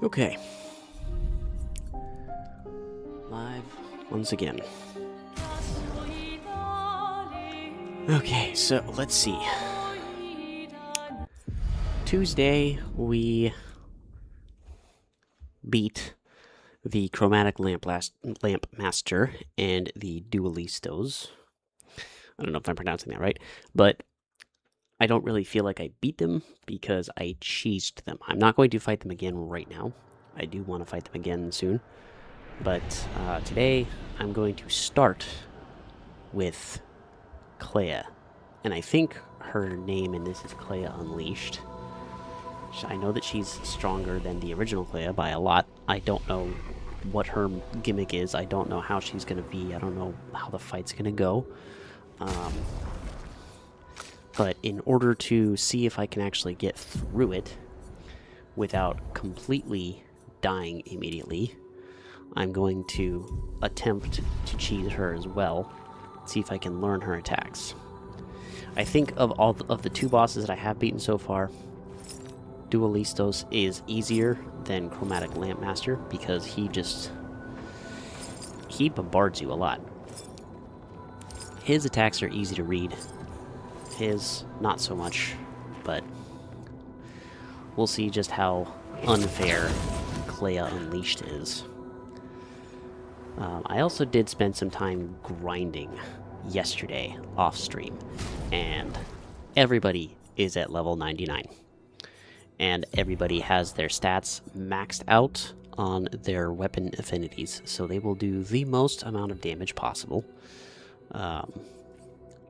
Okay. Live once again. Okay, so let's see. Tuesday, we beat the Chromatic Lamp Master and the Dualistos. I don't know if I'm pronouncing that right, but I don't really feel like I beat them because I cheesed them. I'm not going to fight them again right now. I do want to fight them again soon. But today, I'm going to start with Clea. And I think her name in this is Clea Unleashed. I know that she's stronger than the original Clea by a lot. I don't know what her gimmick is. I don't know how she's going to be. I don't know how the fight's going to go. But in order to see if I can actually get through it without completely dying immediately, I'm going to attempt to cheese her as well, see if I can learn her attacks. I think of all of the two bosses that I have beaten so far, Dualistos is easier than Chromatic Lamp Master because he bombards you a lot. His attacks are easy to read. His, not so much, but we'll see just how unfair Clea Unleashed is. I also did spend some time grinding yesterday off stream, and everybody is at level 99. And everybody has their stats maxed out on their weapon affinities, so they will do the most amount of damage possible.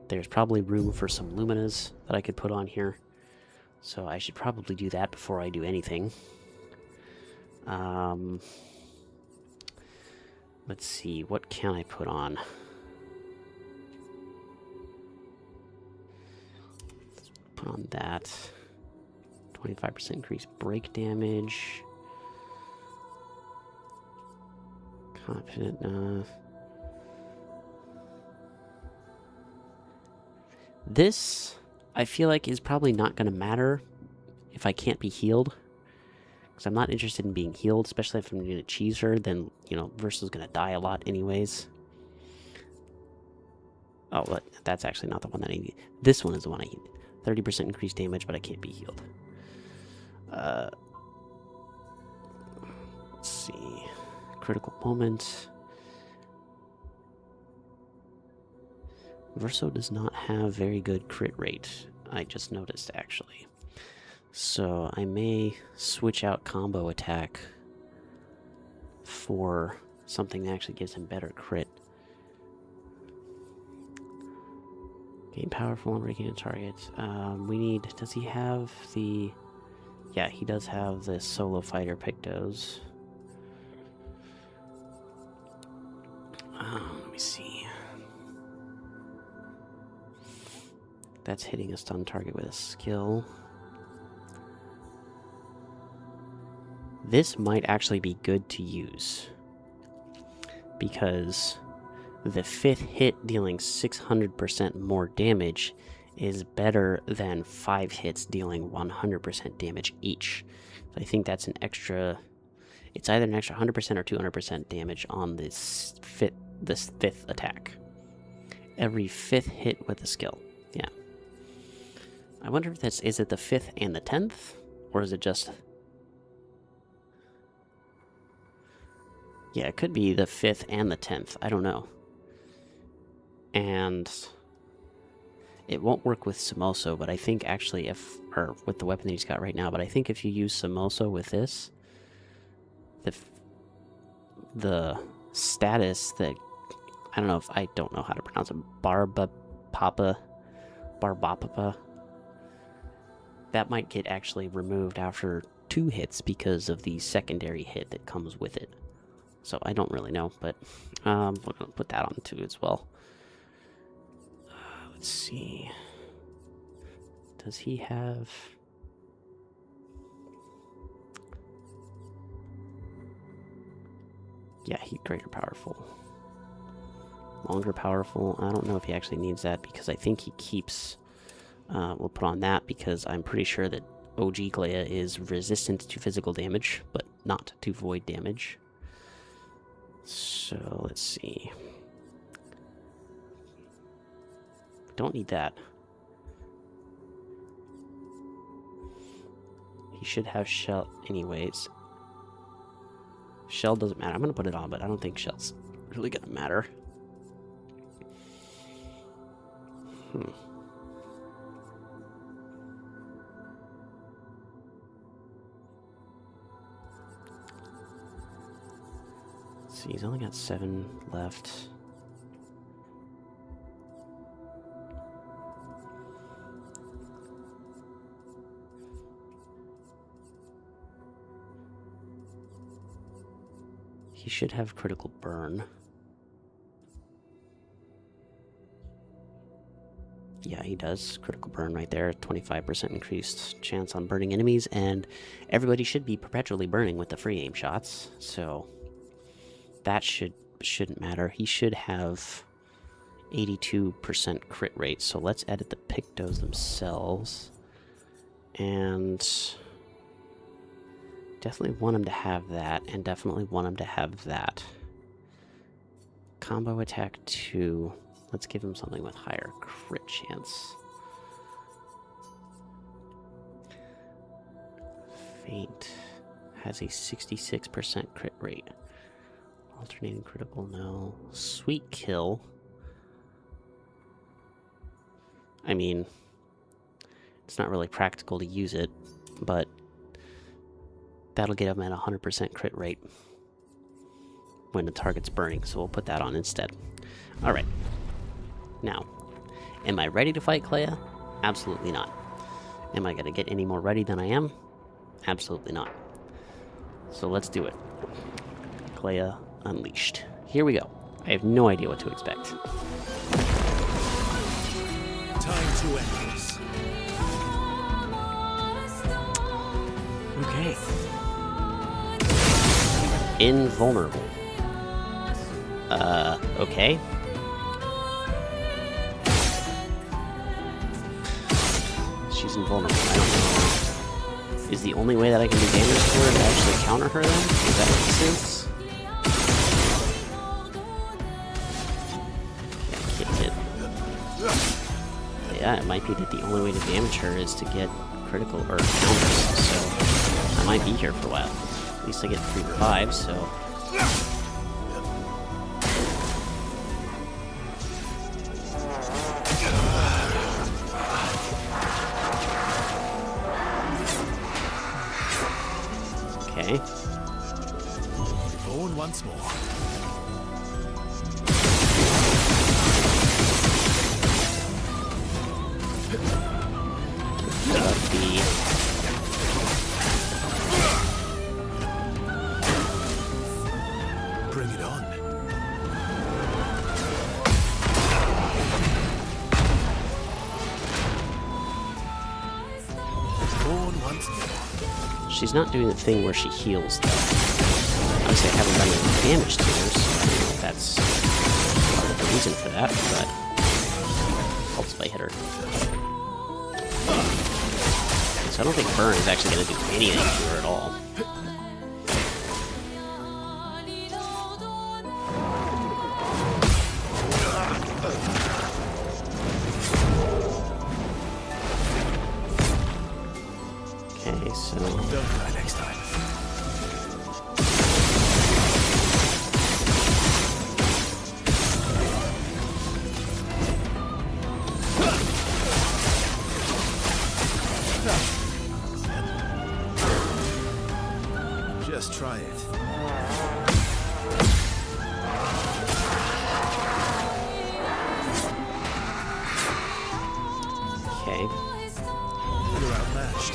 There's probably room for some Luminas that I could put on here, so I should probably do that before I do anything. Let's see, what can I put on? Let's put on that. 25% increased break damage. Confident, This, I feel like, is probably not going to matter if I can't be healed. Because I'm not interested in being healed, especially if I'm going to cheese her, then, you know, Versa's going to die a lot anyways. Oh, but that's actually not the one that I need. This one is the one I need. 30% increased damage, but I can't be healed. Let's see. Critical moment. Verso does not have very good crit rate. I just noticed, actually. So I may switch out combo attack for something that actually gives him better crit. Gain powerful and breaking a target. We need... Does he have the... Yeah, he does have the solo fighter Pictos. Let me see. That's hitting a stun target with a skill. This might actually be good to use, because the 5th hit dealing 600% more damage is better than 5 hits dealing 100% damage each. So I think that's an extra... It's either an extra 100% or 200% damage on this 5th attack. Every 5th hit with a skill. Yeah. I wonder if that's... Is it the 5th and the 10th? Or is it just... Yeah, it could be the 5th and the 10th. I don't know. And it won't work with Samoso, but I think actually if... Or with the weapon that he's got right now, but I think if you use Samoso with this, the status that... I don't know if... I don't know how to pronounce it. Barbapapa. That might get actually removed after 2 hits because of the secondary hit that comes with it. So I don't really know, but we're going to put that on too as well. Let's see. Does he have... Yeah, he's greater powerful. Longer powerful. I don't know if he actually needs that because I think he keeps... we'll put on that because I'm pretty sure that OG Clea is resistant to physical damage, but not to void damage. So let's see. Don't need that. He should have shell anyways. Shell doesn't matter. I'm gonna put it on, but I don't think shell's really gonna matter. See, he's only got 7 left. He should have critical burn. Yeah, he does. Critical burn right there. 25% increased chance on burning enemies, and everybody should be perpetually burning with the free aim shots, so that shouldn't matter. He should have 82% crit rate, so let's edit the pictos themselves. And definitely want him to have that, and definitely want him to have that. Combo attack 2. Let's give him something with higher crit chance. Faint has a 66% crit rate. Alternating critical, no. Sweet kill. I mean, it's not really practical to use it, but that'll get him at 100% crit rate when the target's burning, so we'll put that on instead. Alright. Now, am I ready to fight Clea? Absolutely not. Am I going to get any more ready than I am? Absolutely not. So let's do it. Clea Unleashed. Here we go. I have no idea what to expect. Time to end this. Okay. Invulnerable. Okay. She's invulnerable. I don't know. Is the only way that I can do damage to her to actually counter her then? Is that what this is? Yeah, it might be that the only way to damage her is to get critical or counters, so I might be here for a while. At least I get 3 revives, so. Okay. Born once more. Bring it on. Born once more. She's not doing the thing where she heals, though. Obviously, I haven't done any damage to her, so I don't know if that's part of the reason for that, but helps if I hit her. So I don't think burn is actually going to do anything to her at all. Okay, so Don't die next time. Just try it. okay. You're outmatched.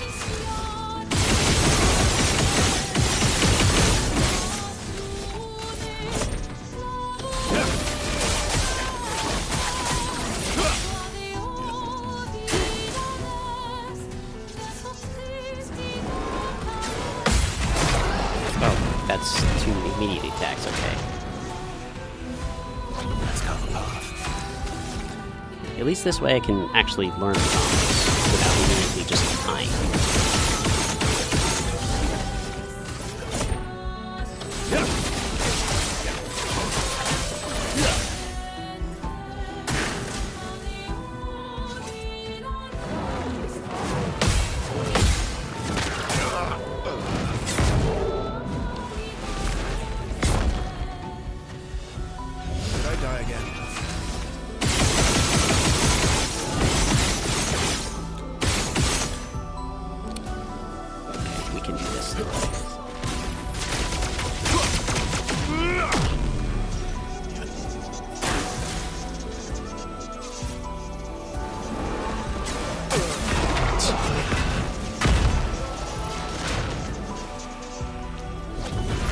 Oh, that's 2 immediate attacks, okay. Let's cover path. At least this way I can actually learn the combos without immediately just dying. Try again. Okay, we can do this.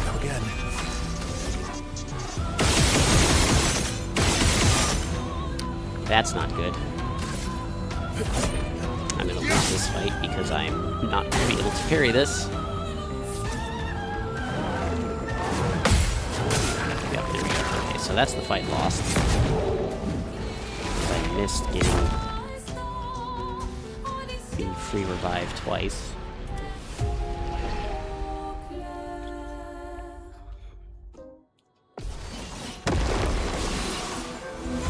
Go again. That's not good. I'm gonna lose this fight because I'm not gonna be able to parry this. Yep, there we go. Okay, so that's the fight lost. I missed getting the free revive twice.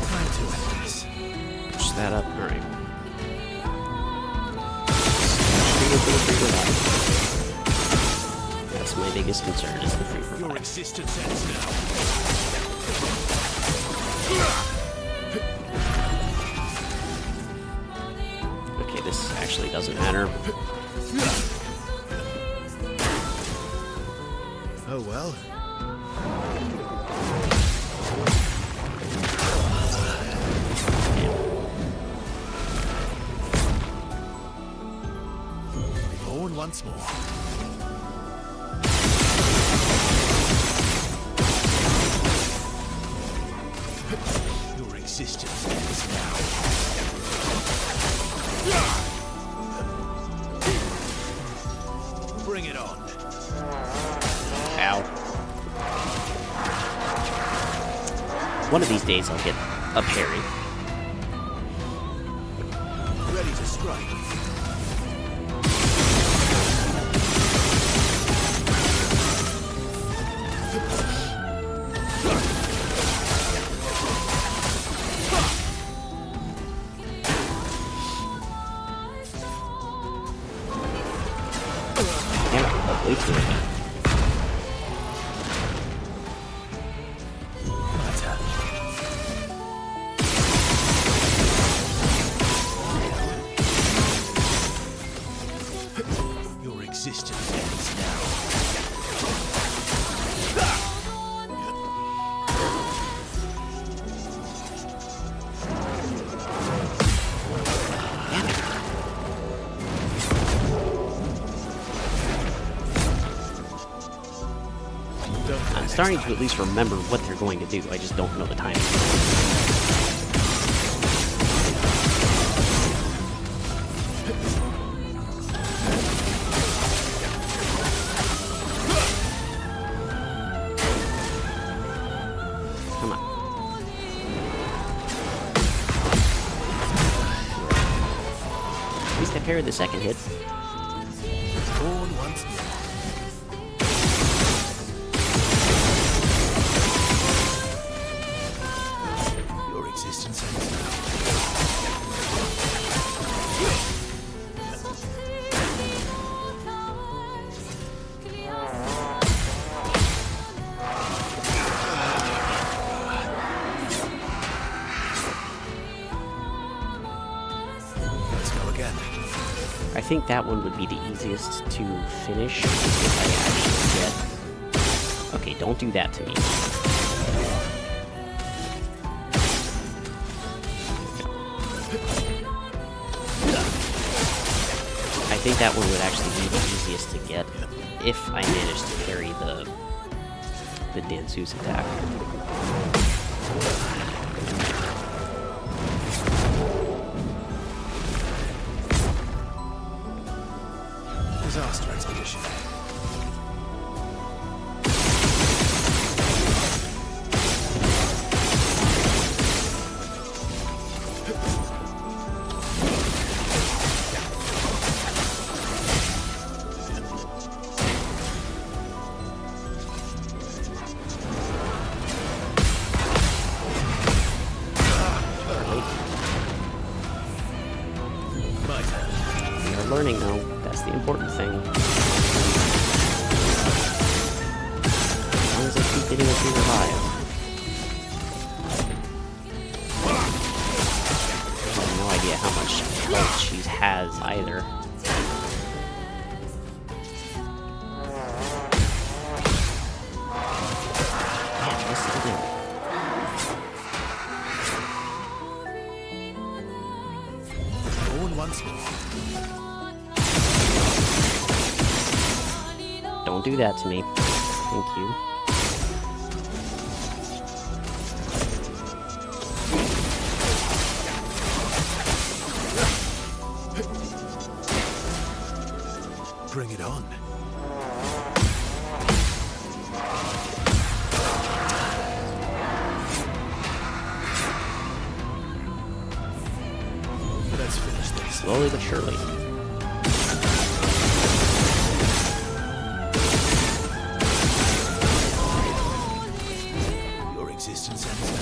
Time to end this. Push that up. Alright. That's my biggest concern, is the free Your revive. existence ends now. Okay, this actually doesn't matter. Oh well. Reborn once more. Your existence ends now. Bring it on. Ow. One of these days I'll get a parry. Ready to strike. Damn it, way too late. My turn. Your existence ends now. Damn it. I'm starting to at least remember what they're going to do. I just don't know the timing. Come on. At least I parried the second hit. Born once more. Your existence ends now. Let's go again. I think that one would be the easiest to finish if I actually get... Okay, don't do that to me. I think that one would actually be the easiest to get if I managed to parry the Dansu's attack. Disaster expedition. My turn. We are learning, though. That's the important thing. As long as I keep getting a free revive. either. Man, missed it again. Born once more. Don't do that to me. Thank you. Bring it on. Let's finish this. Slowly but surely. Your existence ends now.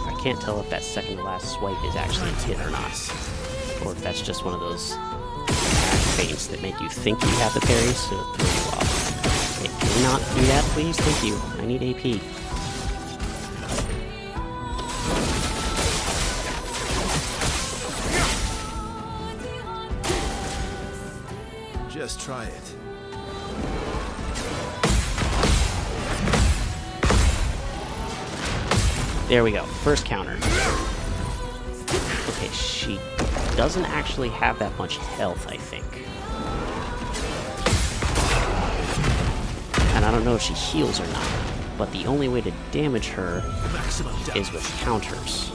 I can't tell if that second to last swipe is actually a hit or not. Or if that's just one of those feints that make you think you have the parry, so it throws you off. Okay, can we not do that, please? Thank you. I need AP. Just try it. There we go. First counter. Okay, she doesn't actually have that much health, I think. And I don't know if she heals or not, but the only way to damage her Maximum damage. is with counters.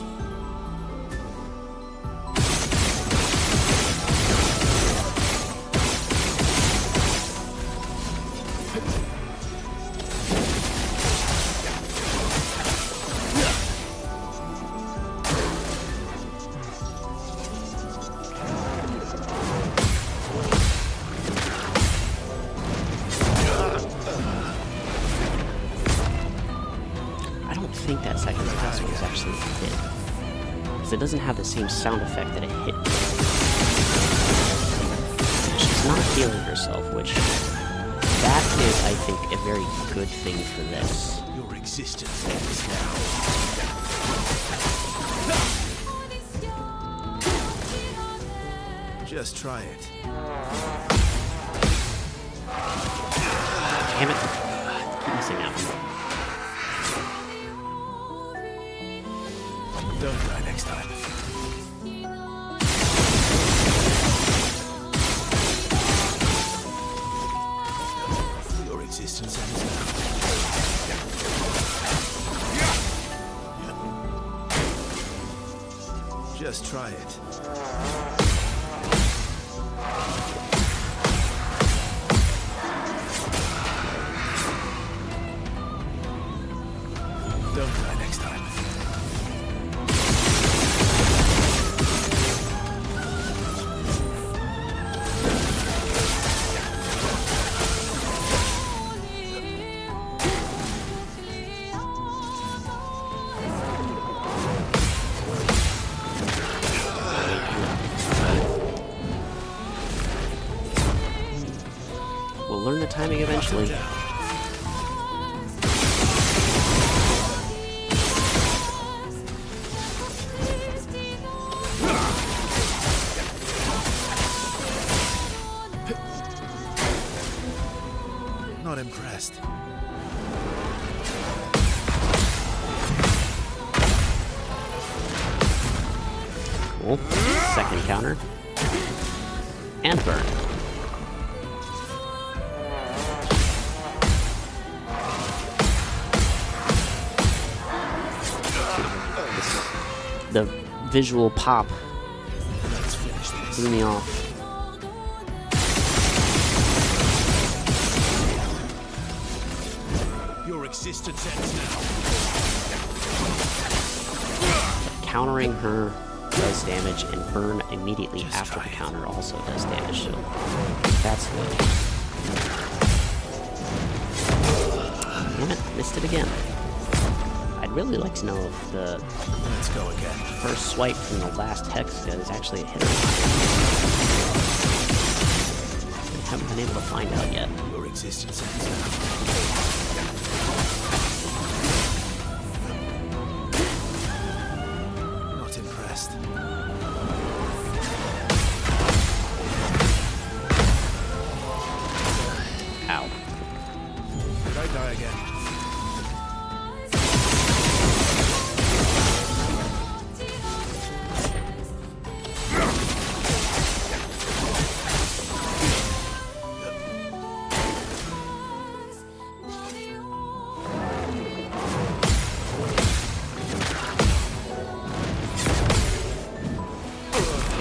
I don't think that second to last one is actually a hit, because it doesn't have the same sound effect that a hit does. She's not healing herself, which that is, I think, a very good thing for this. Your existence ends now. Just try it. Damn it. Keep missing out. Don't die next time. Your existence ends now. Just try it. Don't die next time. We'll learn the timing eventually. Not impressed. Cool. Second counter. And burn. The visual pop Let's finish this. threw me off. Your existence ends now. Countering her does damage, and burn immediately after the counter also does damage, so that's good. Damn it, missed it again. I'd really like to know if the Let's go again. first swipe from the last hex is actually a hit or not. haven't been able to find out yet. Your existence ends now. Not impressed. Ow. Did I die again?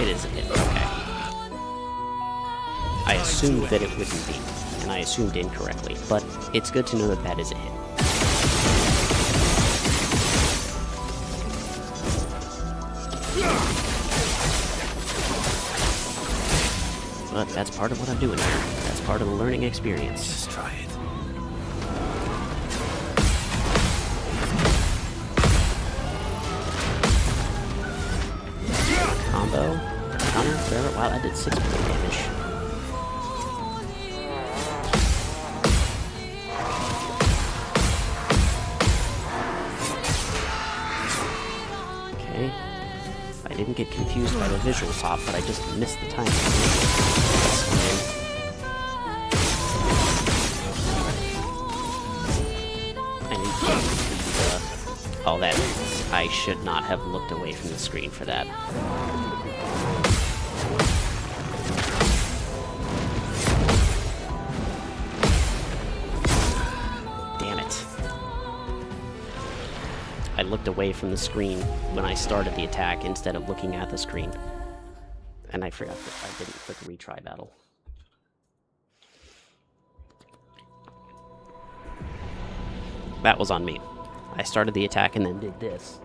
It is a hit, okay. I assumed that it wouldn't be, and I assumed incorrectly, but it's good to know that that is a hit. But that's part of what I'm doing here. That's part of the learning experience. Just try it. Combo, counter, whatever. Wow, that did 6 point damage. Okay. I didn't get confused by the visual pop, but I just missed the timing. That's fine. I need to leave, oh, that means I should not have looked away from the screen for that. Damn it. I looked away from the screen when I started the attack instead of looking at the screen. And I forgot that I didn't click retry battle. That was on me. I started the attack and then did this,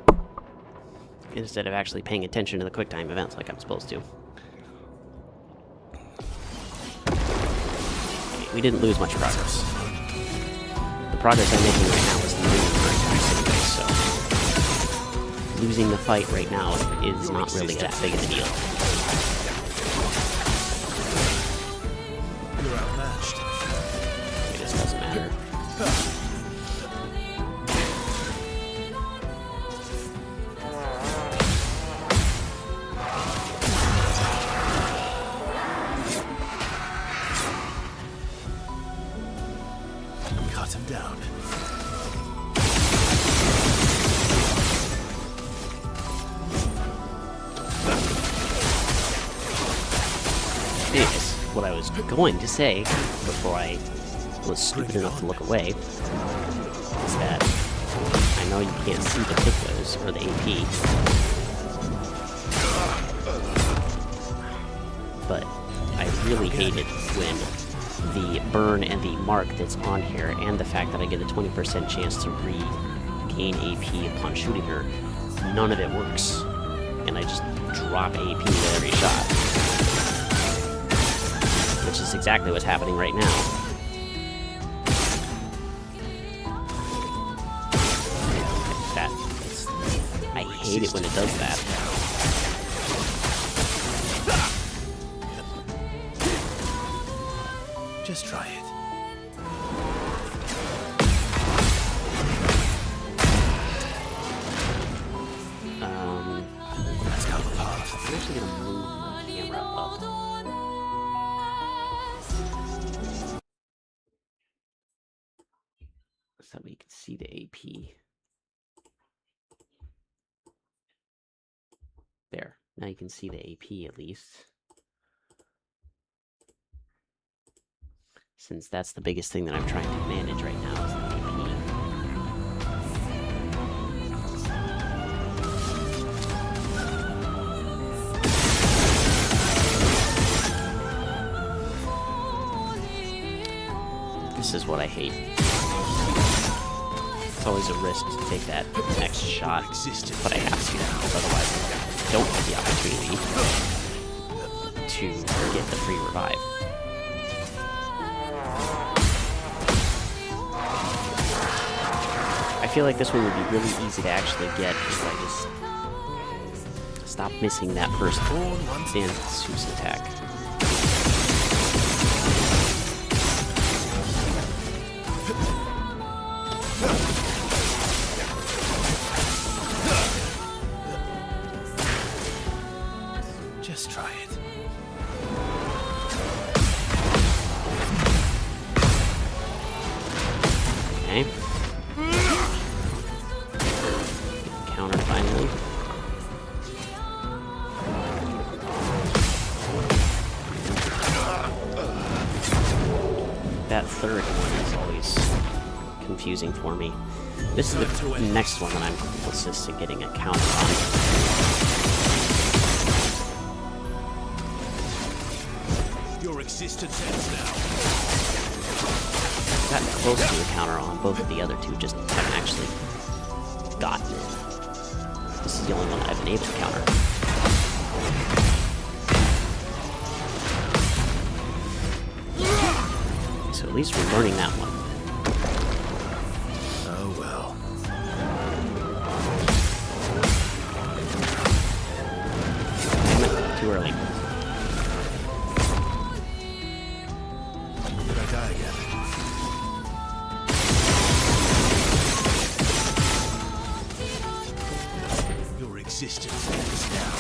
instead of actually paying attention to the QuickTime events like I'm supposed to. We didn't lose much progress. The progress I'm making right now is losing our attacks anyway, so losing the fight right now is not really that big of a deal. You're outmatched. It just doesn't matter. Cut him down. Anyways, what I was going to say before I was stupid enough to look away is that I know you can't see the picos or the AP, but I really hate it when the burn and the mark that's on here and the fact that I get a 20% chance to regain AP upon shooting her, none of it works. And I just drop AP with every shot. Which is exactly what's happening right now. I hate it when it does that. Just try it. Let's go apart. I'm actually gonna move my camera up so we can see the AP. There. Now you can see the AP at least. Since that's the biggest thing that I'm trying to manage right now is the AP. This is what I hate. It's always a risk to take that next shot, but I have to, because otherwise I don't have the opportunity to get the free revive. I feel like this one would be really easy to actually get if I just stop missing that first Dan's attack. Let's try it. Okay. Counter finally. That third one is always confusing for me. This is the next one that I'm closest to getting a counter on. Your existence ends now. I've gotten close to a counter on both of the other two, just haven't actually gotten it. This is the only one I've been able to counter. So at least we're learning that one. Oh well. Damn it, too early. Did I die again? Your existence ends now.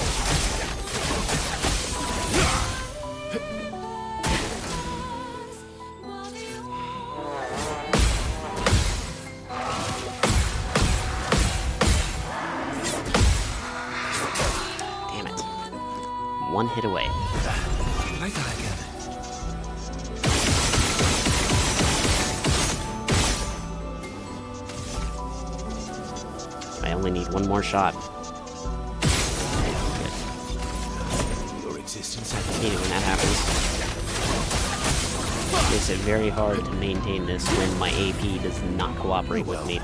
Damn it. One hit away. Did I die again? I only need one more shot. Your existence I ends hate it when that happens. Makes it very hard to maintain this when my AP does not cooperate with me.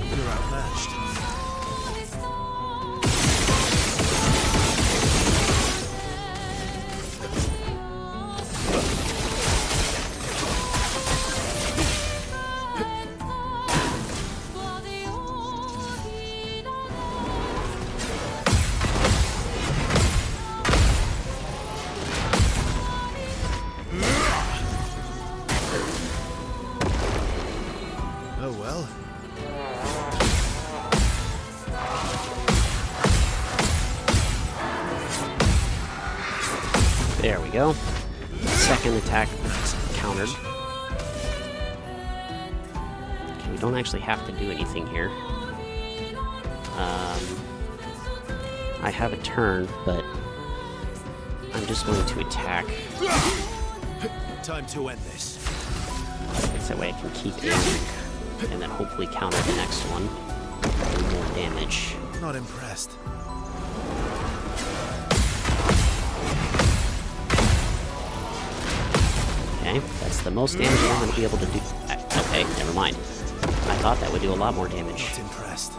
You're outmatched. Oh well. There we go. Second attack countered. Okay, we don't actually have to do anything here. I have a turn, but I'm just going to attack. Time to end this. So that way I can keep in, and then hopefully counter the next one. Do more damage. Not impressed. Okay, that's the most damage I'm going to be able to do. Okay, never mind. I thought that would do a lot more damage. Not impressed.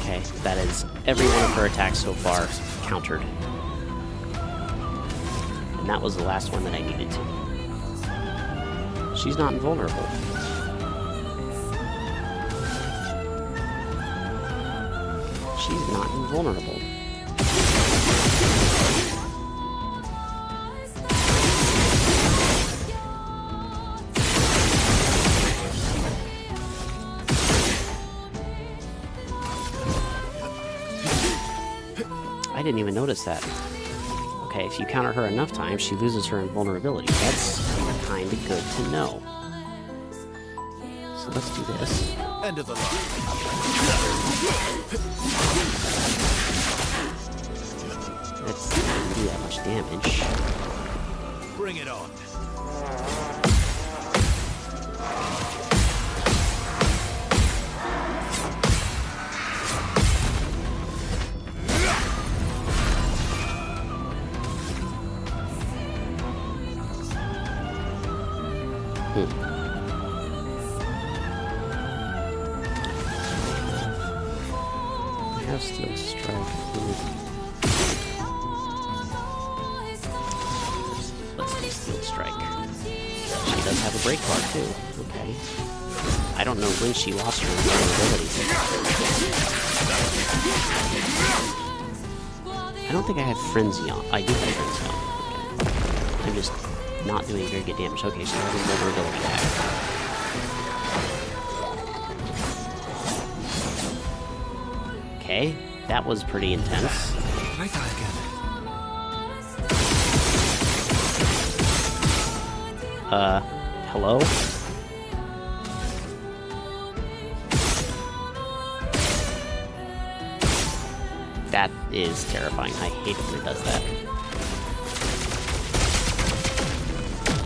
Okay, that is every one of her attacks so far countered. And that was the last one that I needed to. She's not invulnerable. She's not invulnerable. I didn't even notice that. Okay, if you counter her enough times, she loses her invulnerability. That's kind of good to know. So let's do this. End of the line. That's not gonna do that much damage. Bring it on. I have Steel Strike. Let's do Steel Strike. She does have a break bar too. Okay. I don't know when she lost her invulnerability. I don't think I have Frenzy on. I do have Frenzy on. Okay. I'm just not doing very good damage. Okay, so I have a vulnerability back. Okay, that was pretty intense. Can I die again? Hello? That is terrifying. I hate it when it does that.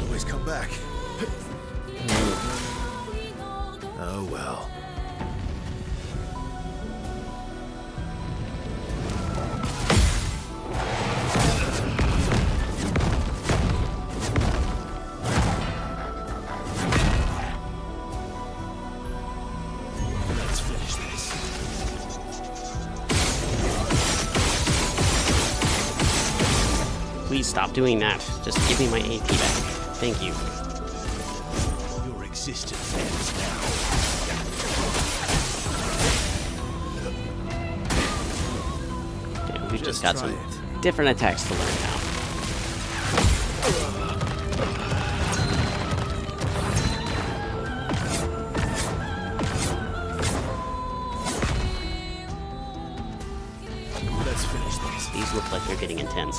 Always come back. Oh well. Let's finish this. Please stop doing that. Just give me my AP back. Thank you. Your existence ends now. Okay, we've just Just got try some it. different attacks to learn now. Let's finish this. These look like they're getting intense.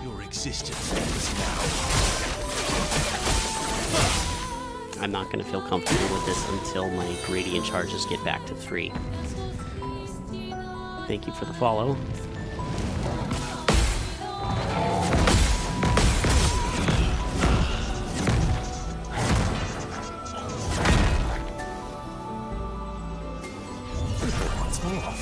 Your existence ends now. I'm not going to feel comfortable with this until my gradient charges get back to 3. Thank you for the follow. Once more.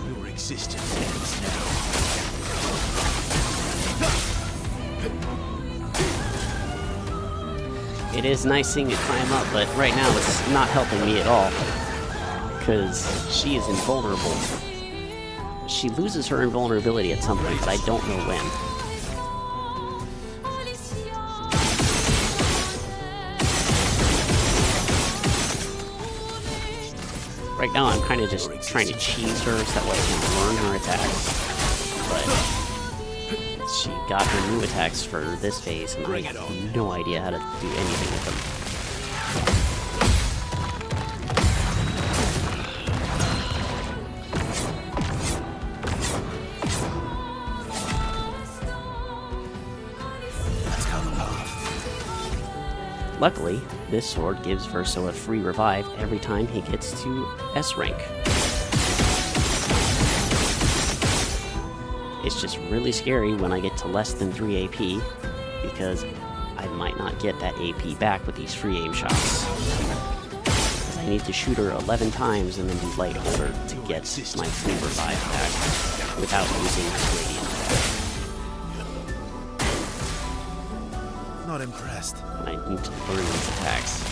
Your existence ends now. It is nice seeing it climb up, but right now it's not helping me at all. Because she is invulnerable. She loses her invulnerability at some point, but I don't know when. Right now I'm kind of just trying to cheese her so that way I can learn her attacks. But she got her new attacks for this phase, and I have no idea how to do anything with them. Let's go the path. Luckily, this sword gives Verso a free revive every time he gets to S rank. It's just really scary when I get to less than 3 AP, because I might not get that AP back with these free aim shots. I need to shoot her 11 times and then do light holder to get my free revive back without using radiant attack. Not impressed. And I need to learn these attacks.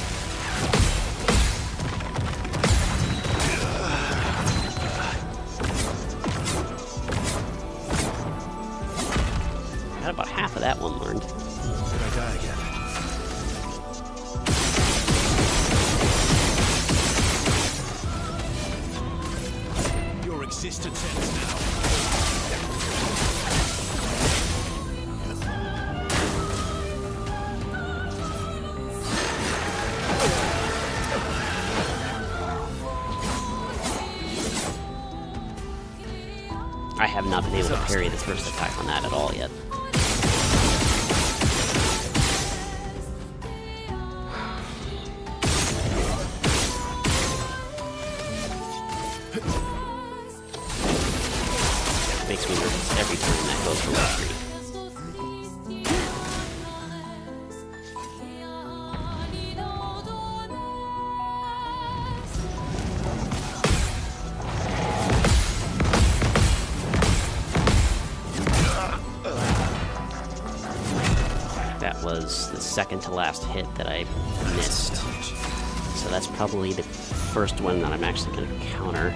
Got about half of that one learned. Could I die again? Your existence ends now. I have not been able to parry the first attack on that at all yet. Makes me nervous every time that goes for level 3. That was the second to last hit that I missed. So that's probably the first one that I'm actually going to counter.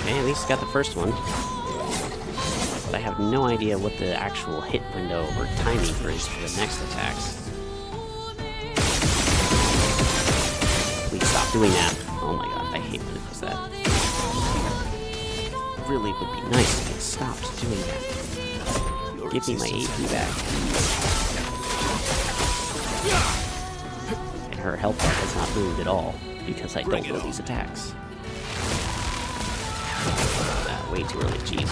Okay, at least got the first one. But I have no idea what the actual hit window or timing is for the next attacks. Please stop doing that. Oh my god, I hate when it does that. It really would be nice if it stopped doing that. Give me my AP back. And her health bar has not moved at all, because I don't know these attacks. Way too early, jeez.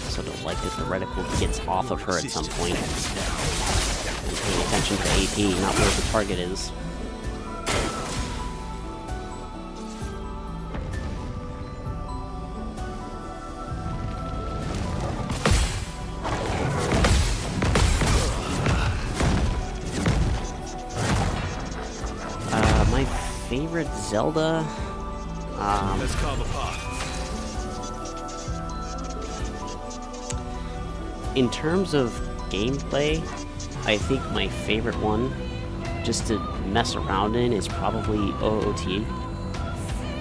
So don't like that the reticle gets off of her at some point. And paying attention to AP, not where the target is. My favorite Zelda? Let's carve a path. In terms of gameplay, I think my favorite one, just to mess around in, is probably OOT.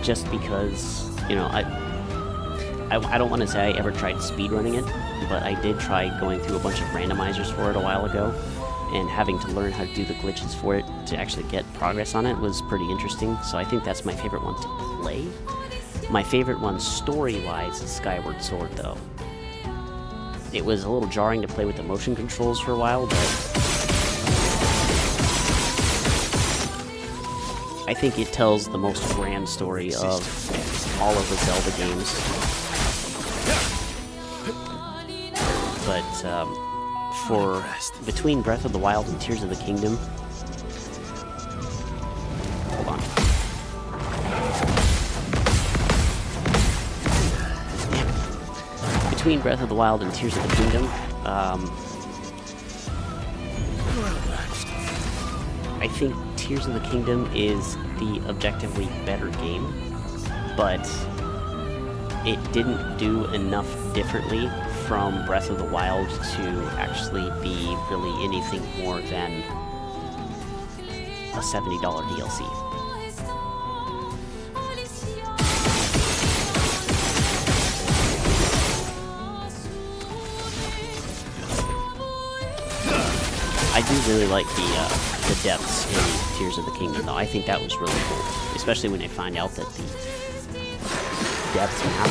Just because, you know, I don't want to say I ever tried speedrunning it, but I did try going through a bunch of randomizers for it a while ago, and having to learn how to do the glitches for it to actually get progress on it was pretty interesting, so I think that's my favorite one to play. My favorite one story-wise is Skyward Sword, though. It was a little jarring to play with the motion controls for a while, but I think it tells the most grand story of all of the Zelda games. But, for between Breath of the Wild and Tears of the Kingdom, hold on. Between Breath of the Wild and Tears of the Kingdom, I think Tears of the Kingdom is the objectively better game, but it didn't do enough differently from Breath of the Wild to actually be really anything more than a $70 DLC. I do really like the depths in Tears of the Kingdom, though. I think that was really cool, especially when they find out that the depths map.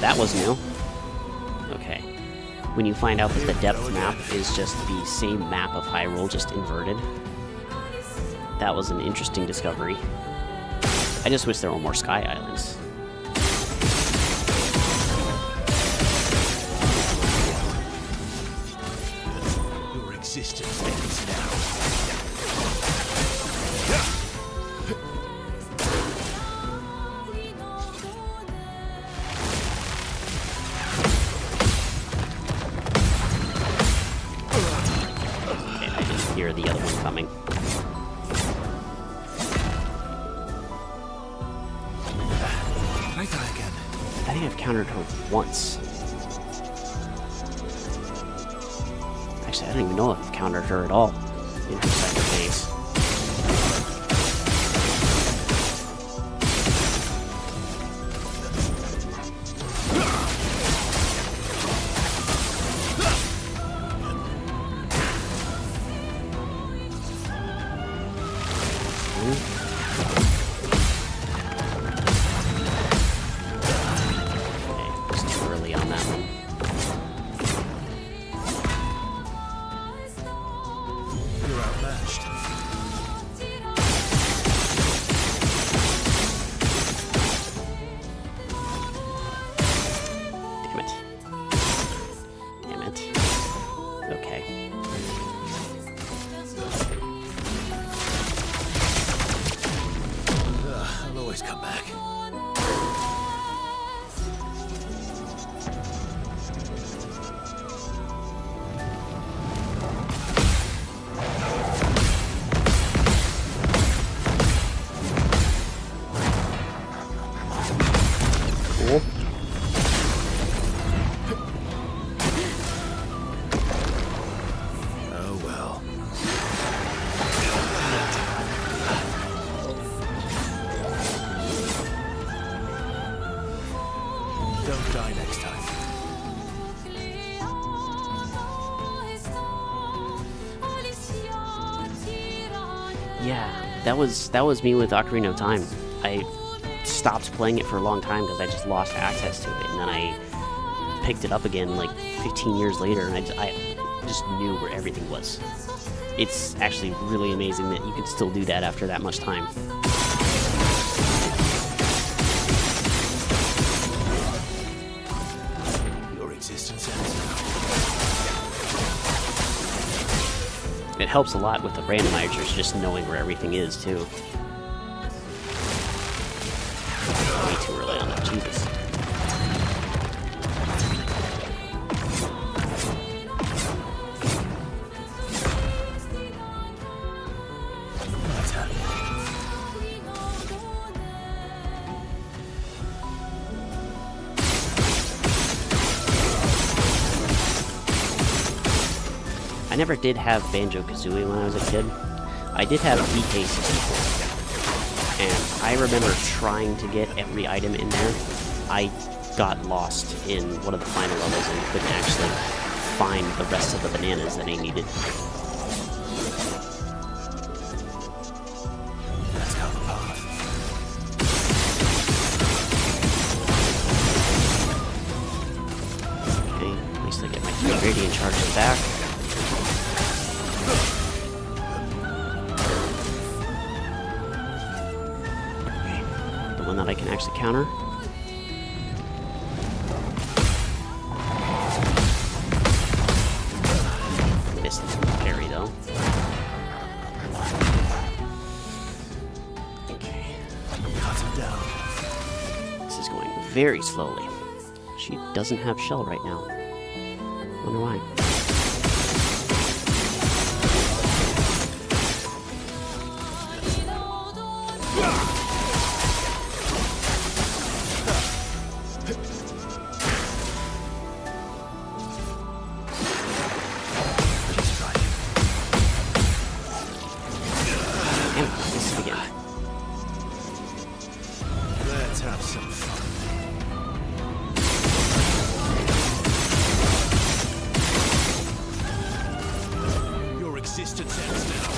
That was new. Okay. When you find out that the depth map is just the same map of Hyrule, just inverted. That was an interesting discovery. I just wish there were more Sky Islands. Your existence ends now. Hear the other one coming. Try that again. I think I've countered her once. Actually, I don't even know if I've countered her at all in her second phase. Come back. Yeah, that was me with Ocarina of Time. I stopped playing it for a long time because I just lost access to it, and then I picked it up again like 15 years later, and I just knew where everything was. It's actually really amazing that you can still do that after that much time. Your existence ends now. It helps a lot with the randomizers, just knowing where everything is, too. Way too early on that, Jesus. I never did have Banjo-Kazooie when I was a kid. I did have EK64, and I remember trying to get every item in there. I got lost in one of the final levels and couldn't actually find the rest of the bananas that I needed. That's how the path. Okay, at least I get my 3 radiant charges back. One that I can actually counter. Missed the parry though. Okay. Cut him down. This is going very slowly. She doesn't have shell right now. Wonder why. Let's have some fun. Your existence ends now.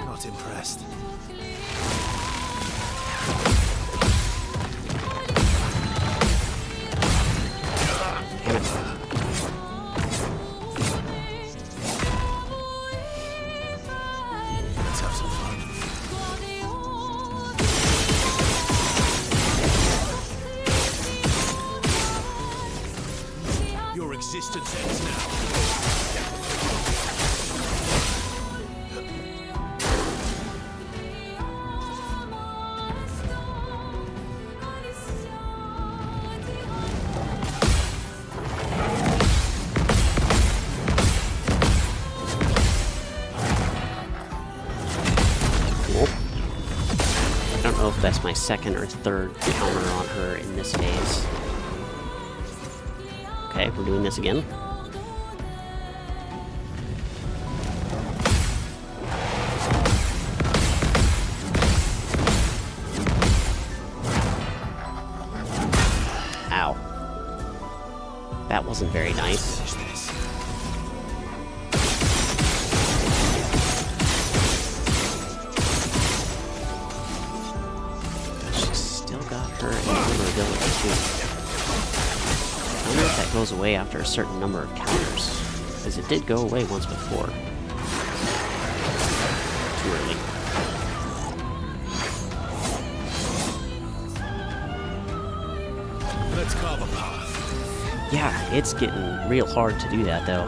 Not impressed. Let's have some fun. Your existence ends now. Cool. I don't know if that's my second or third counter on her in this phase. Okay, we're doing this again. Ow. That wasn't very nice. Finish this. She's still got her invulnerability too. I wonder if that goes away after a certain number of counters, because it did go away once before. Too early. Let's carve a path. Yeah, it's getting real hard to do that though.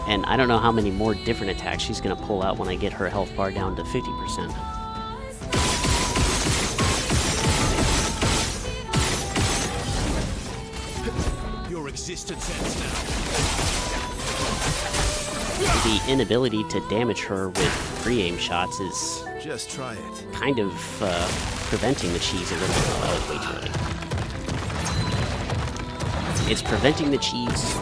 And I don't know how many more different attacks she's gonna pull out when I get her health bar down to 50%. Your existence ends now. The inability to damage her with pre-aim shots is Just try it. kind of preventing the cheese a little bit. Oh, that was way too early. It's preventing the cheese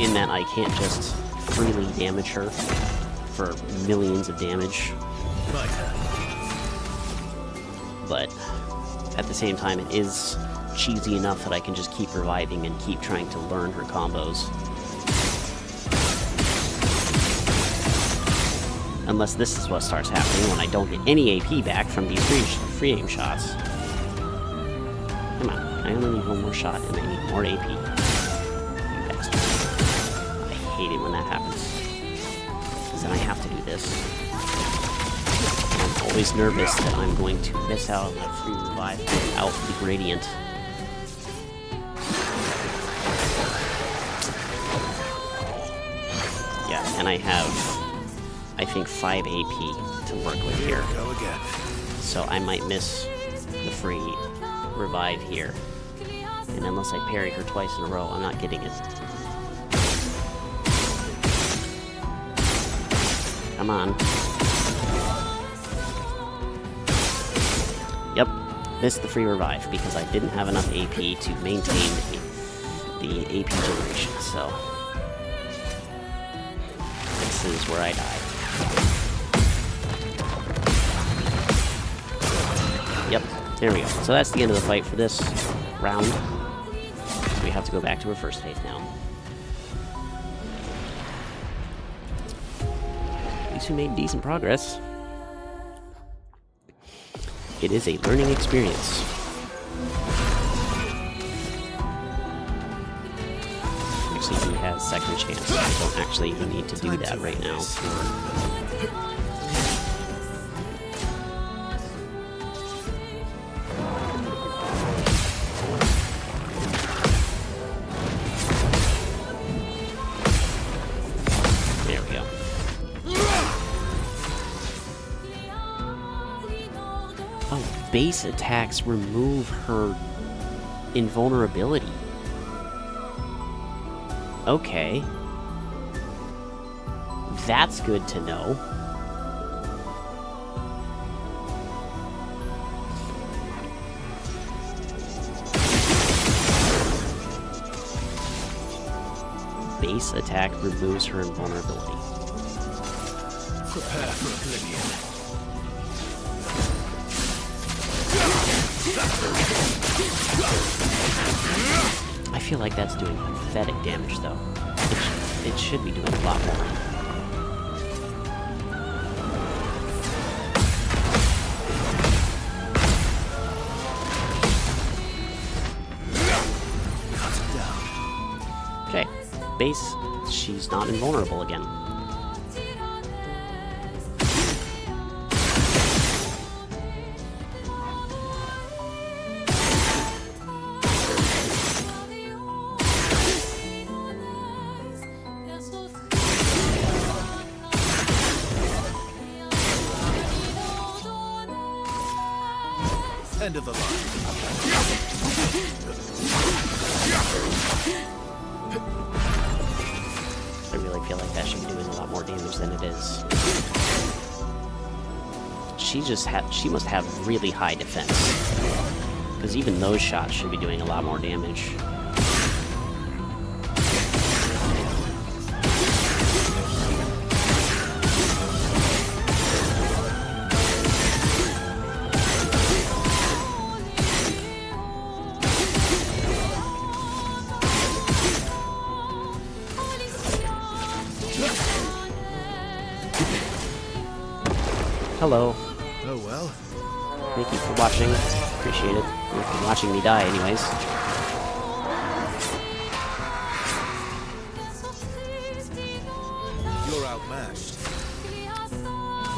in that I can't just freely damage her for millions of damage, My turn. but at the same time it is cheesy enough that I can just keep reviving and keep trying to learn her combos. Unless this is what starts happening when I don't get any AP back from these free aim shots. Come on, I only need one more shot and I need more AP. You bastard. I hate it when that happens. Because then I have to do this. I'm always nervous that I'm going to miss out on a free revive without the gradient. Yeah, and I have, I think, 5 AP to work with here. Go again. So I might miss the free revive here. And unless I parry her twice in a row, I'm not getting it. Come on. Yep, missed the free revive because I didn't have enough AP to maintain the AP generation, so this is where I die. Yep, there we go. So that's the end of the fight for this round. So we have to go back to our first phase now. At least we made decent progress. It is a learning experience. Actually, he has second chance. I don't actually even need to do that right now. There we go. Oh, base attacks remove her invulnerability. Okay. That's good to know. Base attack removes her invulnerability. Prepare for oblivion. I feel like that's doing pathetic damage, though. It should be doing a lot more. Okay, base, she's not invulnerable again. End of the line. I really feel like that should be doing a lot more damage than it is. She must have really high defense. Because even those shots should be doing a lot more damage. Hello. Oh well. Thank you for watching. Appreciate it. You've been watching me die anyways. You're outmatched.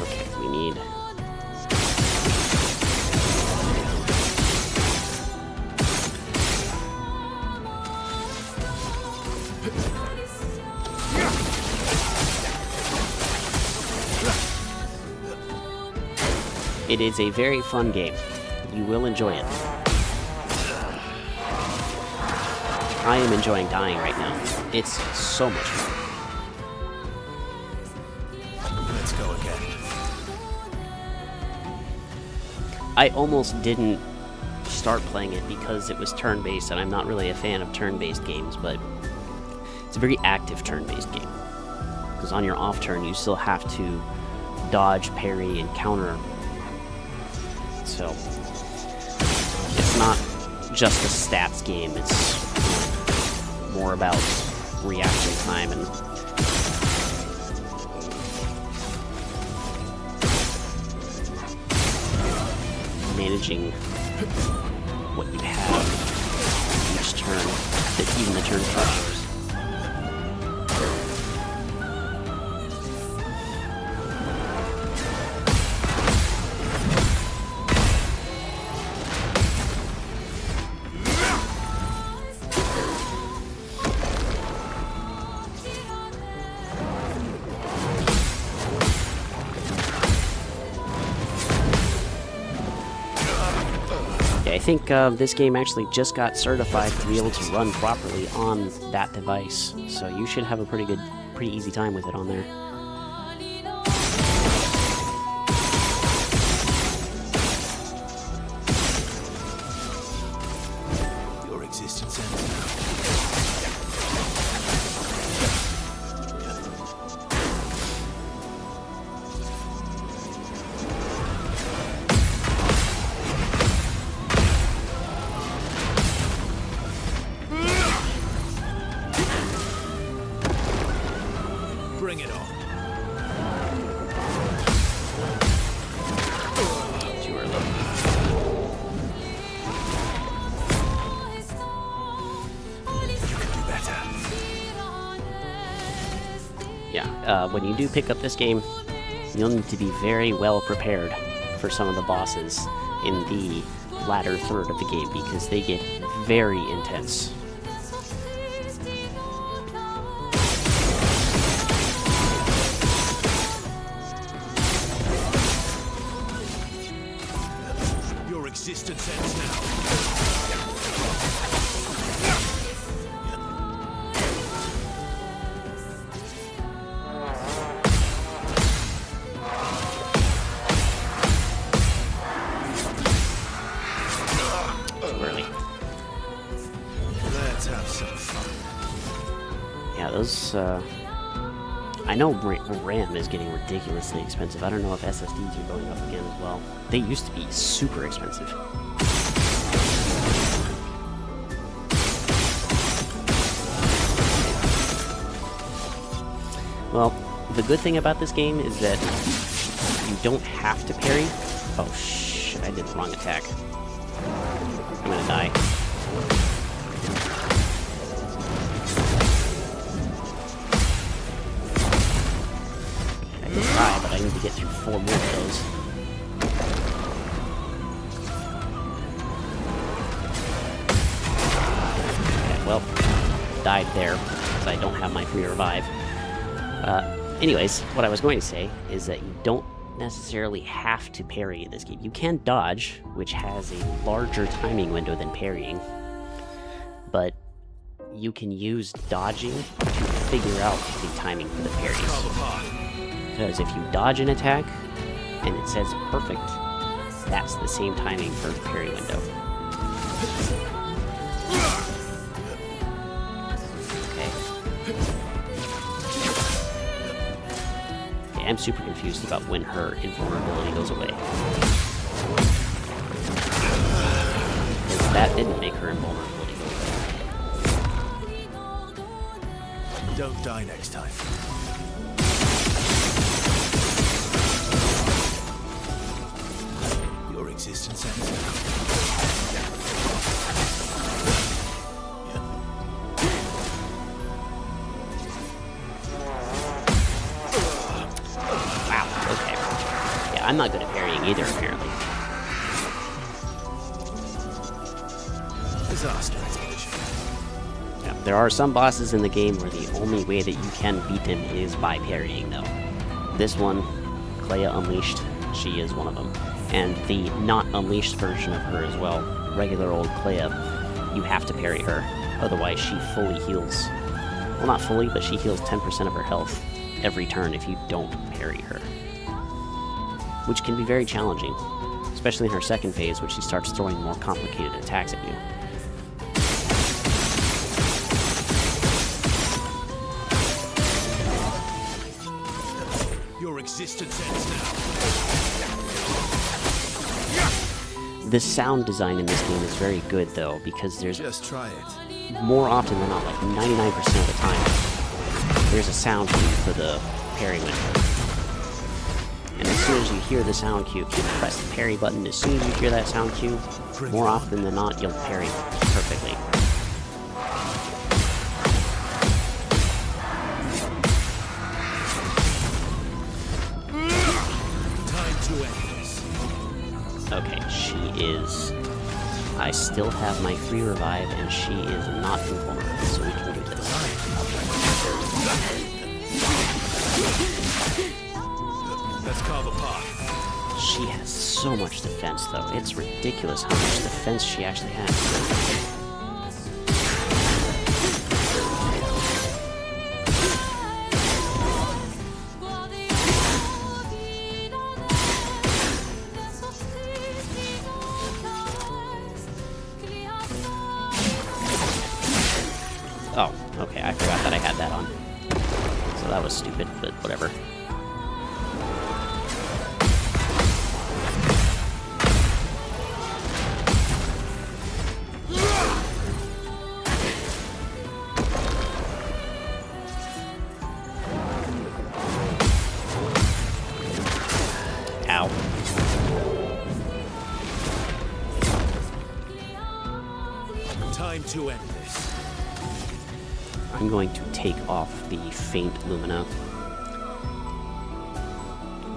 Okay, we need... It is a very fun game. You will enjoy it. I am enjoying dying right now. It's so much fun. Let's go again. I almost didn't start playing it because it was turn-based, and I'm not really a fan of turn-based games, but it's a very active turn-based game. Because on your off turn, you still have to dodge, parry, and counter. So, it's not just a stats game, it's more about reaction time and managing what you have each turn, even the turn pressures. I think this game actually just got certified to be able to run properly on that device, so you should have a pretty easy time with it on there. Your existence ends now. Bring it on. Too early. You can do better. Yeah, when you do pick up this game, you'll need to be very well prepared for some of the bosses in the latter third of the game because they get very intense. Your existence ends now. Too early. Let's have some fun. Yeah, those, I know RAM is getting ridiculously expensive. I don't know if SSDs are going up again as well. They used to be super expensive. Well, the good thing about this game is that you don't have to parry. Oh shit, I did the wrong attack. I'm gonna die. I can try, but I need to get through 4 more of those. Okay, well, died there, because I don't have my free revive. Anyways, what I was going to say is that you don't necessarily have to parry in this game. You can dodge, which has a larger timing window than parrying, but you can use dodging to figure out the timing for the parries. Because if you dodge an attack and it says perfect, that's the same timing for the parry window. I'm super confused about when her invulnerability goes away. Because that didn't make her invulnerability go away. Don't die next time. Your existence ends now. I'm not good at parrying either, apparently. Disaster expedition. Yeah, there are some bosses in the game where the only way that you can beat them is by parrying, though. This one, Clea Unleashed, she is one of them. And the not unleashed version of her as well, regular old Clea, you have to parry her. Otherwise, she fully heals. Well, not fully, but she heals 10% of her health every turn if you don't parry her. Which can be very challenging, especially in her second phase, when she starts throwing more complicated attacks at you. Your existence ends now. The sound design in this game is very good, though, because there's Just try it. more often than not, like 99% of the time, there's a sound cue for the parry window. And as soon as you hear the sound cue, if you press the parry button as soon as you hear that sound cue, more often than not, you'll parry perfectly. Time to end this. Okay, she is... I still have my free revive, and she is not invulnerable, so we can do this. Let's carve a path. She has so much defense, though. It's ridiculous how much defense she actually has. Oh, okay, I forgot that I had that on. So that was stupid, but whatever. Ow. Time to end this. I'm going to take off the faint Lumina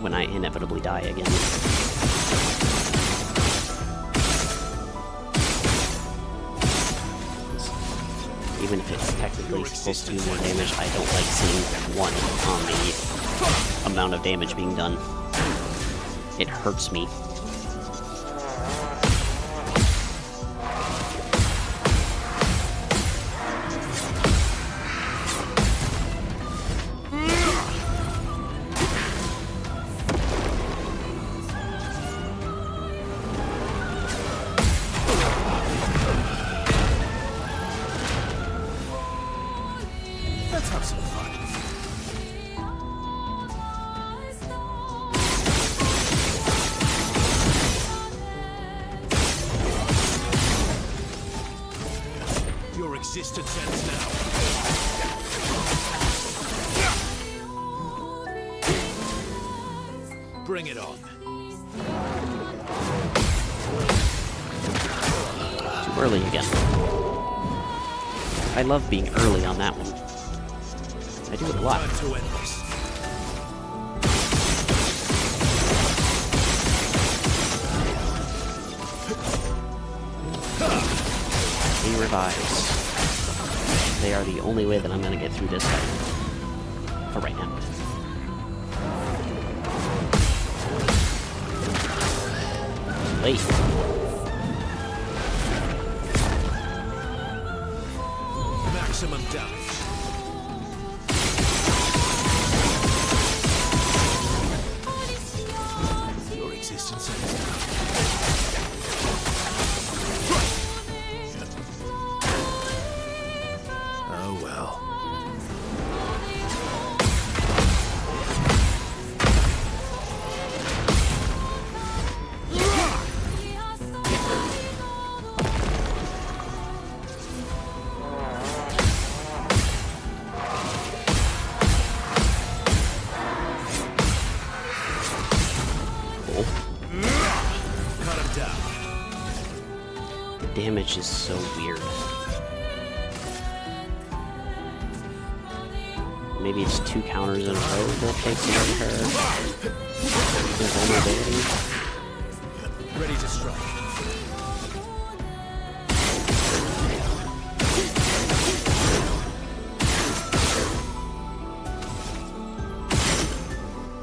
when I inevitably die again. Even if it's technically supposed to do more damage, I don't like seeing 1 on the amount of damage being done. It hurts me. Let's have some fun. Your existence ends now. Bring it on. Too early again. I love being early on that one. I do it a lot. Time to end this. He revives. They are the only way that I'm going to get through this fight. For right now. Too late. Maximum damage. Your existence ends now. Oh well. Cool. Cut him down. The damage is so weird. Maybe it's 2 counters in a row that takes away her vulnerability. Ready to strike.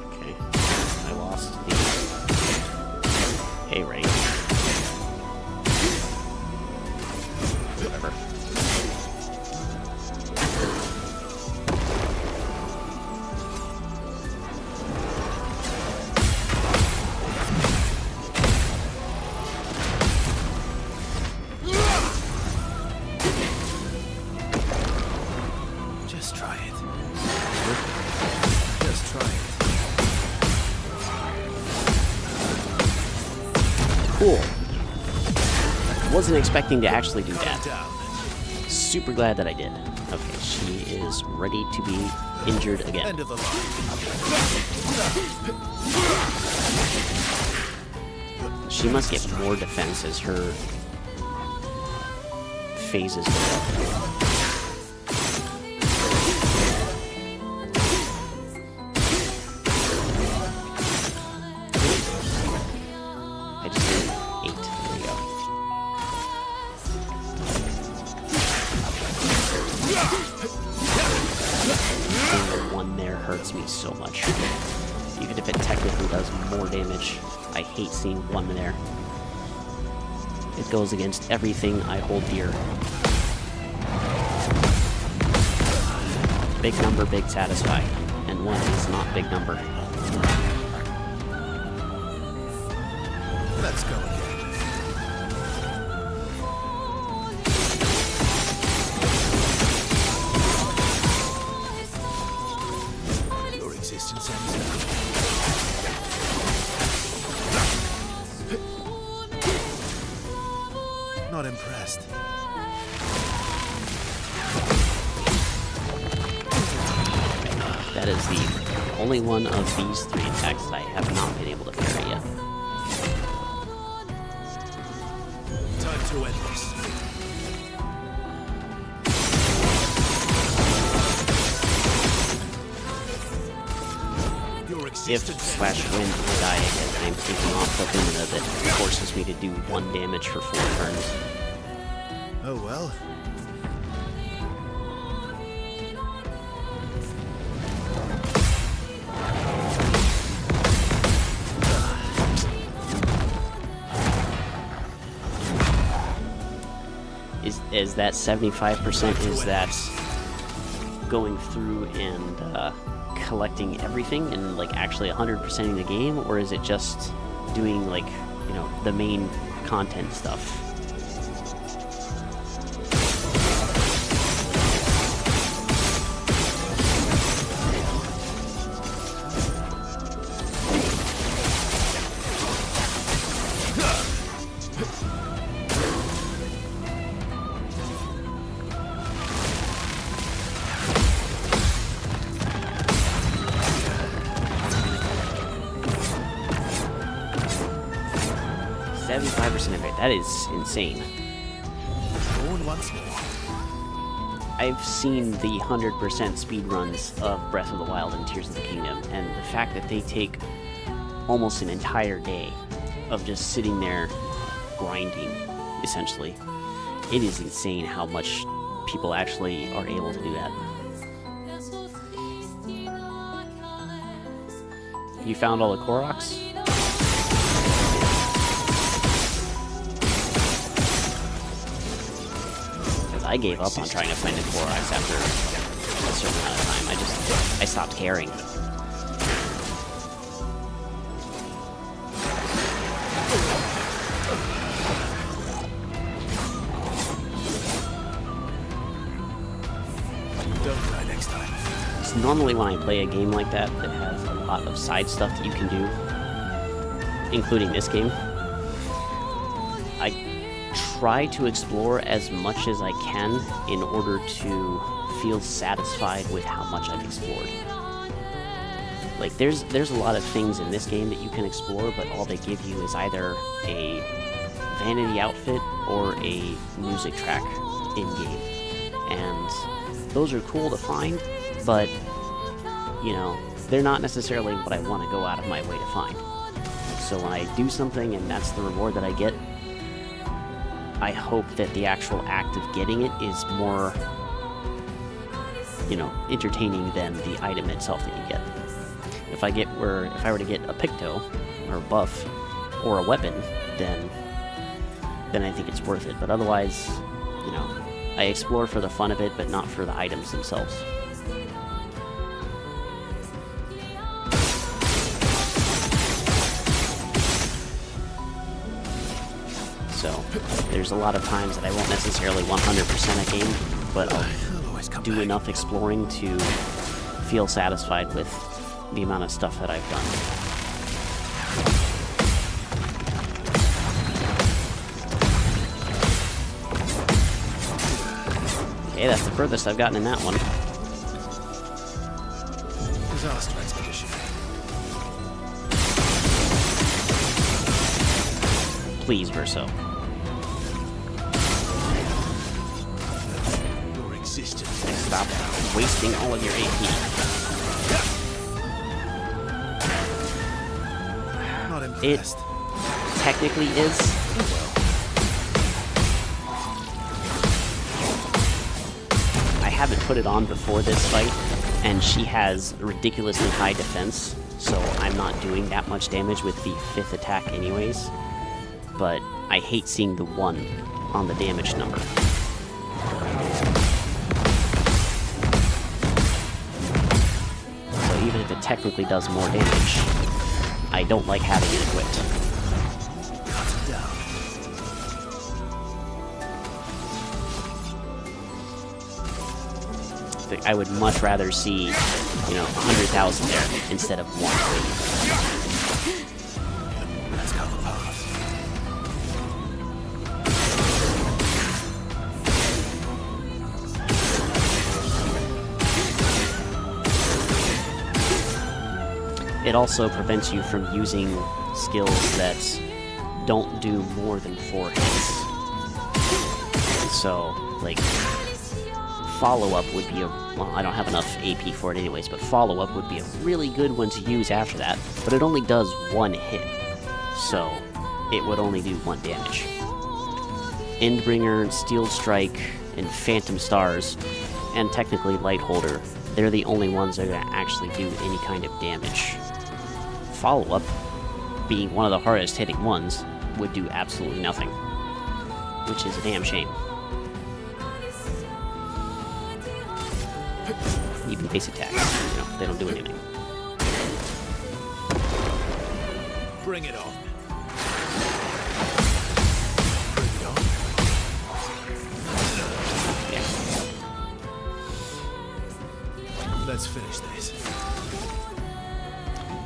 Okay, I lost the A rank. Whatever. Just try it. Just try it. Cool. Wasn't expecting to actually do that. Down. Super glad that I did. Okay, she is ready to be injured again. End of the line. She must get more defense as her phases go up. I just did 8. There we go. Seeing the 1 there hurts me so much. Even if it technically does more damage, I hate seeing 1 there. It goes against everything I hold dear. Big number, big satisfy. And 1 is not big number. Let's go again. Your existence ends now. Not impressed. That is the only one of these 3 attacks that I have not been able to parry yet. Time to end this. Your If existence slash when I die again, I'm taking off the Lumina that forces me to do 1 damage for 4 turns. Oh well. Is that 75%, is that going through and collecting everything and like actually 100%ing the game, or is it just doing like, you know, the main content stuff? That is insane. Born once more. I've seen the 100% speedruns of Breath of the Wild and Tears of the Kingdom, and the fact that they take almost an entire day of just sitting there grinding, essentially. It is insane how much people actually are able to do that. You found all the Koroks? I gave up on trying to find the Koroks after a certain amount of time. I stopped caring. Don't die next time. So normally when I play a game like that that has a lot of side stuff that you can do, including this game, I try to explore as much as I can in order to feel satisfied with how much I've explored. Like, there's a lot of things in this game that you can explore, but all they give you is either a vanity outfit or a music track in-game. And those are cool to find, but, you know, they're not necessarily what I want to go out of my way to find. So when I do something and that's the reward that I get, I hope that the actual act of getting it is more, you know, entertaining than the item itself that you get. If I were to get a Picto, or a buff, or a weapon, then I think it's worth it. But otherwise, you know, I explore for the fun of it, but not for the items themselves. So, there's a lot of times that I won't necessarily 100% a game, but I'll do enough exploring to feel satisfied with the amount of stuff that I've done. Okay, that's the furthest I've gotten in that one. Disaster expedition. Please, Verso. Your existence. Stop wasting all of your AP. Not It impressed. technically is. I haven't put it on before this fight, and she has ridiculously high defense, so I'm not doing that much damage with the 5th attack anyways. But I hate seeing the 1 on the damage number. So even if it technically does more damage, I don't like having it equipped. Cut it down. I would much rather see, you know, 100,000 there instead of 1. Let's go the path. It also prevents you from using skills that don't do more than 4 hits. So, like, follow-up would be a... well, I don't have enough AP for it anyways, but follow-up would be a really good one to use after that, but it only does 1 hit, so it would only do 1 damage. Endbringer, Steel Strike, and Phantom Stars, and technically Lightholder, they're the only ones that are going to actually do any kind of damage. Follow-up, being one of the hardest hitting ones, would do absolutely nothing, which is a damn shame. Even base attacks, you know, they don't do anything. Bring it on. Bring it on. Yeah. Let's finish this.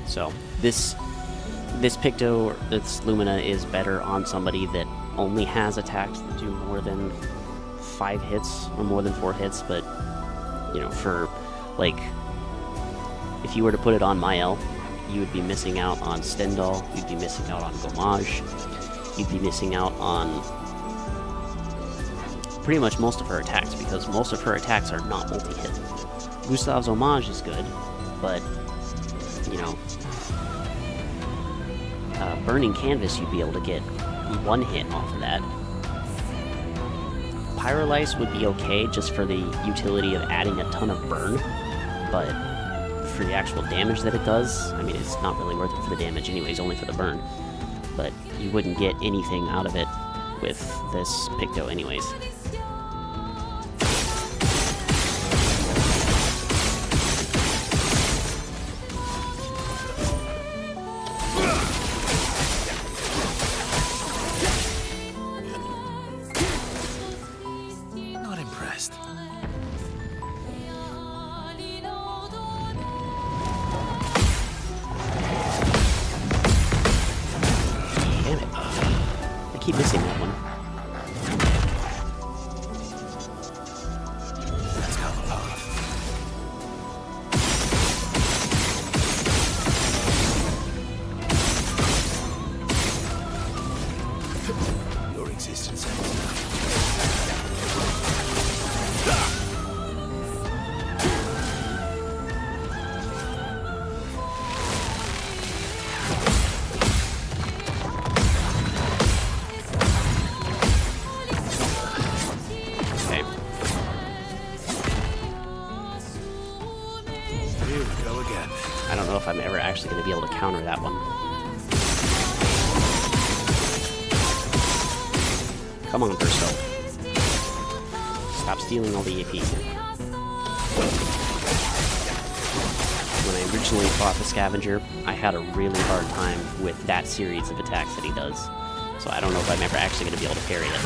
So, this Picto, this Lumina, is better on somebody that only has attacks that do more than 5 hits, or more than 4 hits, but, you know, for, like, if you were to put it on Mael, you would be missing out on Stendhal, you'd be missing out on Gommage, you'd be missing out on pretty much most of her attacks, because most of her attacks are not multi-hit. Gustav's Homage is good, but, you know, Burning Canvas, you'd be able to get 1 hit off of that. Pyrolyse would be okay just for the utility of adding a ton of burn, but for the actual damage that it does, I mean, it's not really worth it for the damage anyways, only for the burn. But you wouldn't get anything out of it with this Picto anyways. Not impressed. Damn it. I keep missing that one. Let's go the path. Your existence ends now. Okay. Here we go again. I don't know if I'm ever actually going to be able to counter that one. Come on, Verso. Stop stealing all the AP. When I originally fought the Scavenger, I had a really hard time with that series of attacks that he does. So I don't know if I'm ever actually going to be able to parry it.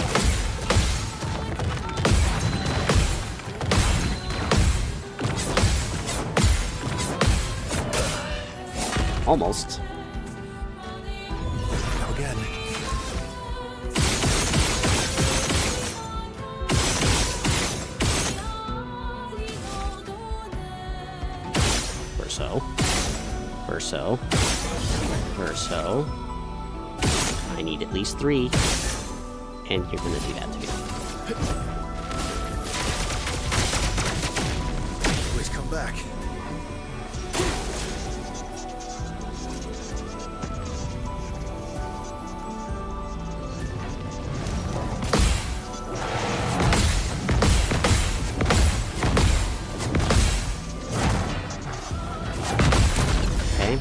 Almost. Go again. Verso. Verso. Verso. I need at least 3. And you're gonna do that to me. Always come back. Okay.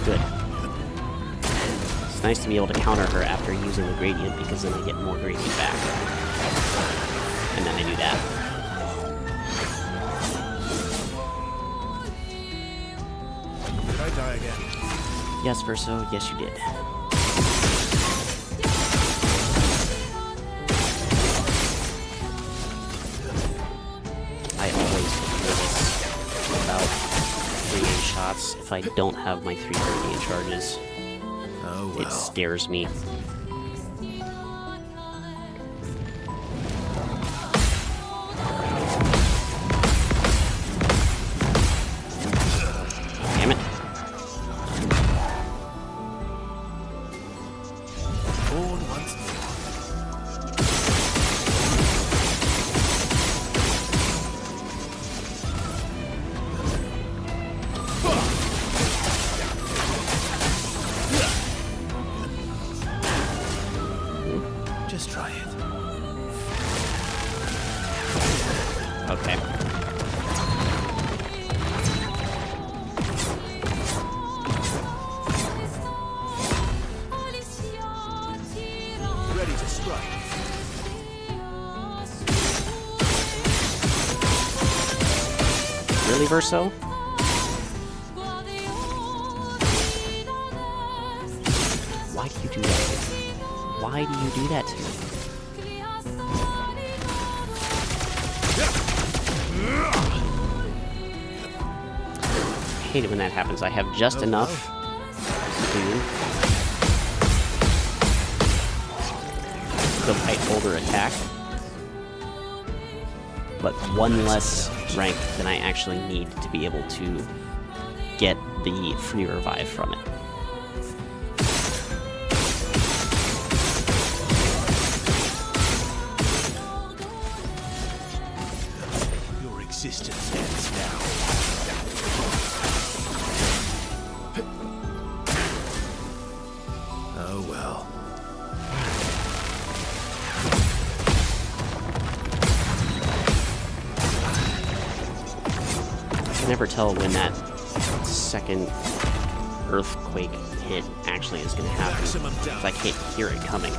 Good. It's nice to be able to counter her after using the gradient, because then I get more gradient back. And then I do that. Did I die again? Yes, Verso, yes you did. I always feel this about 3A shots. If I don't have my 3 gradient charges, Oh well. it scares me. Damn it. Born once more. Just try it. Okay. Ready to strike. Really, Verso? Why do you do that to me? Why do you do that to me? I hate it when that happens. I have just Oh, enough to the right holder attack, but one less rank than I actually need to be able to get the free revive from it. Your existence ends now. Oh well. I can never tell when that second earthquake hit actually is going to happen, Maximum because damage. I can't hear it coming.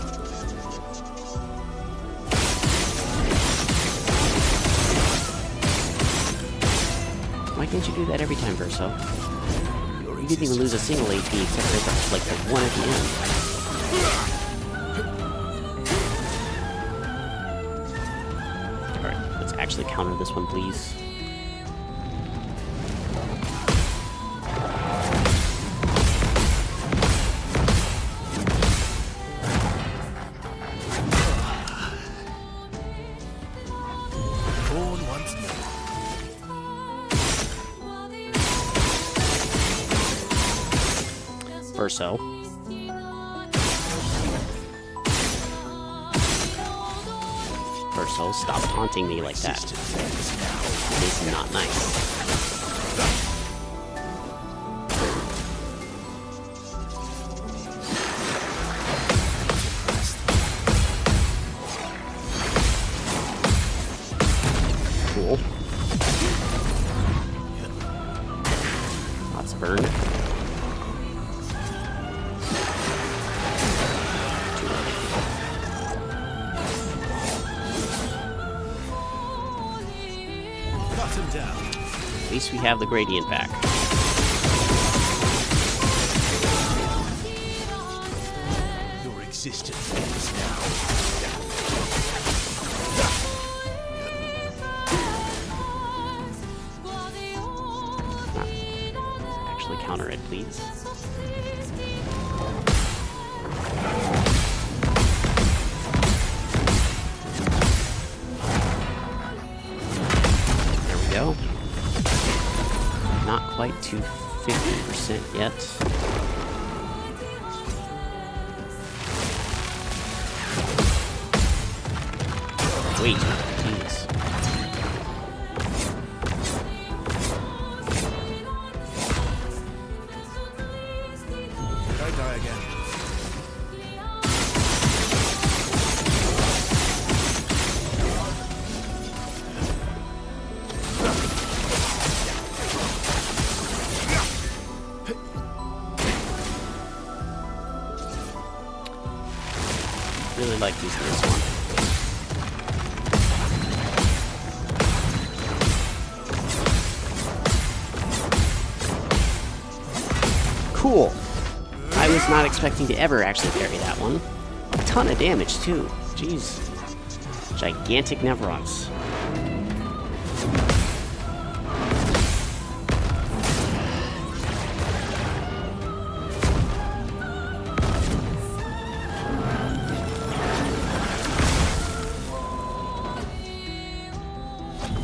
Why can't you do that every time, Verso? Your You didn't even lose a single AP except for like the one at the end. Alright, let's actually counter this one, please. Born once more. Verso. Verso, stop taunting me like that. Existence ends now. It's not nice. Cool. Lots of burn. Too early. Cut him down. At least we have the gradient back. Your existence ends now. Actually counter it, please. There we go. Not quite to 50% yet. Wait, jeez. I die again. Really like using this one. Cool. I was not expecting to ever actually parry that one. A ton of damage, too. Jeez. Gigantic Nevrons.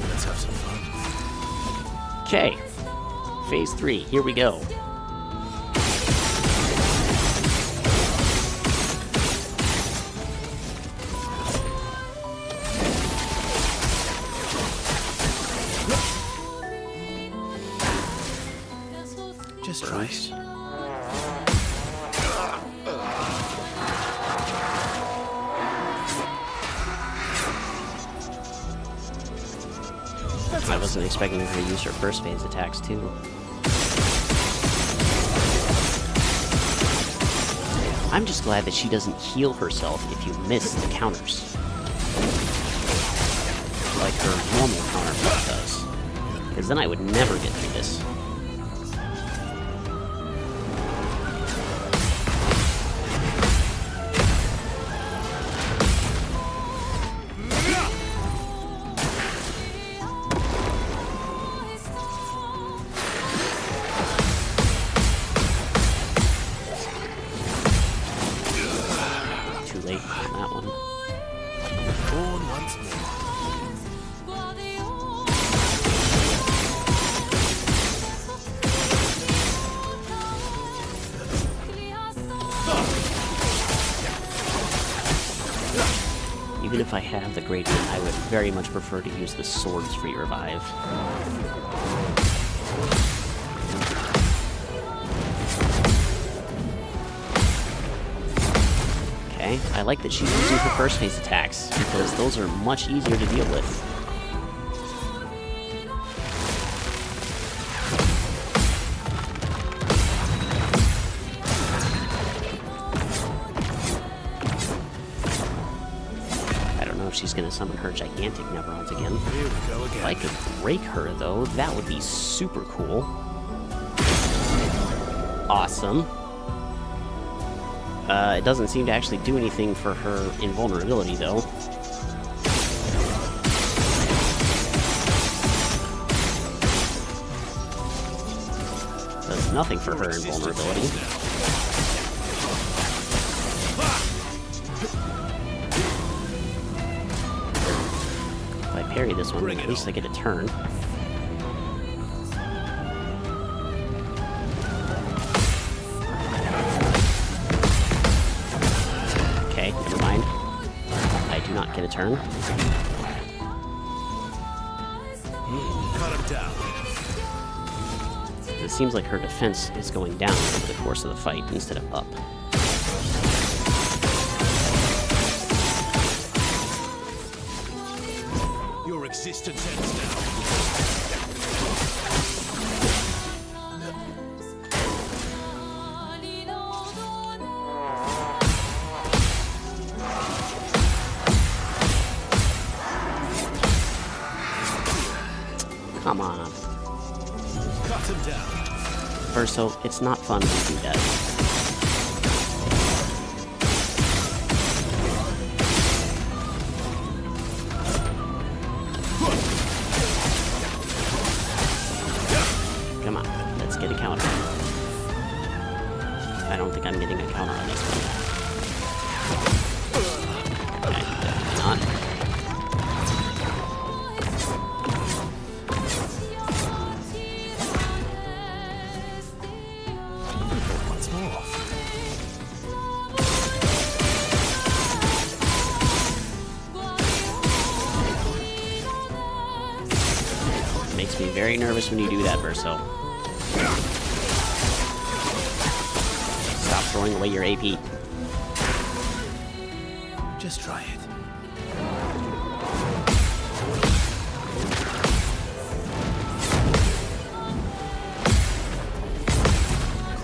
Let's have some fun. Okay. Phase 3. Here we go. Just right. I wasn't expecting her to use her first phase attacks, too. I'm just glad that she doesn't heal herself if you miss the counters. Like her normal counterpart does. Because then I would never get through this. Too late on that one. Born once more. Even if I have the gradient, I would very much prefer to use the swords free revive. Okay, I like that she's using her first phase attacks, because those are much easier to deal with. I don't know if she's going to summon her gigantic Nevrons again. Here we go If again. I could break her, though, that would be super cool. Awesome. It doesn't seem to actually do anything for her invulnerability, though. Does nothing for her invulnerability. If I parry this one, then at least I get a turn. Okay, never mind. I do not get a turn. Cut him down. It seems like her defense is going down over the course of the fight instead of up. Your existence ends now. Come on. Cut him down. Verso, it's not fun to do that. Come on, let's get a counter. I don't think I'm getting a counter on this one. Okay, definitely not. very nervous when you do that, Verso. Stop throwing away your AP. Just try it.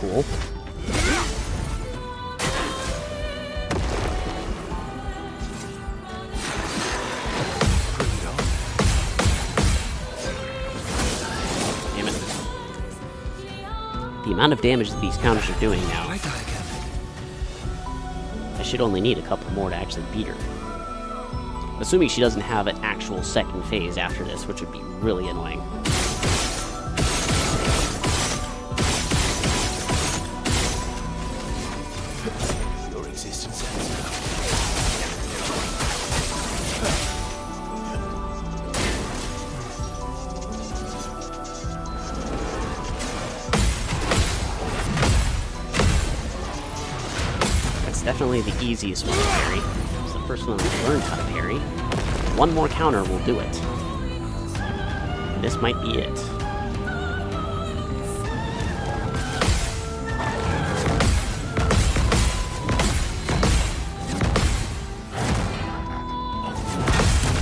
Cool. Damn it. The amount of damage that these counters are doing now. Try that again. I should only need a couple more to actually beat her. Assuming she doesn't have an actual second phase after this, which would be really annoying. Your existence ends now. That's definitely the easiest one to parry. It's the first one I've learned how to parry. One more counter will do it. This might be it.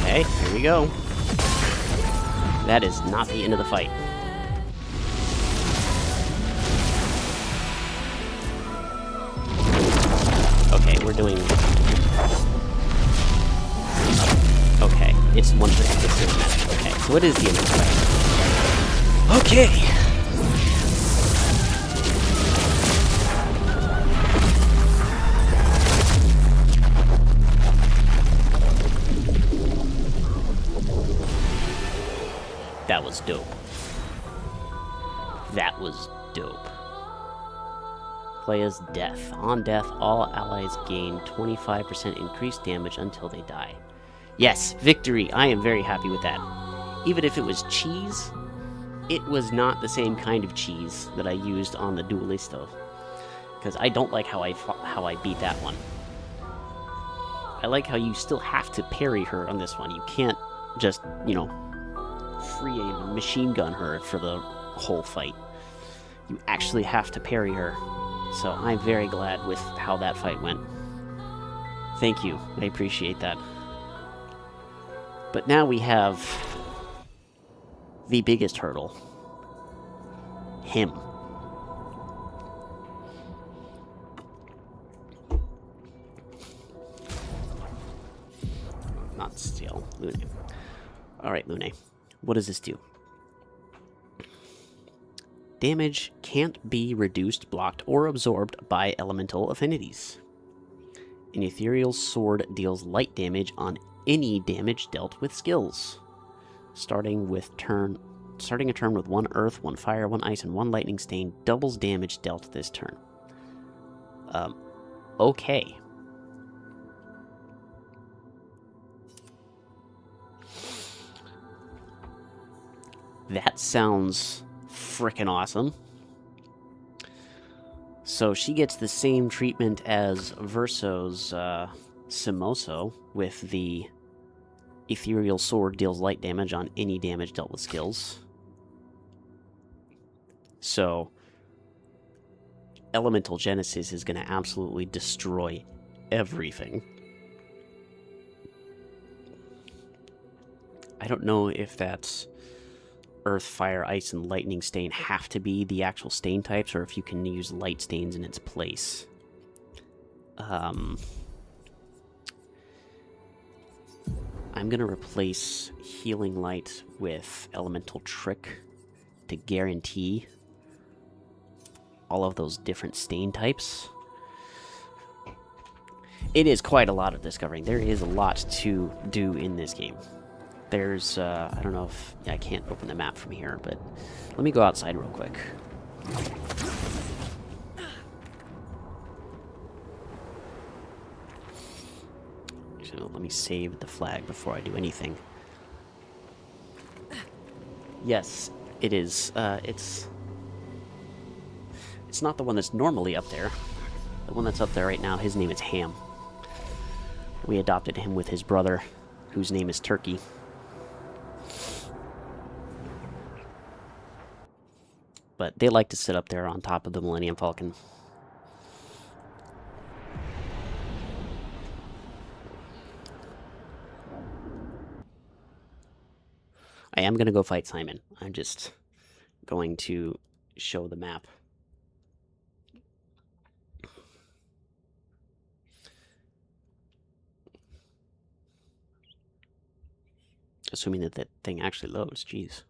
Okay, here we go. That is not the end of the fight. Okay, we're doing... Okay, it's one thing. It's cinematic. Okay, so it is the end of the fight. Okay! That was dope. That was dope. Clea's death. On death, all allies gain 25% increased damage until they die. Yes, victory! I am very happy with that. Even if it was cheese, it was not the same kind of cheese that I used on the Duelisto. Because I don't like how I beat that one. I like how you still have to parry her on this one. You can't just, you know, free aim machine gun her for the whole fight. You actually have to parry her. So I'm very glad with how that fight went. Thank you. I appreciate that. But now we have the biggest hurdle. Him. Not Steel. Lune. Alright, Lune. What does this do? Damage can't be reduced, blocked, or absorbed by elemental affinities. An ethereal sword deals light damage on any damage dealt with skills. Starting a turn with 1 earth, 1 fire, 1 ice, and 1 lightning stain doubles damage dealt this turn. Okay. That sounds frickin' awesome. So she gets the same treatment as Verso's Simoso, with the ethereal sword deals light damage on any damage dealt with skills. So Elemental Genesis is going to absolutely destroy everything. I don't know if that's Earth, Fire, Ice, and Lightning Stain have to be the actual stain types, or if you can use light stains in its place. I'm going to replace Healing Light with Elemental Trick to guarantee all of those different stain types. It is quite a lot of discovering. There is a lot to do in this game. There's, I don't know if... Yeah, I can't open the map from here, but let me go outside real quick. So let me save the flag before I do anything. Yes, it is. It's not the one that's normally up there. The one that's up there right now, his name is Ham. We adopted him with his brother, whose name is Turkey. but they like to sit up there on top of the Millennium Falcon. I am going to go fight Simon. I'm just going to show the map. Assuming that that thing actually loads. Jeez.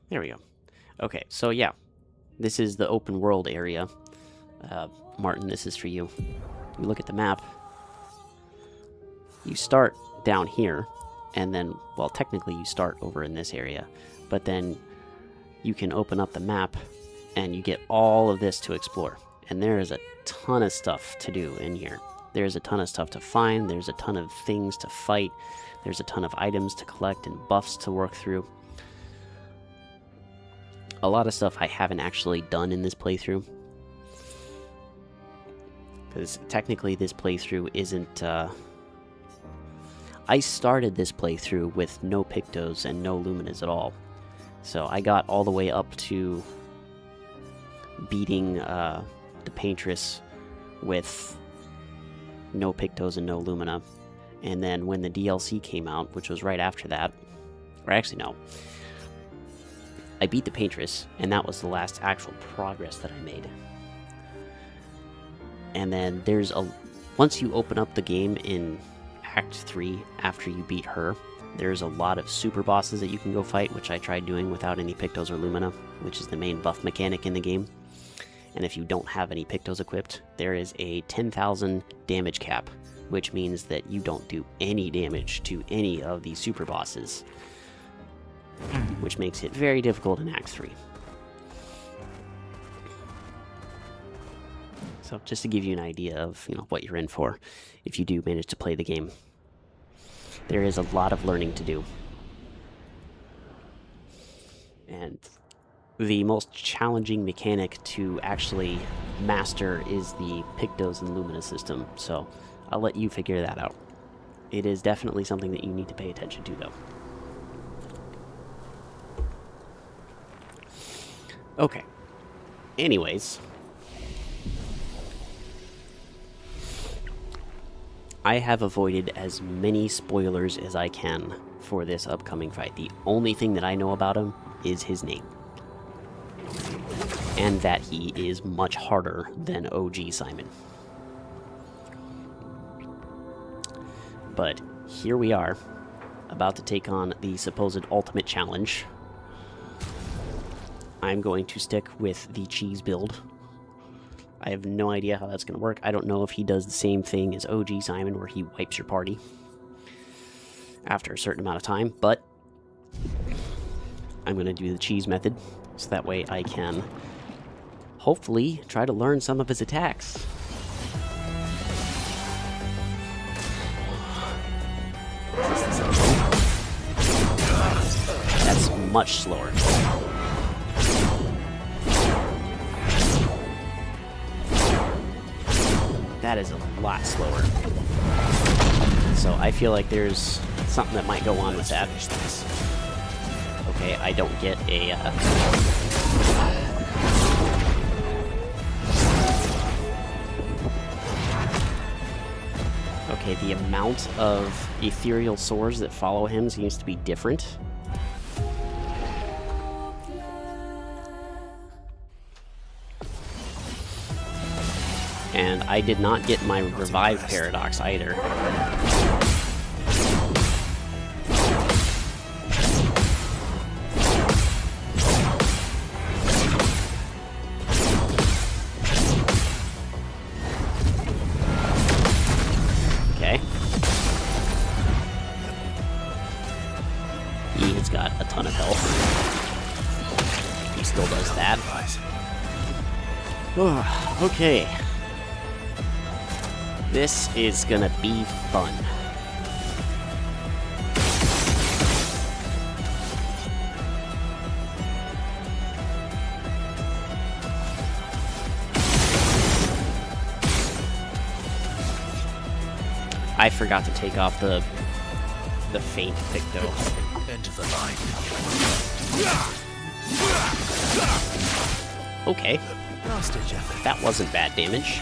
There we go. Okay, so yeah, this is the open world area. Martin, this is for you. You look at the map. You start down here, and then, well, technically you start over in this area, but then you can open up the map, and you get all of this to explore. And there is a ton of stuff to do in here. There's a ton of stuff to find, there's a ton of things to fight, there's a ton of items to collect and buffs to work through. A lot of stuff I haven't actually done in this playthrough, because technically this playthrough isn't... I started this playthrough with no Pictos and no Luminas at all. So I got all the way up to beating the Paintress with no Pictos and no Lumina. And then when the DLC came out, which was right after that, or actually no, I beat the Paintress, and that was the last actual progress that I made. And then there's a... once you open up the game in Act 3, after you beat her, there's a lot of super bosses that you can go fight, which I tried doing without any Pictos or Lumina, which is the main buff mechanic in the game. And if you don't have any Pictos equipped, there is a 10,000 damage cap, which means that you don't do any damage to any of these super bosses, which makes it very difficult in Act 3. So just to give you an idea of, you know, what you're in for if you do manage to play the game. There is a lot of learning to do. And the most challenging mechanic to actually master is the Pictos and Lumina system, so I'll let you figure that out. It is definitely something that you need to pay attention to, though. Okay. Anyways, I have avoided as many spoilers as I can for this upcoming fight. The only thing that I know about him is his name. And that he is much harder than OG Simon. But here we are, about to take on the supposed ultimate challenge. I'm going to stick with the cheese build. I have no idea how that's going to work. I don't know if he does the same thing as OG Simon, where he wipes your party after a certain amount of time, but I'm going to do the cheese method, so that way I can hopefully try to learn some of his attacks. That's much slower. That is a lot slower. So I feel like there's something that might go on with that. Okay, I don't get a... Okay, the amount of ethereal swords that follow him seems to be different. And I did not get my revive paradox either. Okay. He has got a ton of health. He still does that. Okay. This is gonna be fun. I forgot to take off the feint picto. End of the line. Okay, Last ditch effort. that wasn't bad damage.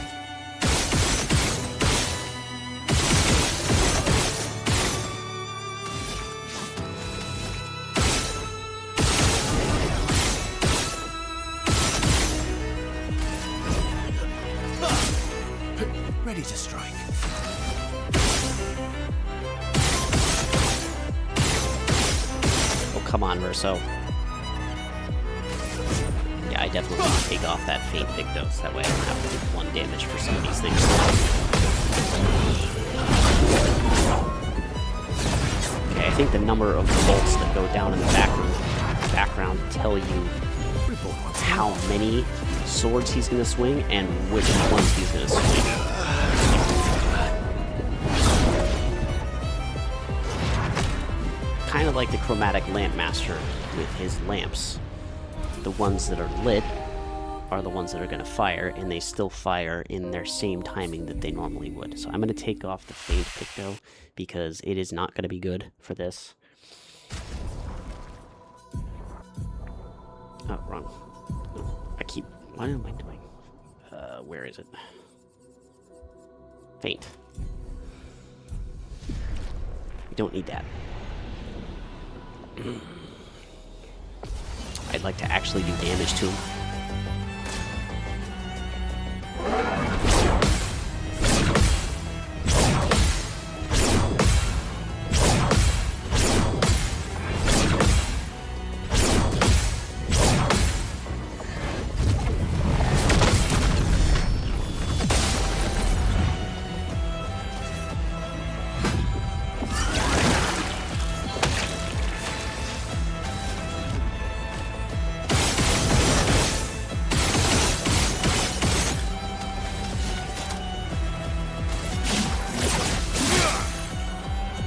Ready to strike. Oh, come on, Verso. Yeah, I definitely need to take off that feint pictos. That way I don't have to do 1 damage for some of these things. Okay, I think the number of bolts that go down in the background tell you how many swords he's going to swing and which ones he's going to swing. Kind of like the chromatic lamp master with his lamps. The ones that are lit are the ones that are going to fire, and they still fire in their same timing that they normally would. So I'm going to take off the feint picto because it is not going to be good for this. Oh, wrong. What am I doing? Where is it? Feint. We don't need that. I'd like to actually do damage to him.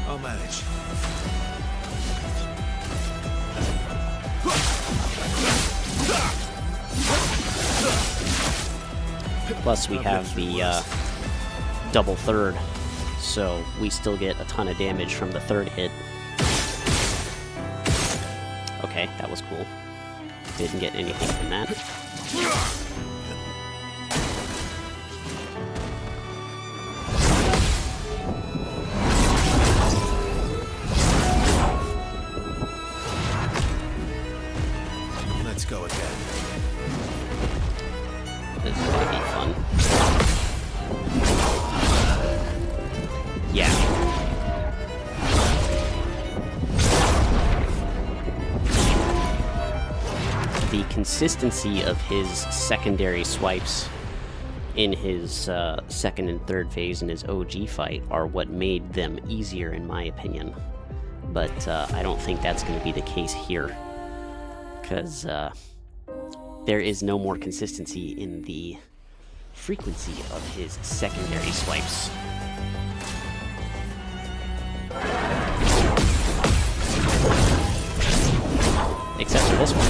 I'll manage. Plus we have the double third, so we still get a ton of damage from the third hit. Okay, that was cool. Didn't get anything from that. Let's go again. This is gonna be fun. Yeah. The consistency of his secondary swipes in his second and third phase in his OG fight are what made them easier in my opinion. But I don't think that's going to be the case here. Because there is no more consistency in the frequency of his secondary swipes. Except for this one,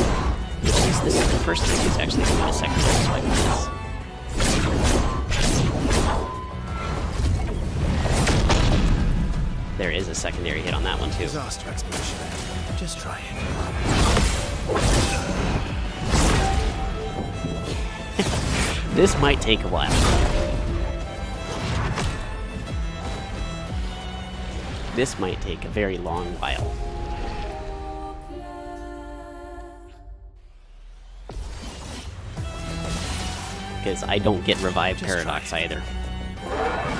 which is this is the first time he's actually doing a secondary swipe with this. There is a secondary hit on that one too. Disaster expedition. Just try it. This might take a while. This might take a very long while. Because I don't get revived paradox either.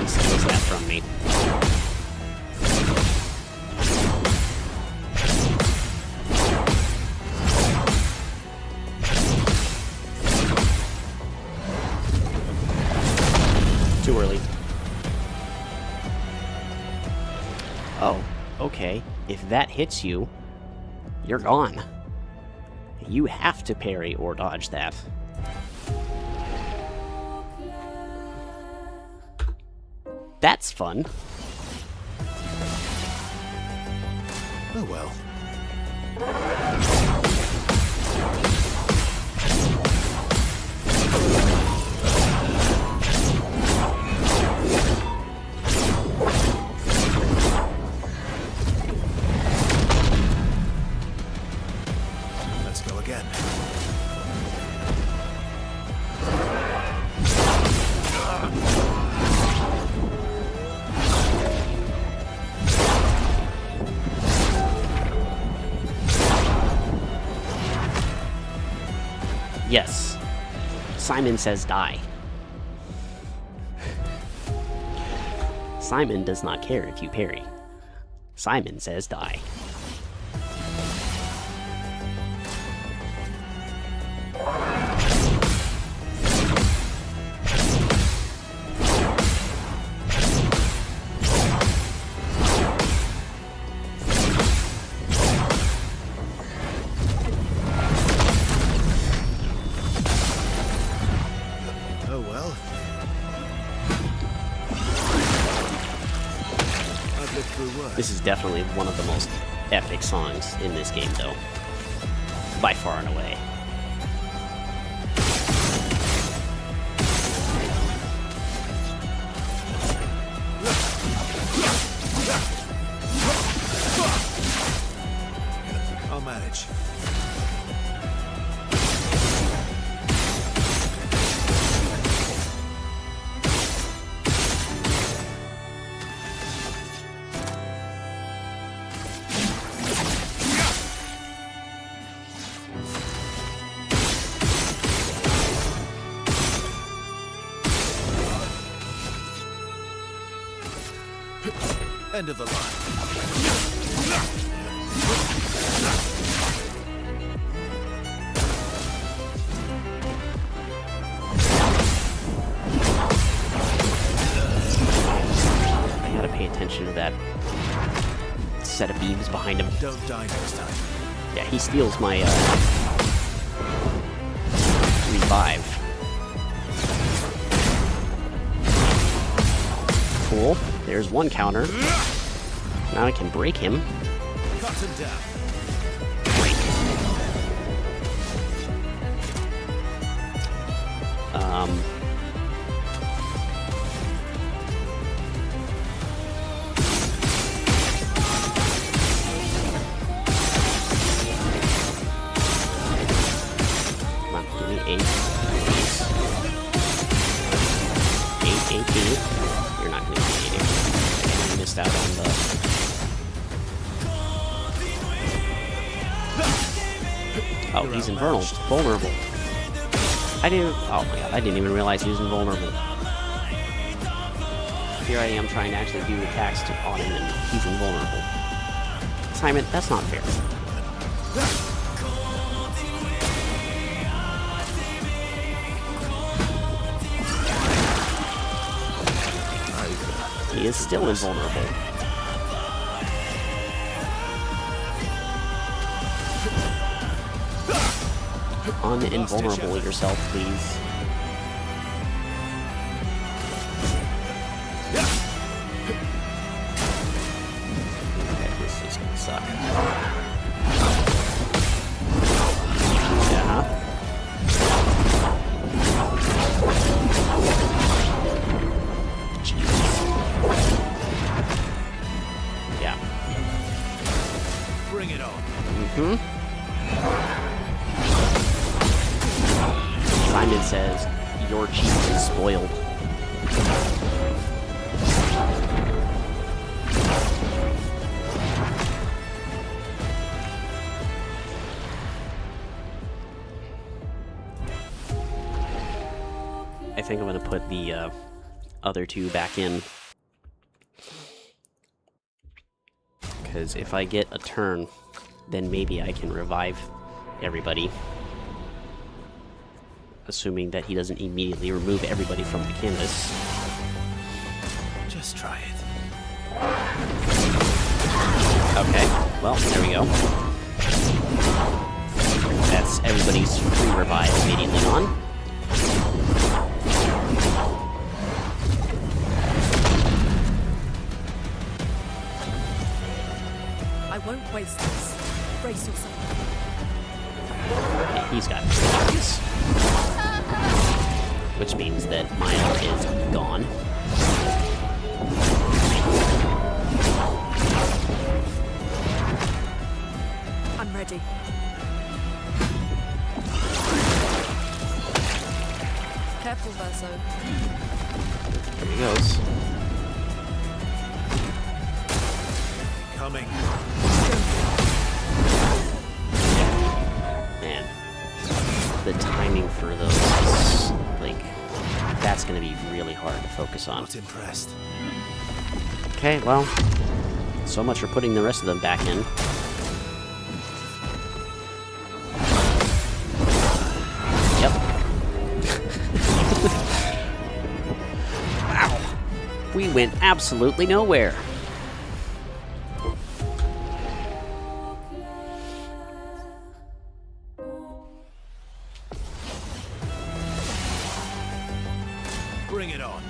He steals that from me. Too early. Oh, okay. If that hits you, you're gone. You have to parry or dodge that. That's fun. Oh well. Yes. Simon says die. Simon does not care if you parry. Simon says die. Oh well. I've lived through worse. This is definitely one of the most epic songs in this game, though. By far and away. I'll manage. End of the line. I gotta pay attention to that set of beams behind him. Don't die next time. Yeah, he steals my revive. Cool. There's one counter. Now I can break him. Cut him down. Break. Come on, give me 8. 8 AP. You're not gonna give me 8 AP. I missed out on the... Oh, he's vulnerable. I didn't... Oh my god, I didn't even realize he was invulnerable. Here I am trying to actually do attacks on him and he's invulnerable. Simon, that's not fair. He is still invulnerable. Un-invulnerable yourself, please. Okay, this is gonna suck. Yeah. Yeah. Bring it on. Mm-hmm. Simon says, your cheese is spoiled. I think I'm going to put the other two back in. Because if I get a turn, then maybe I can revive everybody. Assuming that he doesn't immediately remove everybody from the canvas. Just try it. Okay, well, there we go. That's everybody's free revive immediately on. I won't waste this. Brace yourself. Okay, he's got this. Which means that mine is gone. I'm ready. Careful, Verso. There he goes. Coming. Man. the timing for those is, like, that's going to be really hard to focus on. Not impressed. Okay, well, so much for putting the rest of them back in. Yep. Wow. We went absolutely nowhere. Bring it on.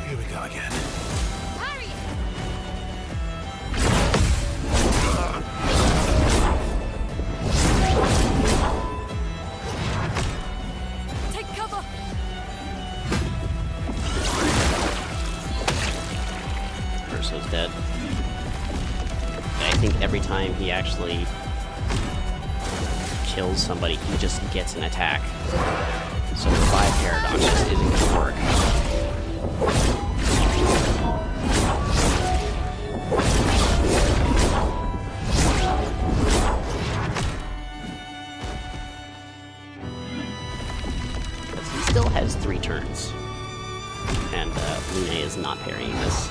Here we go again. Take cover. Urso's dead. I think every time he actually kills somebody, he just gets an attack. So the 5 paradox just isn't gonna work. But he still has 3 turns. And Lune is not parrying this.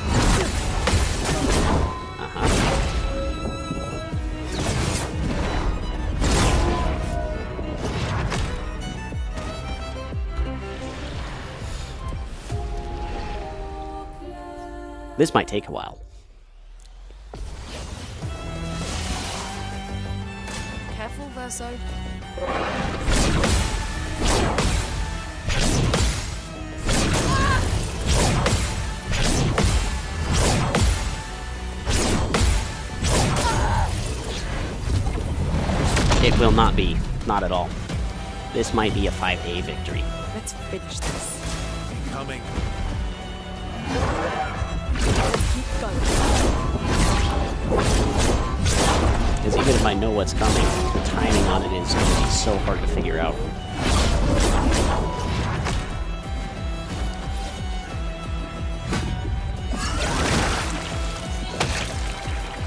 This might take a while. Careful, Verso. It will not be. Not at all. This might be a 5A victory. Let's finish this. Coming. Keep going. Because even if I know what's coming, the timing on it is going to be so hard to figure out.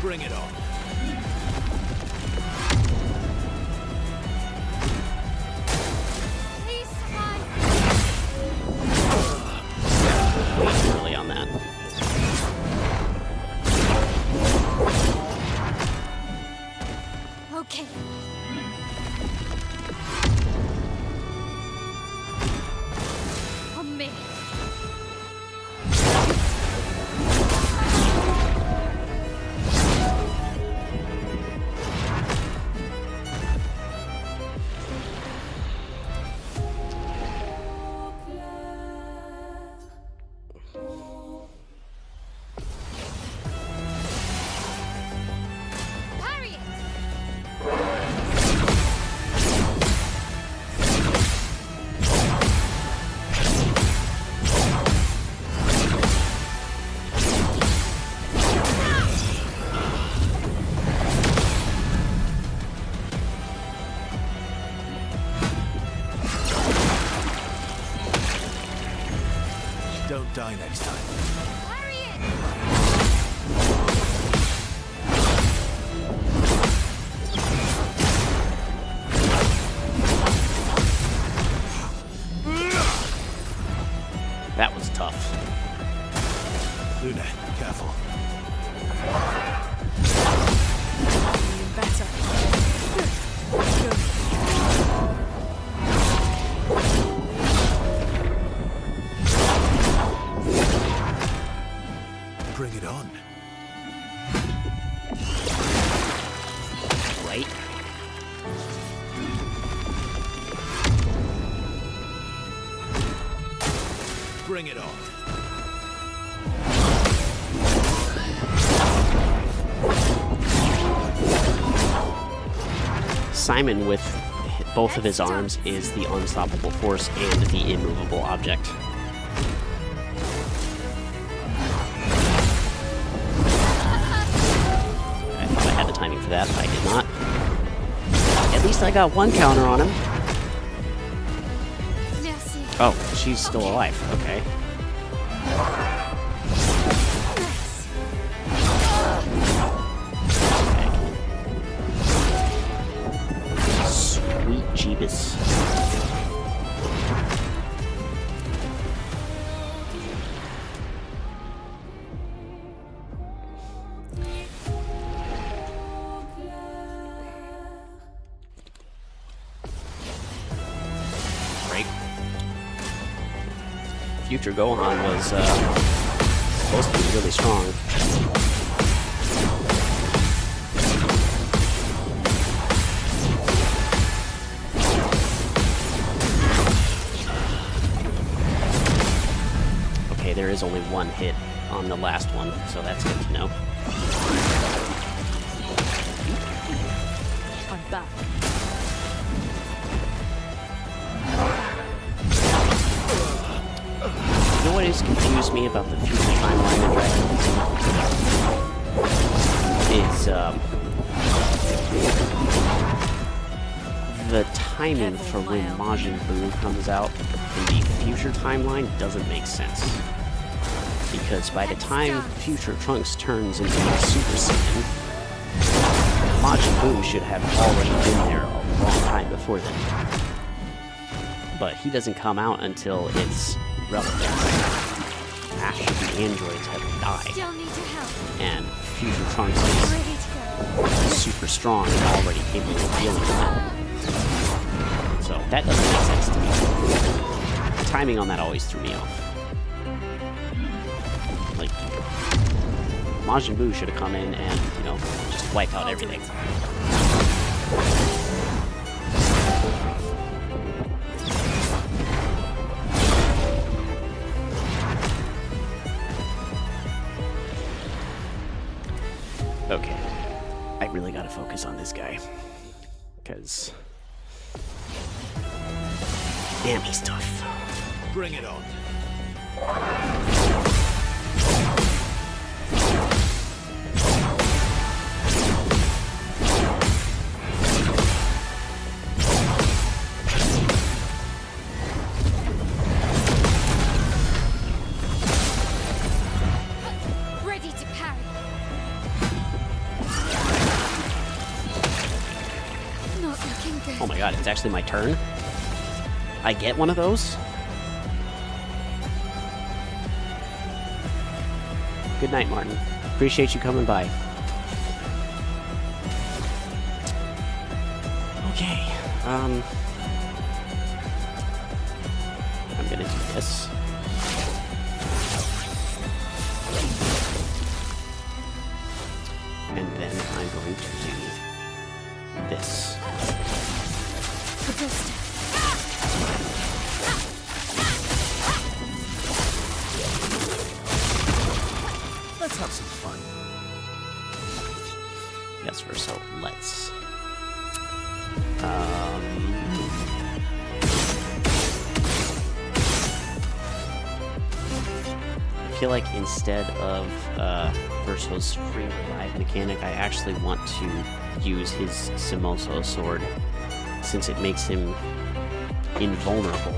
Bring it on. Way too early on that. Okay. On me. Parry it. Don't die next time. Parry it. That was tough. Lune, careful. Even better. Good. Bring it on. Right? Bring it on. Simon, with both of his arms, is the unstoppable force and the immovable object. I thought I had the timing for for that. I did not. At least I got one counter on him. Merci. Oh, she's still alive. Okay. Sweet Jeebus. Break. Future Gohan was supposed to be really strong. Okay, there is only one hit on the last one, so that's good to know. I'm back. You know what has confused me about the future timeline in Dragon is the timing for when Majin Buu comes out in the future timeline doesn't make sense. Because by the time future Trunks turns into a Super Saiyan, Majin Buu should have already been there a long time before then. But he doesn't come out until it's relevant. After the androids have died, Still need to help. and future Trunks is Ready to go. super strong and already capable of dealing with them. So that doesn't make sense to me. The timing on that always threw me off. Like, Majin Buu should have come in and, you know, just wipe out everything. Okay, I really gotta focus on this guy, because damn, he's tough. Bring it on. Ready to parry. Not looking good. Oh my god, it's actually my turn? I get one of those? Good night, Martin. Appreciate you coming by. Okay, I'm gonna do this. And then I'm going to do this. The booster. Let's have some fun. Yes, sir, so let's. I feel like instead of Verso's free revive mechanic, I actually want to use his Simoso sword, since it makes him invulnerable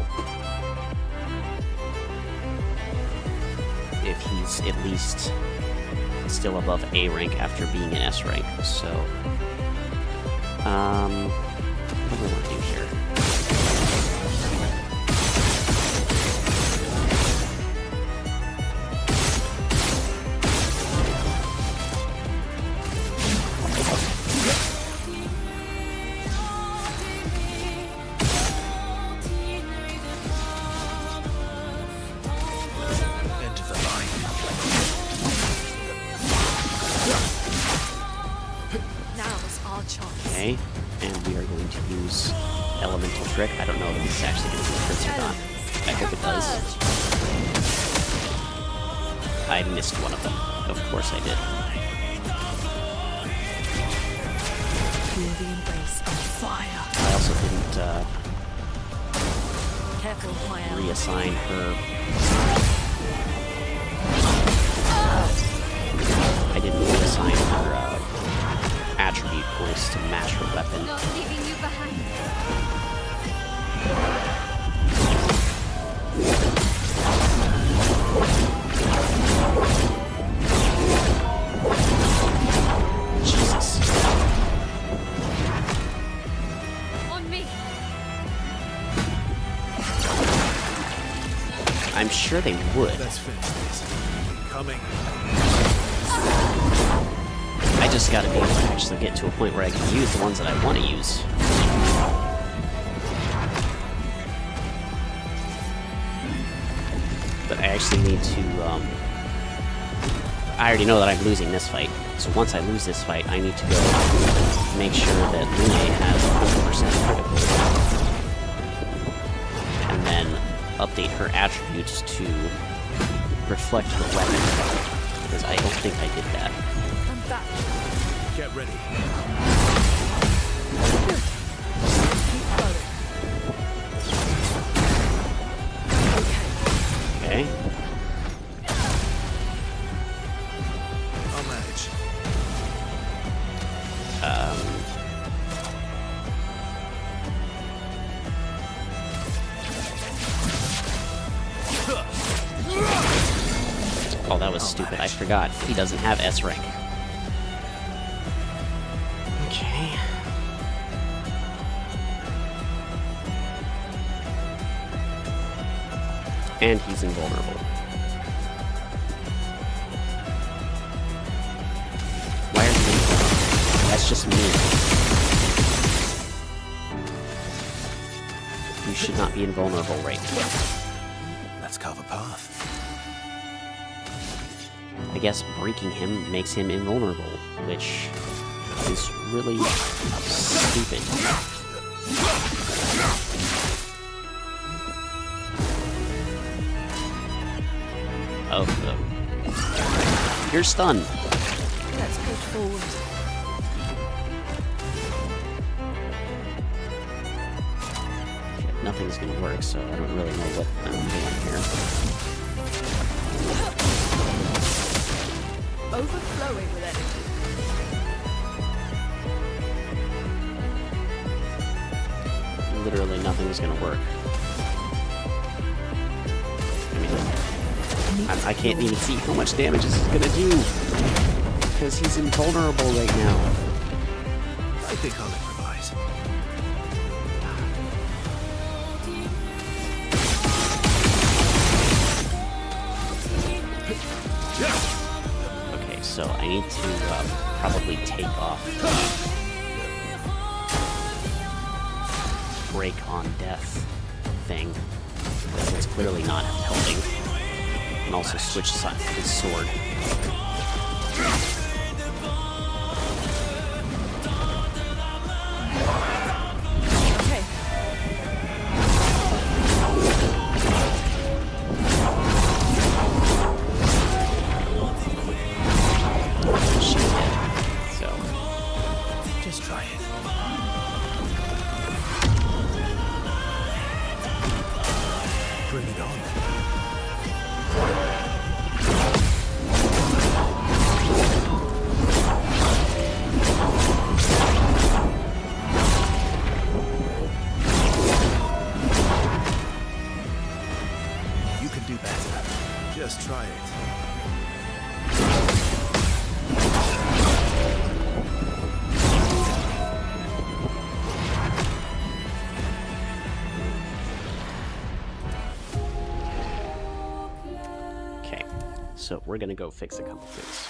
if he's at least still above A rank after being in S rank. So, what do I want to do here? End of the line. Now is our chance. Okay, and we are going to use Elemental Trick. I don't know if this is actually going to be a crit or not. I hope it does. I missed one of them. Of course I did. Feel the embrace of fire. I also didn't Careful, my ally. reassign her. I didn't reassign her attributes attribute points to match her weapon. Not leaving you behind. Jesus. On me. I'm sure they would. Let's finish this. Coming. I just gotta be able to actually get to a point where I can use the ones that I want to use. But I actually need to, I already know that I'm losing this fight. So once I lose this fight, I need to go make sure that Lune has 100% critical. And then update her attributes to reflect her weapon. Because I don't think I did that. I'm back. Get ready. Keep going. Okay. Okay. I'll manage. Oh, that was stupid. I forgot. He doesn't have S rank. Okay. And he's invulnerable. Why are you invulnerable? That's just me. You should not be invulnerable right now. Let's carve a path. I guess breaking him makes him invulnerable, which is really stupid. Oh, you're stunned. Let's push forward. Okay, nothing's gonna work, so I don't really know what I'm doing here. Overflowing with energy. Literally nothing's gonna work. I mean, I can't even see how much damage this is gonna do because he's invulnerable right now. I think I'll improvise. Okay, so I need to probably take off the break on death thing because it's clearly not helping. And also switch his sword. Okay. She's dead. So Just try it. Bring it on. You can do better. Just try it. okay, so we're gonna go fix a couple things.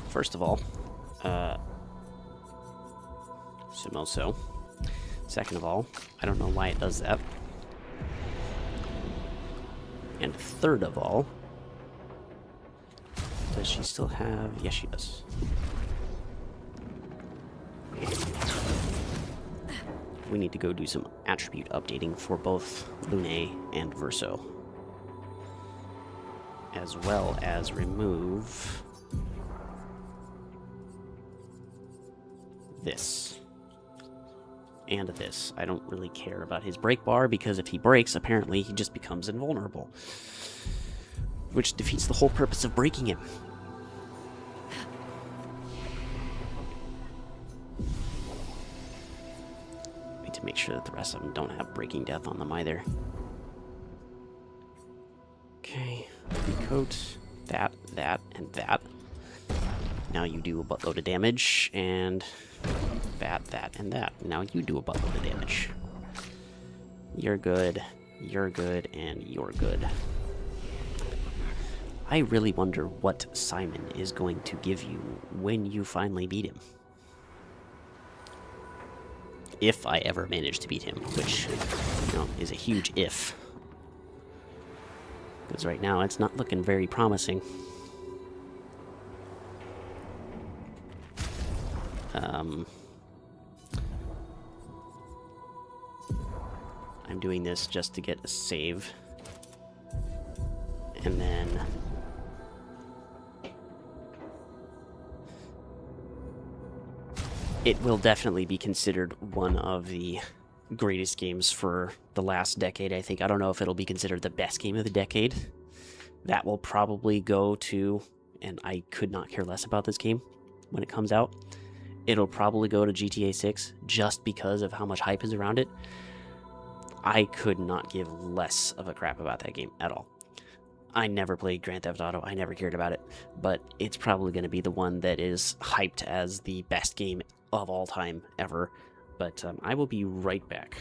First of all, Sumoso. Second of all, I don't know why it does that. And third of all, does she still have... Yes, she does. We need to go do some attribute updating for both Lune and Verso. As well as remove... this. And this. I don't really care about his break bar, because if he breaks, apparently he just becomes invulnerable. Which defeats the whole purpose of breaking him. to make sure that the rest of them don't have Breaking Death on them either. Okay, recoat, that, and that. Now you do a buttload of damage, and that, and that. Now you do a buttload of damage. You're good, and you're good. I really wonder what Simon is going to give you when you finally beat him. If I ever manage to beat him, which, you know, is a huge if. Because right now it's not looking very promising. I'm doing this just to get a save. And then it will definitely be considered one of the greatest games for the last decade, I think. I don't know if it'll be considered the best game of the decade. That will probably go to, and I could not care less about this game when it comes out, it'll probably go to GTA 6 just because of how much hype is around it. I could not give less of a crap about that game at all. I never played Grand Theft Auto, I never cared about it, but it's probably going to be the one that is hyped as the best game of all time ever. But I will be right back.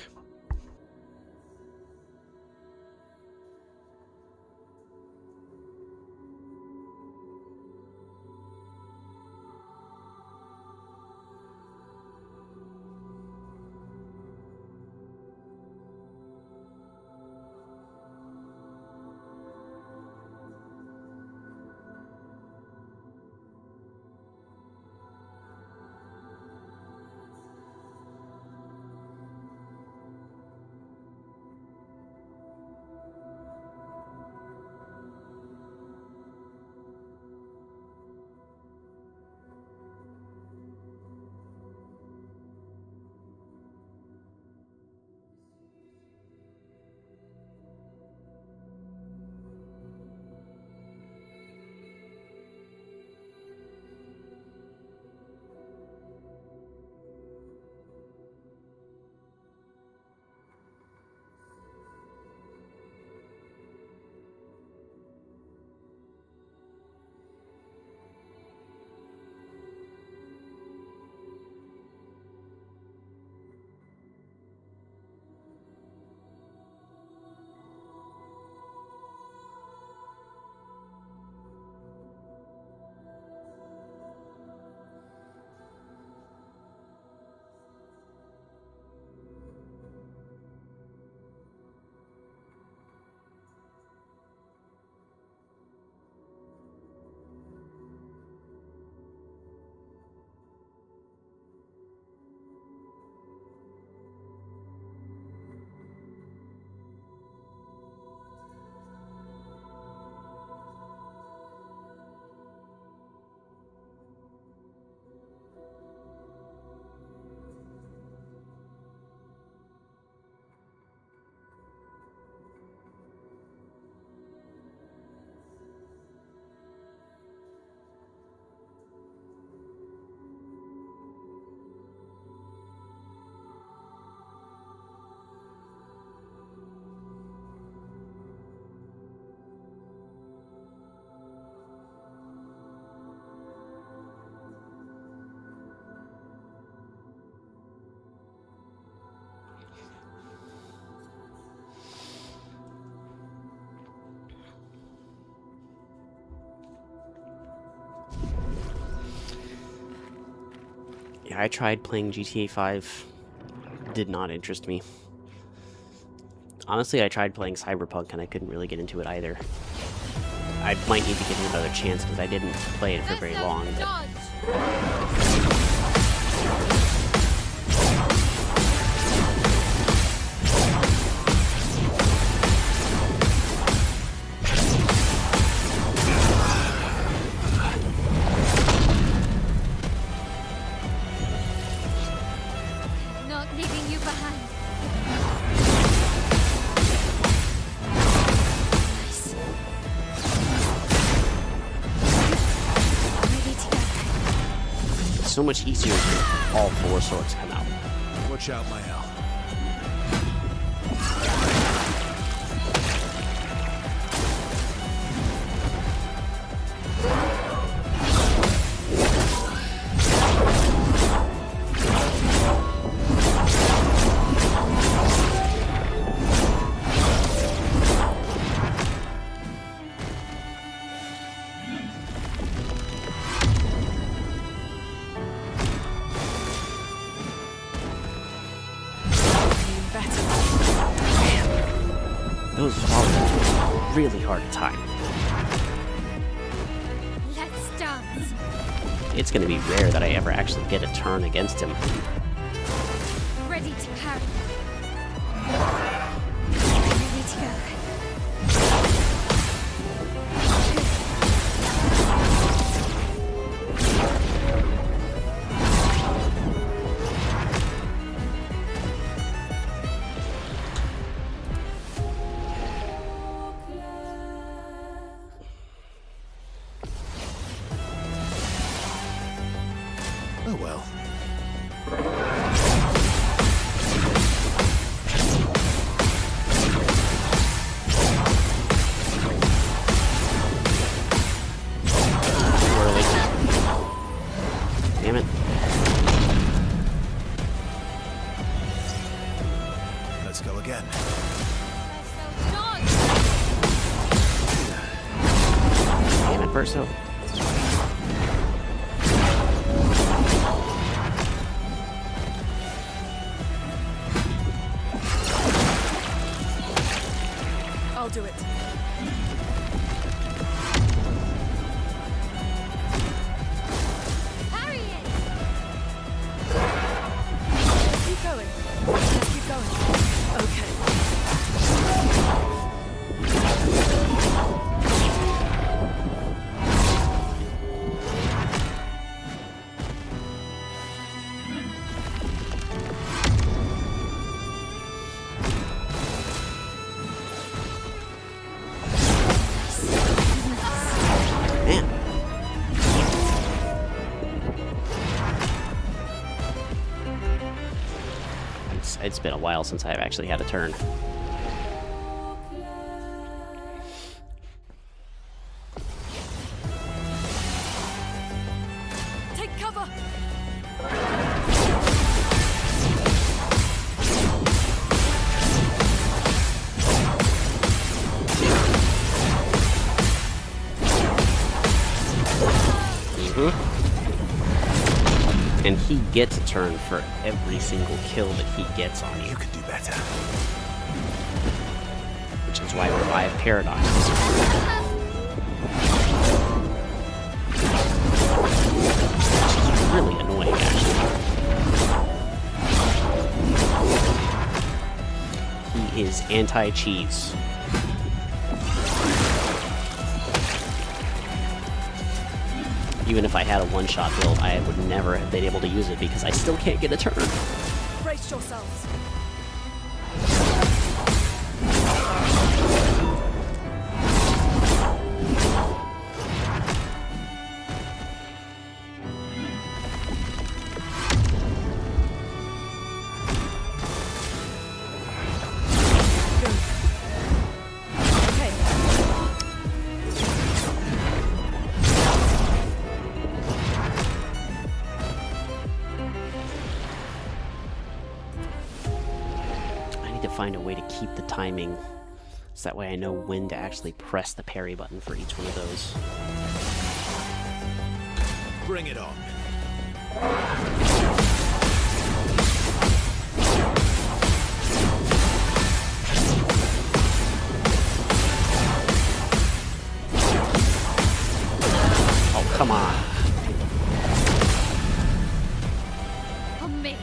Yeah, I tried playing GTA 5. Did not interest me. Honestly, I tried playing Cyberpunk and I couldn't really get into it either. I might need to give it another chance because I didn't play it for very long. But Not leaving you behind. Nice. Ready to go. it's so much easier when all four swords come out. Watch out, my Al. Those volleys are really hard to time. Let's dance. It's going to be rare that I ever actually get a turn against him. Ready to parry. Ready to go. Oh well. Too early. Damn it. Let's go again. Damn it, Verso. I'll do it. Parry it. Keep going. Let's keep going. Okay. Man. It's been a while since I've actually had a turn. Take cover. And he gets a turn for every single kill that he gets on you, You can do better. which is why Revive Paradox is really annoying, actually. He is anti-cheese. Even if I had a one-shot build, I would never have been able to use it because I still can't get a turn. Brace yourselves. Good. Okay. I need to find a way to keep the timing so that way I know when to actually press the parry button for each one of those. Bring it on. Oh, come on. On me.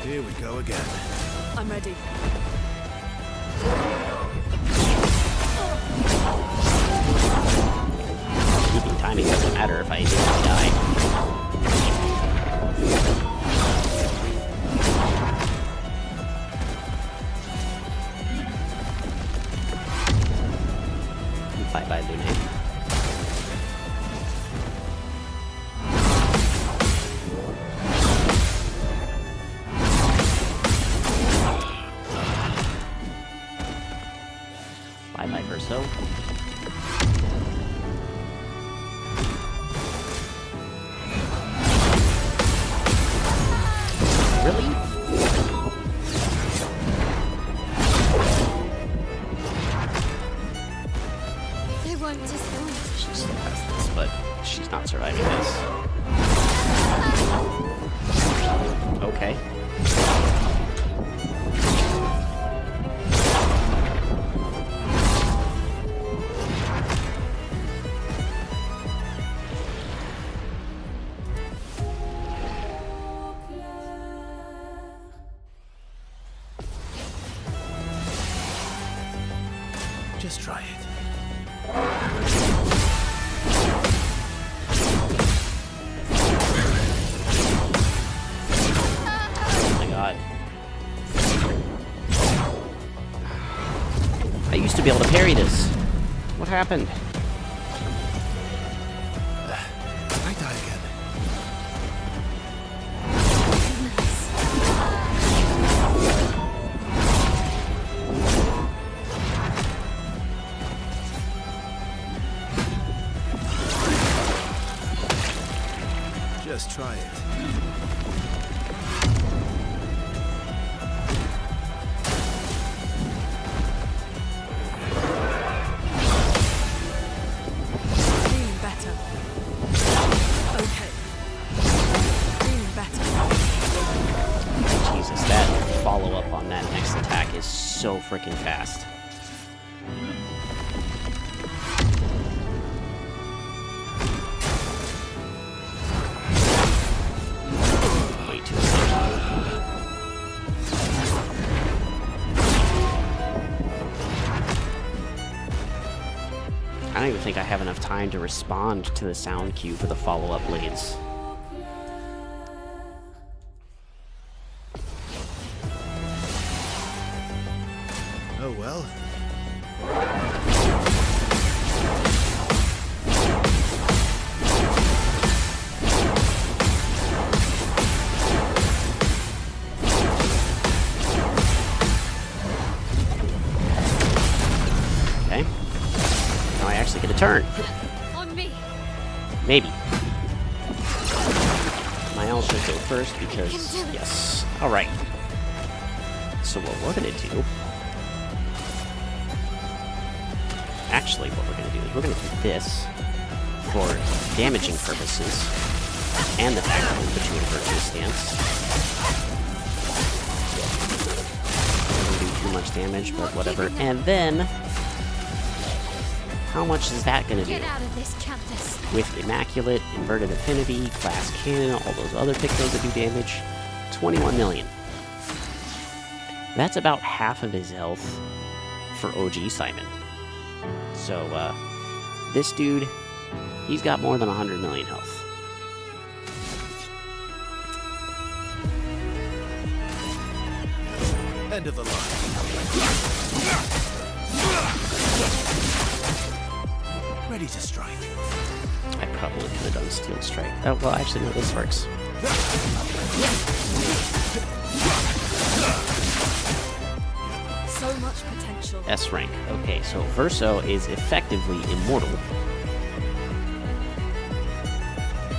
Here we go again. I'm ready. Keeping timing doesn't matter if I immediately die. Bye-bye, Lune. Bye-bye, Verso. Really? They won't disappoint. She still has this, but she's not surviving this. Okay. Just try it. Oh my god. I used to be able to parry this. What happened? I die again. Just try it. Feeling better. Okay. Feeling better. Jesus, that follow-up on that next attack is so freaking fast. Way too efficient. I don't even think I have enough time to respond to the sound cue for the follow-up blades. Oh well. Okay. Now I actually get a turn. On me. Maybe. Miles should go first because, You can do it. yes. Alright. So what we're going to do... Actually, what we're going to do is we're going to do this for damaging purposes and the fact that we'll put you in virtue stance. Doesn't do too much damage, but whatever. And then... how much is that going to do? Get out of this campus. With Immaculate, Inverted Affinity, Glass Cannon, all those other pictos that do damage, 21 million. That's about half of his health for OG Simon. So, this dude, he's got more than 100 million health. End of the line. Ready to strike. I probably could have done Steel Strike. Oh, well, actually, no, this works. So much potential. S rank. Okay, so Verso is effectively immortal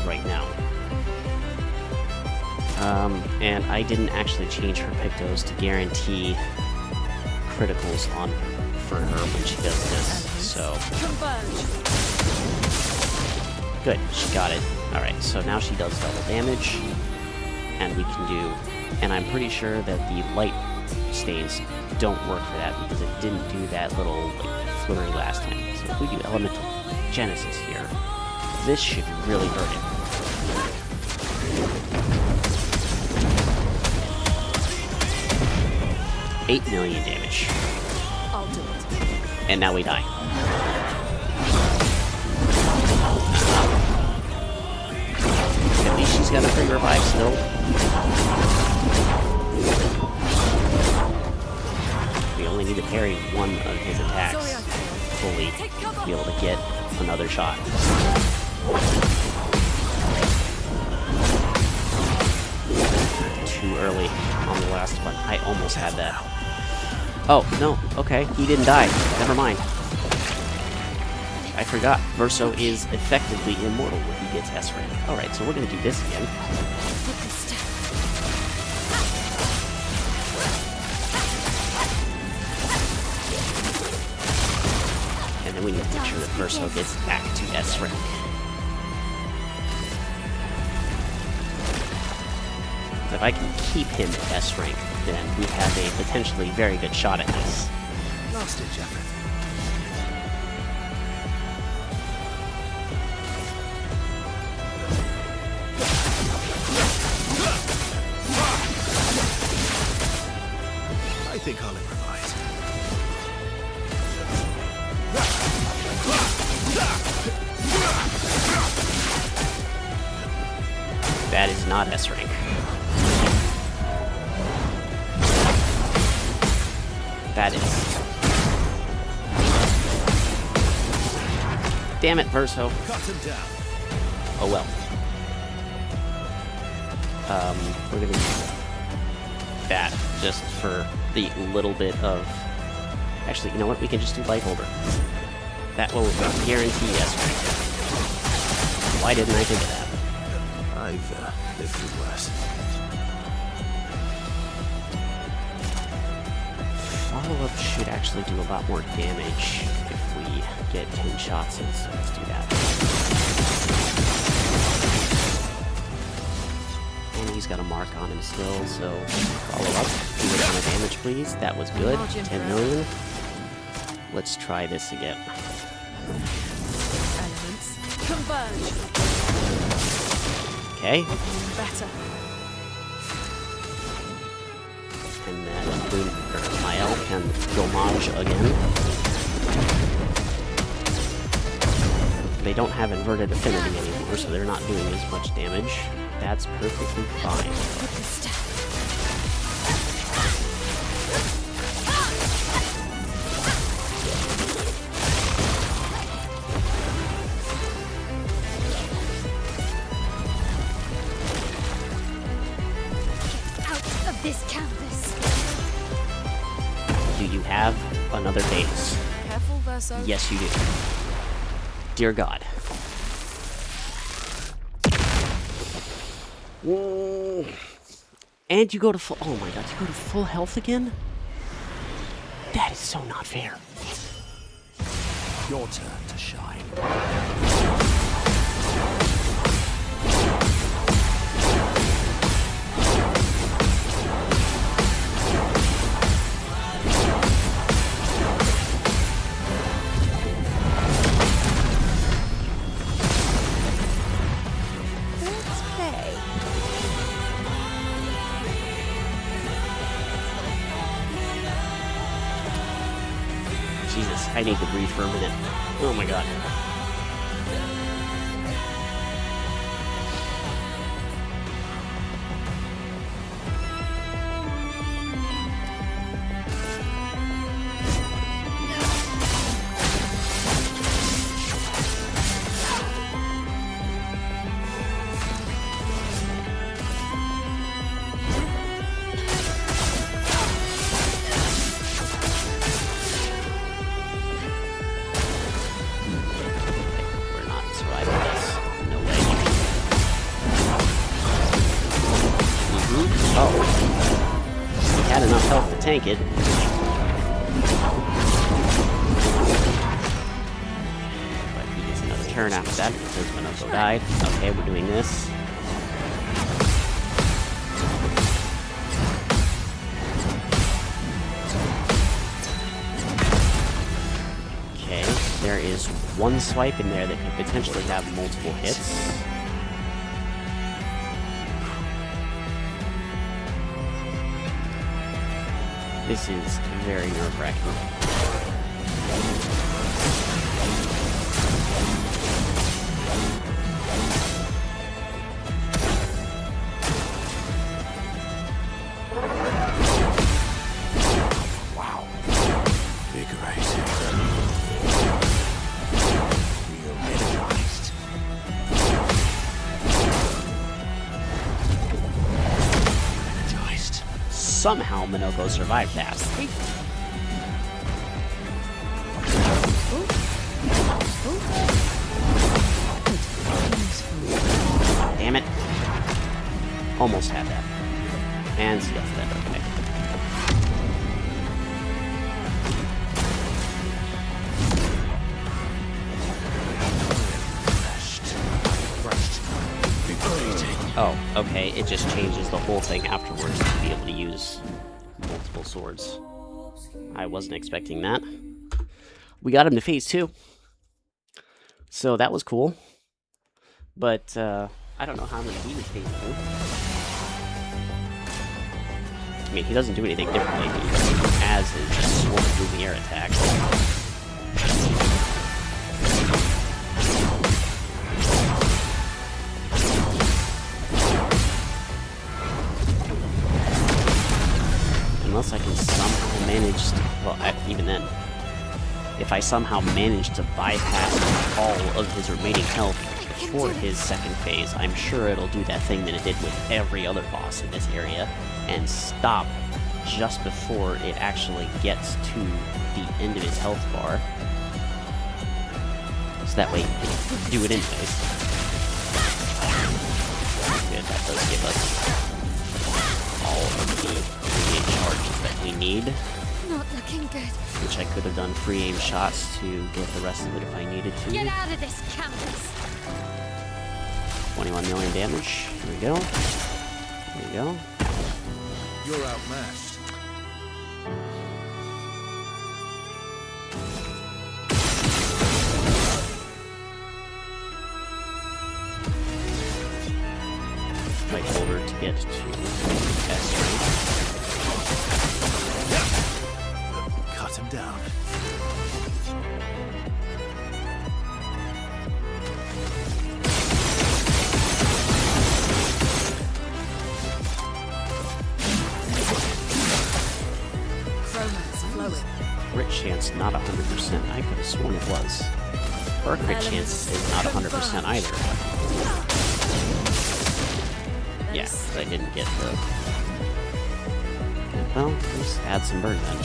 right now. And I didn't actually change her pictos to guarantee criticals on for her when she does this. So Converge. good, she got it. All right, so now she does double damage, and we can do. And I'm pretty sure that the light stains don't work for that because it didn't do that little like flurry last time. So if we do Elemental Genesis here, this should really hurt it. $8 million damage, I'll do it. and now we die. At least she's got a free revive still. We only need to parry one of his attacks fully to be able to get another shot. Too early on the last one. I almost had that. Oh, no. Okay, he didn't die. Never mind. I forgot. Verso is effectively immortal when he gets S rank. Alright, so we're going to do this again. And then we need to make sure that Verso gets back to S rank. If I can keep him at S rank, then we have a potentially very good shot at this. Last ditch effort. I think I'll improvise. That is not S rank. That is. Damn it, Verso. Cut him down. Oh well. We're gonna do that just for the little bit of. Actually, you know what? We can just do Light Holder. That will guarantee S rank. Why didn't I think of that? I've lived through worse. Follow-up should actually do a lot more damage if we get 10 shots in, so let's do that. And he's got a mark on him still, so follow-up. Do a ton of damage, please. That was good. 10 million. Let's try this again. Elements converge. Okay. Better. And then Mael can Gomage again. They don't have inverted affinity anymore, so they're not doing as much damage. That's perfectly fine. Out of this canvas. Do you have another base? Careful, Verso. Yes, you do. Dear God. Whoa. And you go to full... Oh my God, you go to full health again? That is so not fair. Your turn to shine. Let's play. Jesus, I need to breathe for a minute. Oh my God. We're not surviving this. No way. Oh. He had enough health to tank it. But he gets another turn after that because Minoko died. Okay, we're doing this. Okay, there is one swipe in there that could potentially have multiple hits. This is very nerve-wracking. Wow. Invigorating. Real energized. Energized. Somehow Minoko survived that. Damn it. Almost had that. And stuff that, okay. Refreshed. Refreshed. Invigorating. Oh, okay, it just changes the whole thing afterwards to be able to use multiple swords. I wasn't expecting that. We got him to phase 2. So that was cool. But, I don't know how I'm going to beat his phase 2. I mean, he doesn't do anything differently. He has his sword through the air attack. Unless I can somehow manage to, well, even then, if I somehow manage to bypass all of his remaining health before his second phase, I'm sure it'll do that thing that it did with every other boss in this area, and stop just before it actually gets to the end of his health bar. So that way you can do it anyways. Good, that does give us all of the charges that we need. Not looking good. Which I could have done free aim shots to get the rest of it if I needed to. Get out of this campus. 21 million damage. Here we go. There we go. You're outmatched. Right shoulder to get to test range. Cut him down. Romance flowing. Crit chance not 100%. I could have sworn it was. Or crit chance is not 100% either. Yeah, 'cause I didn't get the... Well, just add some burn then.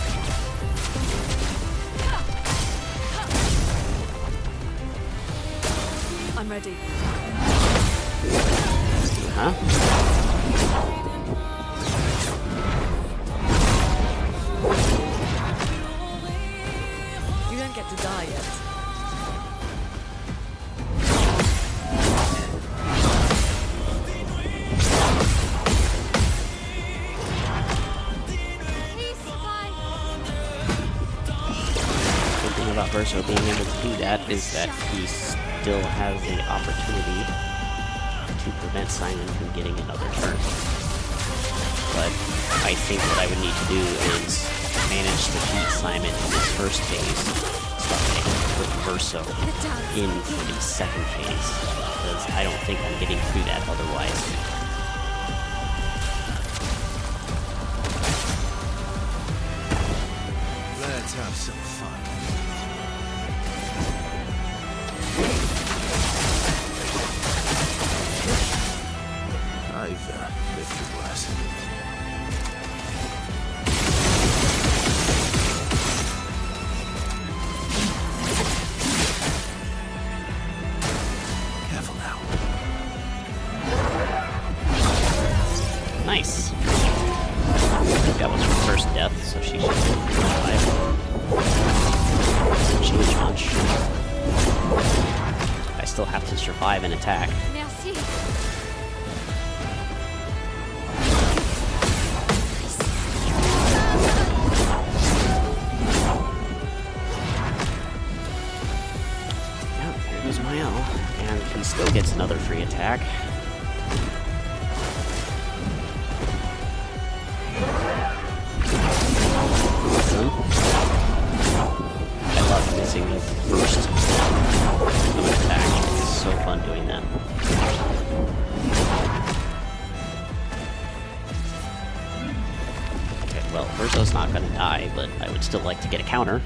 I'm ready. Huh? You don't get to die yet. The thing about Verso being able to do that is that he still has the opportunity to prevent Simon from getting another turn. But I think what I would need to do is manage to beat Simon in his first phase, so I can put Verso in for the second phase, because I don't think I'm getting through that otherwise. Let's have some fun. I've lived your worst. Careful now. Nice. That was her first death, so she should survive. Change punch. I still have to survive an attack. Merci. Yeah, here goes Mael. And he still gets another free attack. Awesome. I love missing the first of an attack. It's so fun doing that. Okay, well, Verso's not gonna die, but I would still like to get a counter.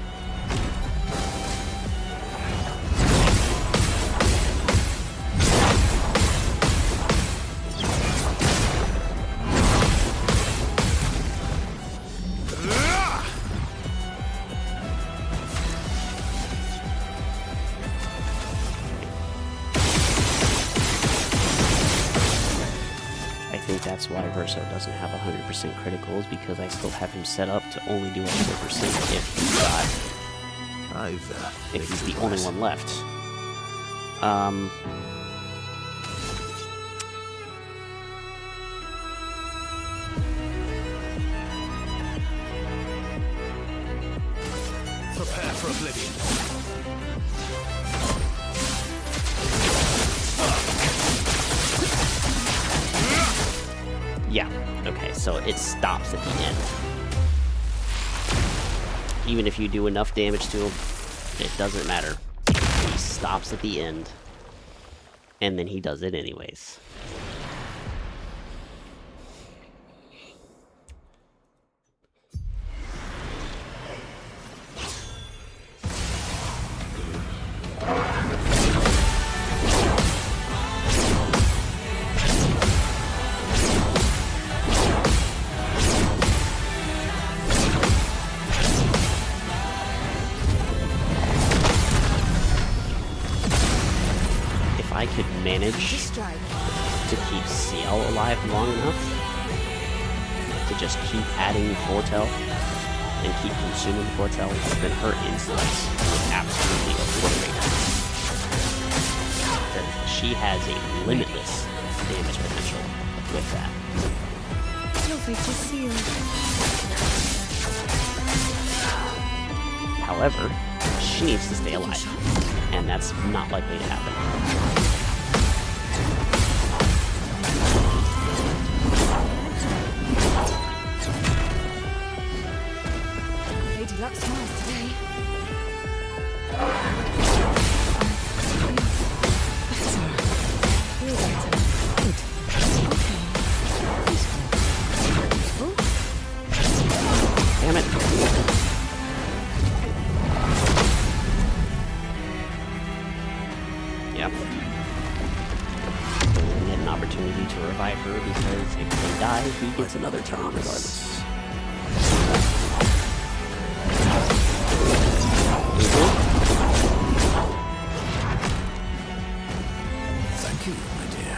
I think that's why Verso doesn't have 100% criticals, because I still have him set up to only do 100% if he's the only one left. for oblivion. Yeah, okay, so it stops at the end. Even if you do enough damage to him, it doesn't matter. He stops at the end, and then he does it anyways. I could manage to keep CL alive long enough to just keep adding Foretell and keep consuming Foretell, then her insights would absolutely obliterate her. Because she has a limitless damage potential with that. However, she needs to stay alive, and that's not likely to happen. Luck smiles today. Feel better. Good. Okay. Peaceful. Damn it. Yep. We get an opportunity to revive her because if they die, he gets another turn regardless. Thank you, my dear.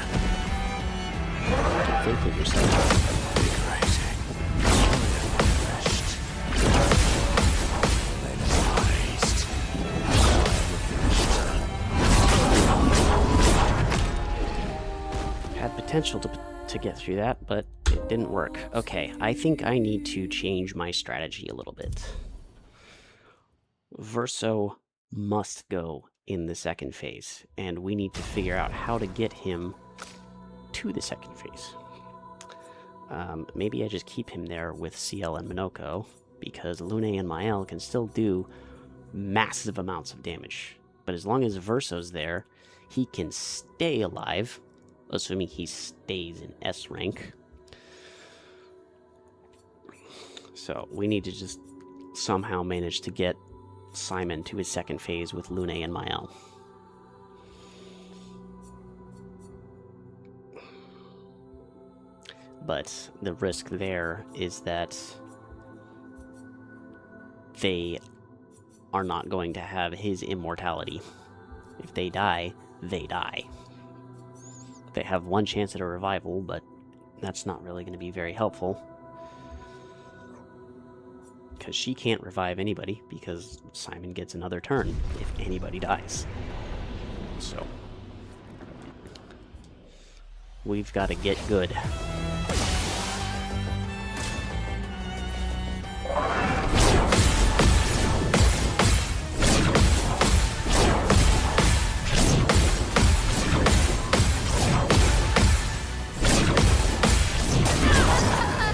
Think of yourself. Invigorating. Refreshed. Energized. Had potential to get through that, but it didn't work. Okay, I think I need to change my strategy a little bit. Verso must go in the second phase, and we need to figure out how to get him to the second phase. Maybe I just keep him there with CL and Minoko, because Lune and Mael can still do massive amounts of damage. But as long as Verso's there, he can stay alive, assuming he stays in S rank. So we need to just somehow manage to get Simon to his second phase with Lune and Mael. But the risk there is that they are not going to have his immortality. If they die, they die. They have one chance at a revival, but that's not really going to be very helpful. Because she can't revive anybody, because Simon gets another turn if anybody dies. So, we've got to get good.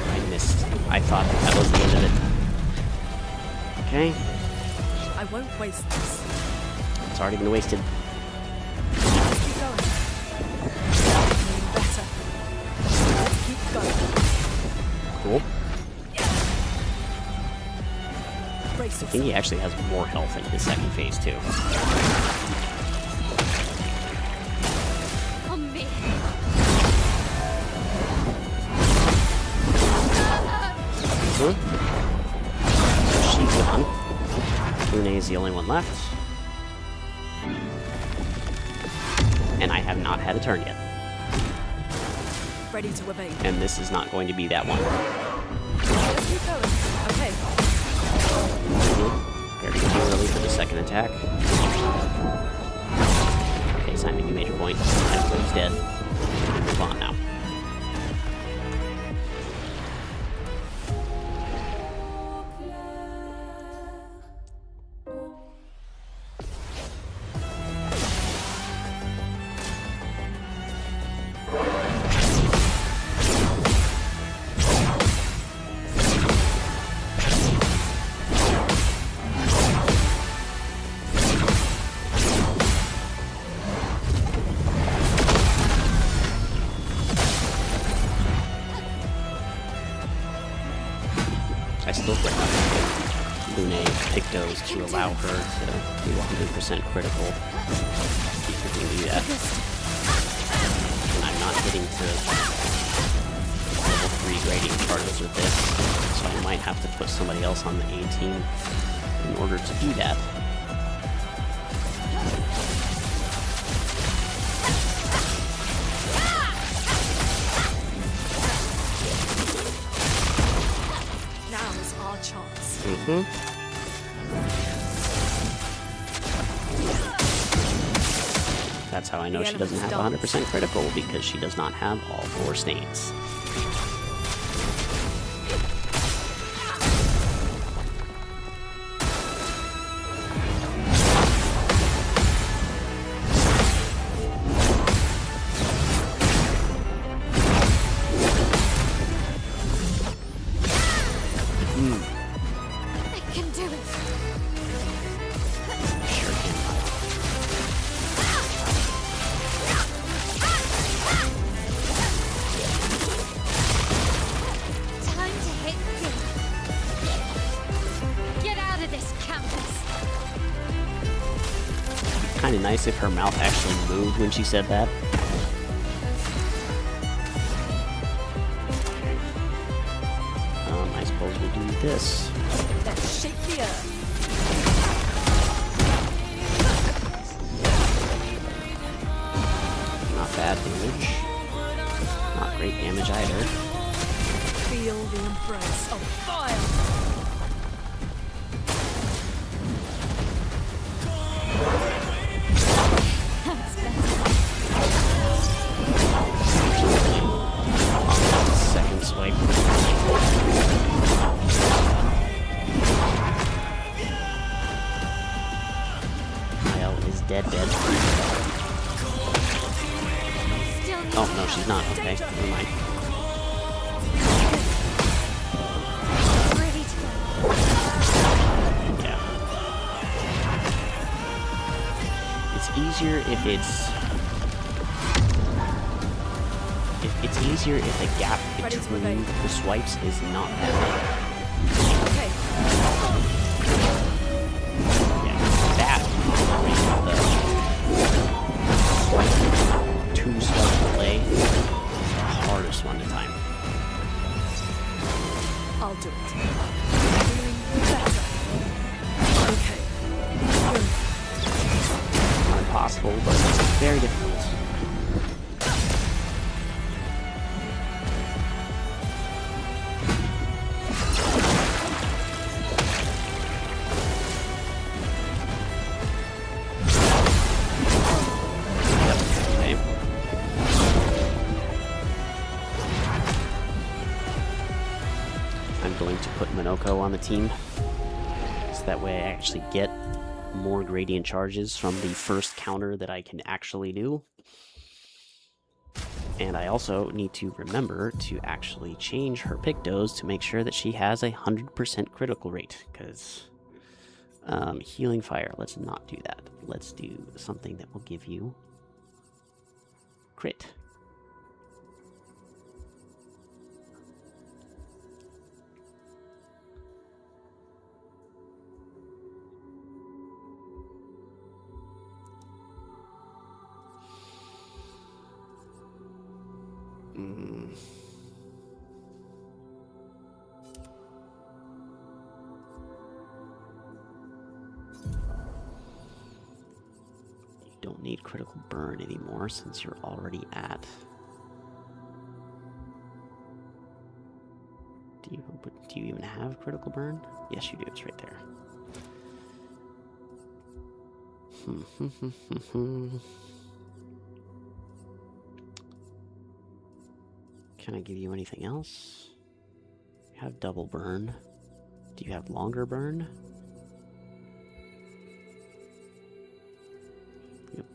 I missed. I thought that was the end of it. Okay. I won't waste this. It's already been wasted. Let's keep going. Better. Let's keep going. Cool. Brace I think he actually has more health in his second phase, too. On me. She's gone. Lune is the only one left. And I have not had a turn yet. ready to evade. And this is not going to be that one. Let's keep going. Okay. Very too early for the second attack. Okay, Simon, you made your point. Everybody's dead. We can move on now. both Lune Pictos to allow her to do 100% critical. See if we can do that. And I'm not getting to level 3 grading charges with this, so I might have to put somebody else on the A team in order to do that. Now is our chance. That's how I know she doesn't have 100% critical, because she does not have all 4 stains. I can do it. Sure can. Time to hit good. Get out of this campus. Kind of nice if her mouth actually moved when she said that. I suppose we'll do this. Let's shake the earth. Not bad damage. Not great damage either. Feel the embrace of fire. That's better. Second swipe. Kyle is dead. Still need Oh, no, she's not. Okay, never mind. ready to go. Yeah. It's easier if it's easier if the gap Ready to between evade. the swipes is not that big. Okay. Yeah, that right, the 2-swipe delay is the hardest one to time. I'll do it. Feeling better. Okay. Not impossible, but it's very difficult. Yep, okay. I'm going to put Minoko on the team, so that way I actually get more gradient charges from the first counter that I can actually do. And I also need to remember to actually change her Pictos to make sure that she has a 100% critical rate, because healing fire, let's not do that. Let's do something that will give you crit. You don't need critical burn anymore since you're already at. Do you even have critical burn? Yes, you do. It's right there. Can I give you anything else? You have double burn. Do you have longer burn? Yep.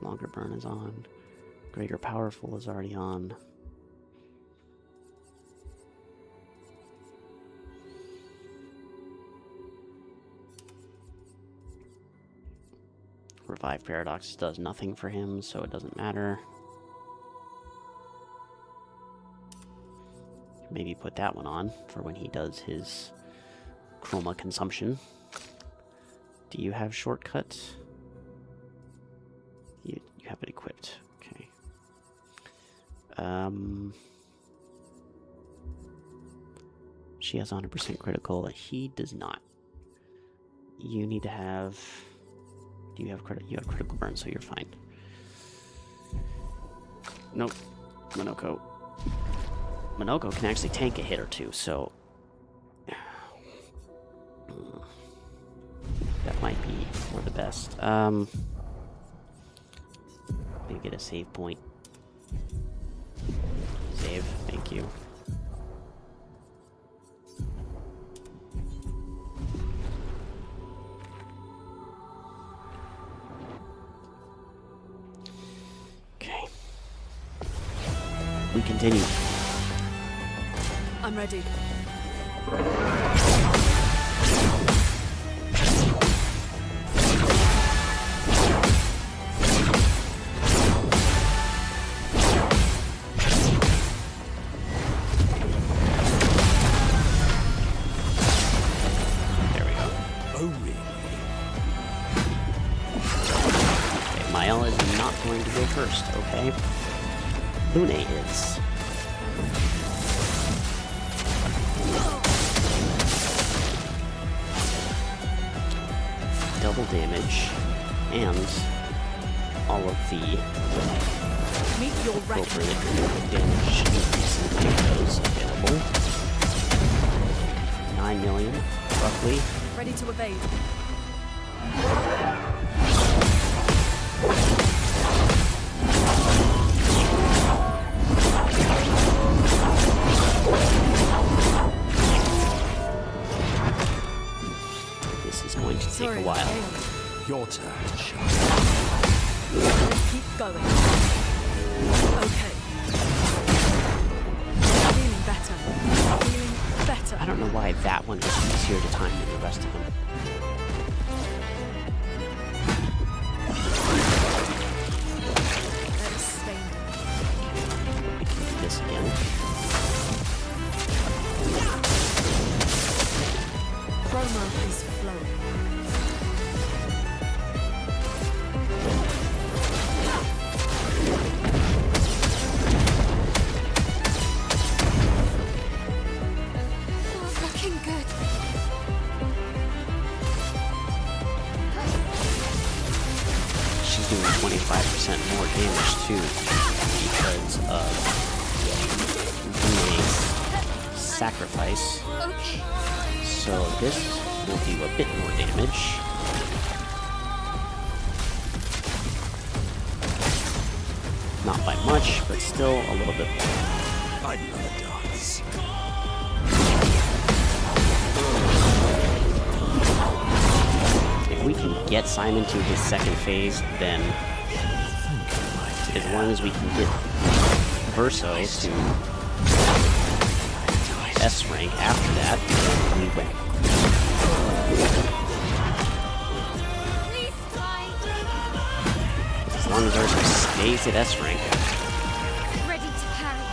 Longer burn is on. Greater powerful is already on. Revive Paradox does nothing for him, so it doesn't matter. maybe put that one on for when he does his chroma consumption. Do you have shortcut? You have it equipped. Okay. She has 100% critical. He does not. You need to have... Do you have credit? You have critical burn, so you're fine. Nope. Monoko. Monoko can actually tank a hit or two, so... That might be for the best. Maybe get a save point. Save, thank you. Okay. We continue. I'm ready. First, okay? Lune is. Double damage, and all of the Meet your appropriate damage increases available. 9 million, roughly. Ready to evade. Take a while. Your turn to shine. Let's keep going. Okay. Feeling better. Feeling better. I don't know why that one is easier to time than the rest of them. Let us stay. We can do this again. Chroma is flowing. Looking good. She's doing 25% more damage too because of Lune's sacrifice. Okay. So this will do a bit more damage. Not by much, but still a little bit more. I'd love a dance. If we can get Simon to his second phase, then as long as we can get Verso to S rank after that, then we win. Please fly. As long as Verso stays at S rank, Ready to carry.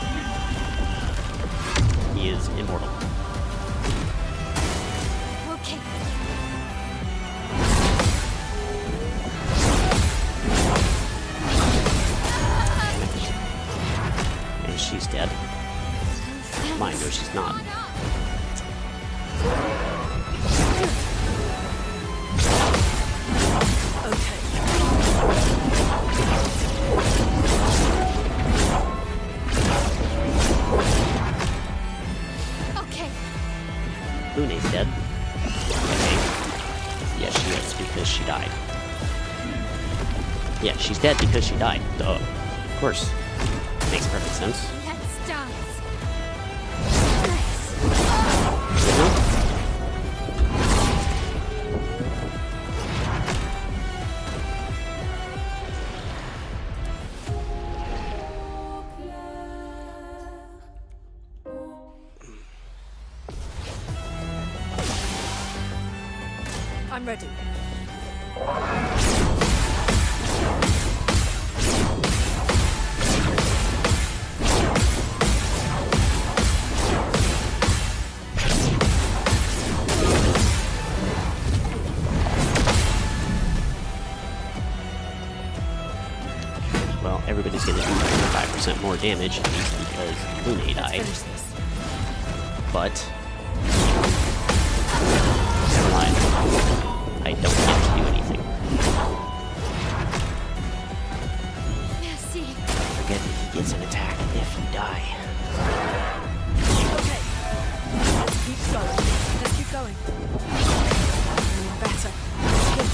he is immortal. Okay. And she's dead. Mind you, she's not. Okay. Okay. Lune's dead. Okay. Yeah, she is, because she died. Yeah, she's dead because she died. Duh. Of course. Makes perfect sense. Let's dance. I'm ready. 20% more damage, at least because Lune Let's died. finish this. But never mind. I don't get to do anything. Merci. Forget that he gets an attack if you die. Okay. Let's keep going. Let's keep going. Doing better. Good.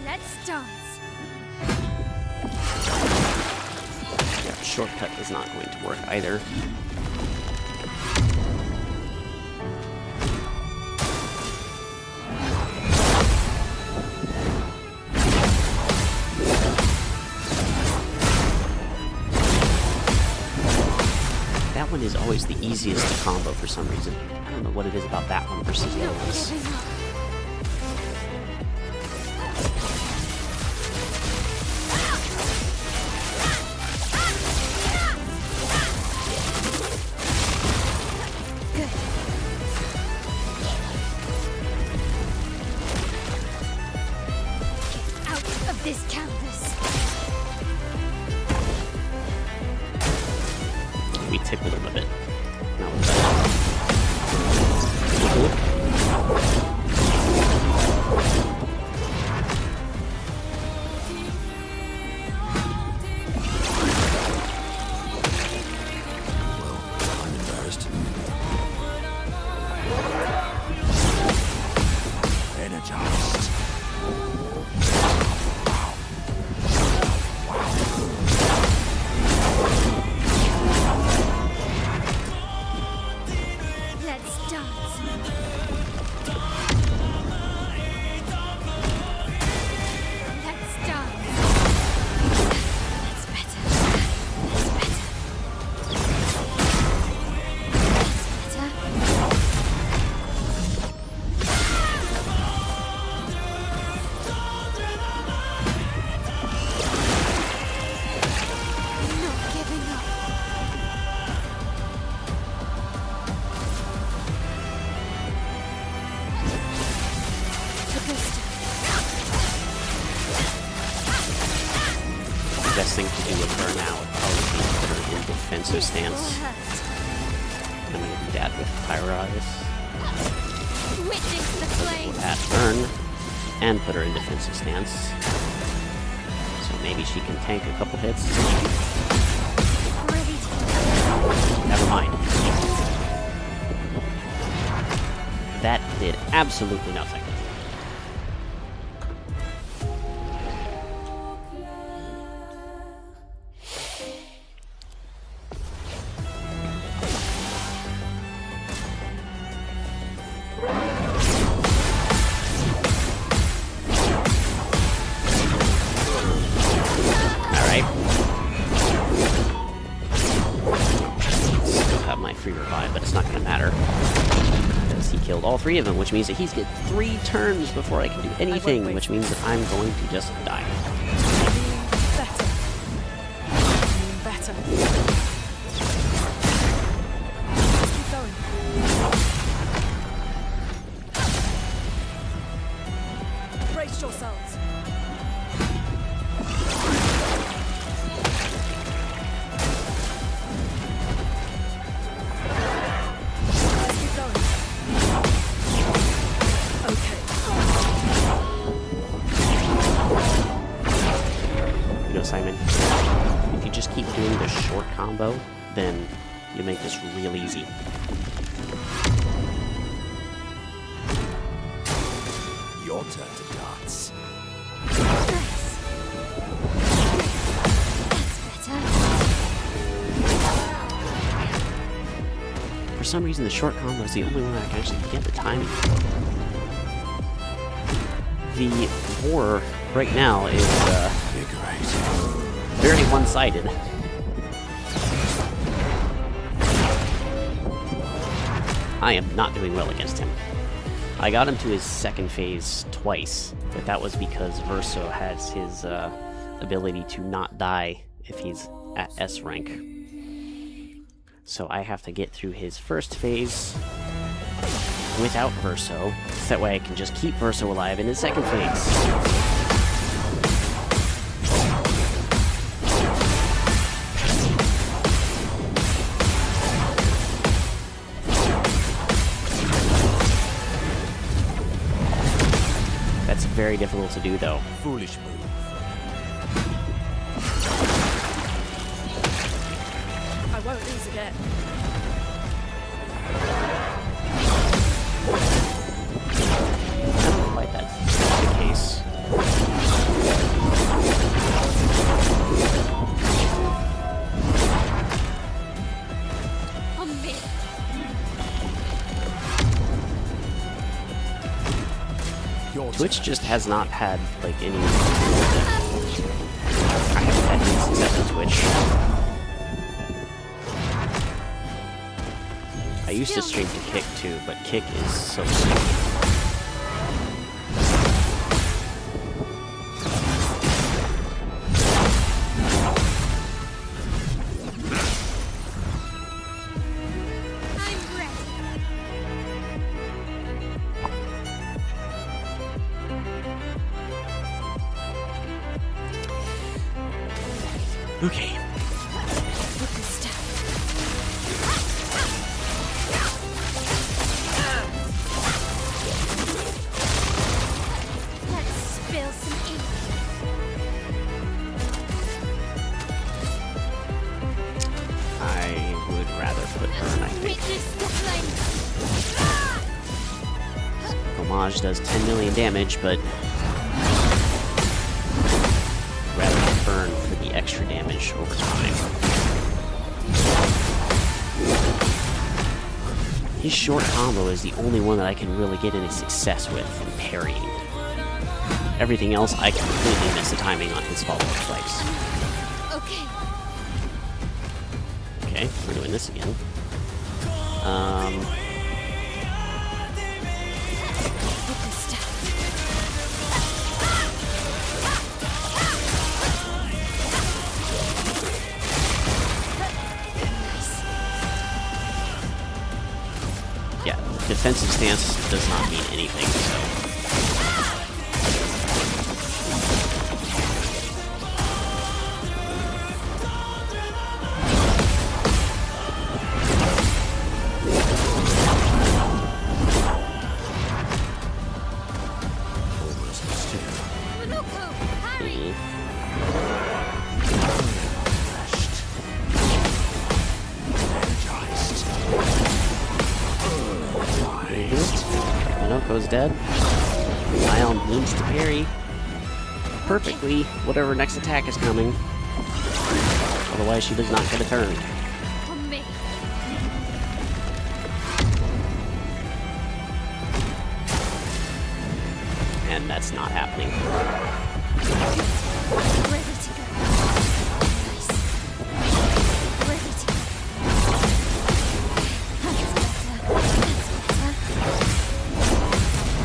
Let's dance. Yeah, shortcut is not going to work either. That one is always the easiest to combo for some reason. I don't know what it is about that one versus the other Not ones. giving up. Good. Get out of this canvas. We tickle him a bit. Not with that. Well, I'm embarrassed. Energized. Let's dance. Let's dance. That's better. That's better. That's better. Not giving up. The booster. The best thing to do with her now would probably be to put her in defensive This stance. will hurt. I'm gonna do that with Pyrotis. Witness the flame. At turn, and put her in defensive stance. So maybe she can tank a couple hits. Ready to Never mind. That did absolutely nothing. Alright. Still have my free revive, but it's not going to matter. Because he killed all three of them, which means that he's got 3 turns before I can do anything, which means that I'm going to just die. Being better. Let's keep going. Brace yourselves. Let's keep going. Okay. You know, Simon, if you just keep doing the short combo, then you make this real easy. Your turn to dance. Nice. That's better. For some reason, the short combo is the only one I can actually get the timing for. The war right now is Vigorate. very one-sided. I am not doing well against him. I got him to his second phase twice, but that was because Verso has his ability to not die if he's at S rank. So I have to get through his first phase without Verso. So that way I can just keep Verso alive in his second phase. That's very difficult to do, though. Foolish move. I won't lose again. I don't know why that's the case. On me. Your Twitch turn. just has not had, like, any... I haven't had any success with Twitch. I used to stream to Kick, too, but Kick is so stupid. I'm ready. Okay. Focus down. Let's spill some ink. I would rather put Burn, I think. Witness the flame. Homage does 10 million damage, but rather than Burn for the extra damage over time. His short combo is the only one that I can really get any success with from parrying. Everything else, I completely miss the timing on his follow-up strikes. Okay. Okay, we're doing this again. Focus down. Yeah, defensive stance does not mean anything, so... Loco, hurry. Minoko's dead. Ion needs to parry perfectly whatever next attack is coming. Otherwise, she does not get a turn. On me. And that's not happening. Ready to go. Nice. Ready to go. That's better.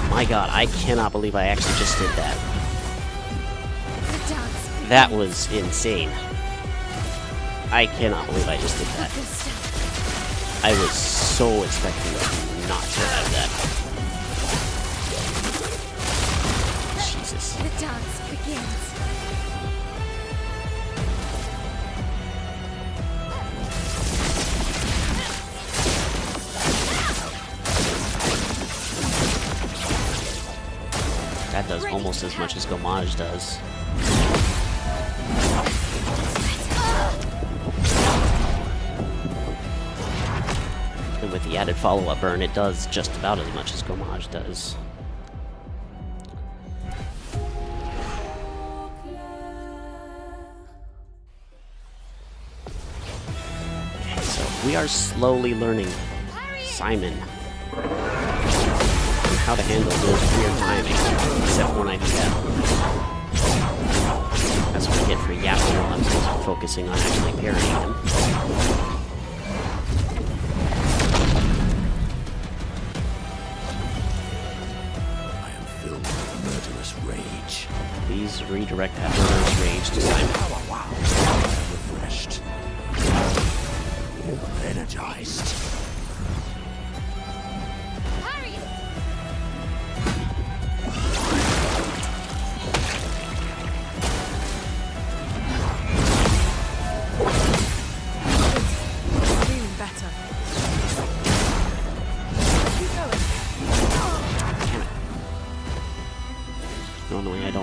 My god, I cannot believe I actually just did that. The dance. That was insane. I cannot believe I just did that. Focus down. I was so expecting to not survive that. Jesus. The dance begins. That does almost as much as Gomage does. And with the added follow-up burn, it does just about as much as Gomage does. Okay, so we are slowly learning Simon. And how to handle those weird timing, except when I do that. That's what I get for yapping while I'm supposed to be focusing on actually parrying him. I am filled with murderous rage. Please redirect that murderous rage to Simon. Wow. I am refreshed. Energized. Harry!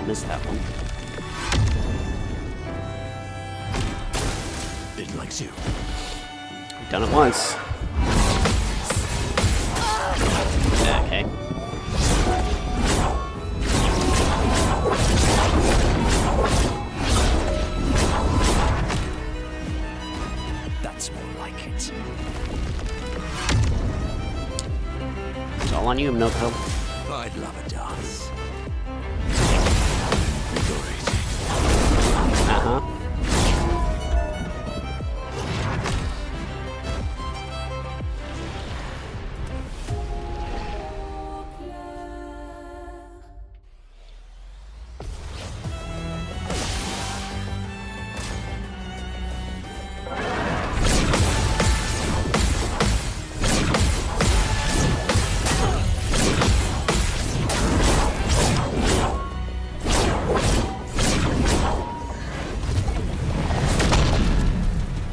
missed that one. It likes you. We've done it once. Okay. That's more like it. It's all on you, Minoko. I'd love a dance. Great. Uh-huh.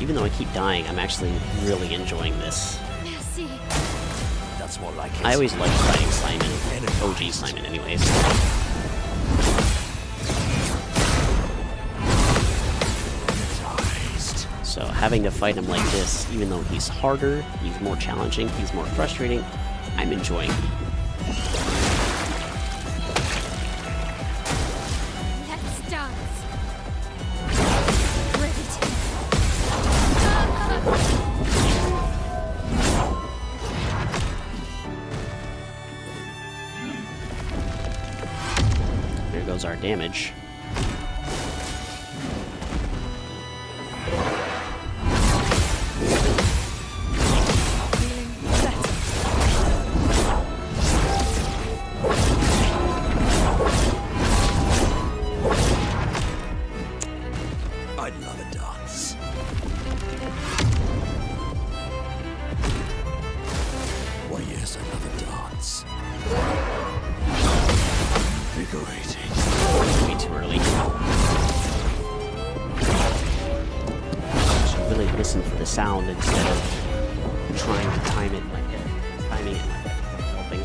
Even though I keep dying, I'm actually really enjoying this. Merci. That's more like it. I always liked fighting Simon. OG Simon, anyways. Energized. So having to fight him like this, even though he's harder, he's more challenging, he's more frustrating, I'm enjoying it. Let's dance. Great. There goes our damage. Feeling better. I'd love a dance. Why, yes, I love a dance. Invigorating. Way too early. Should really listen for the sound instead of trying to timing it like helping.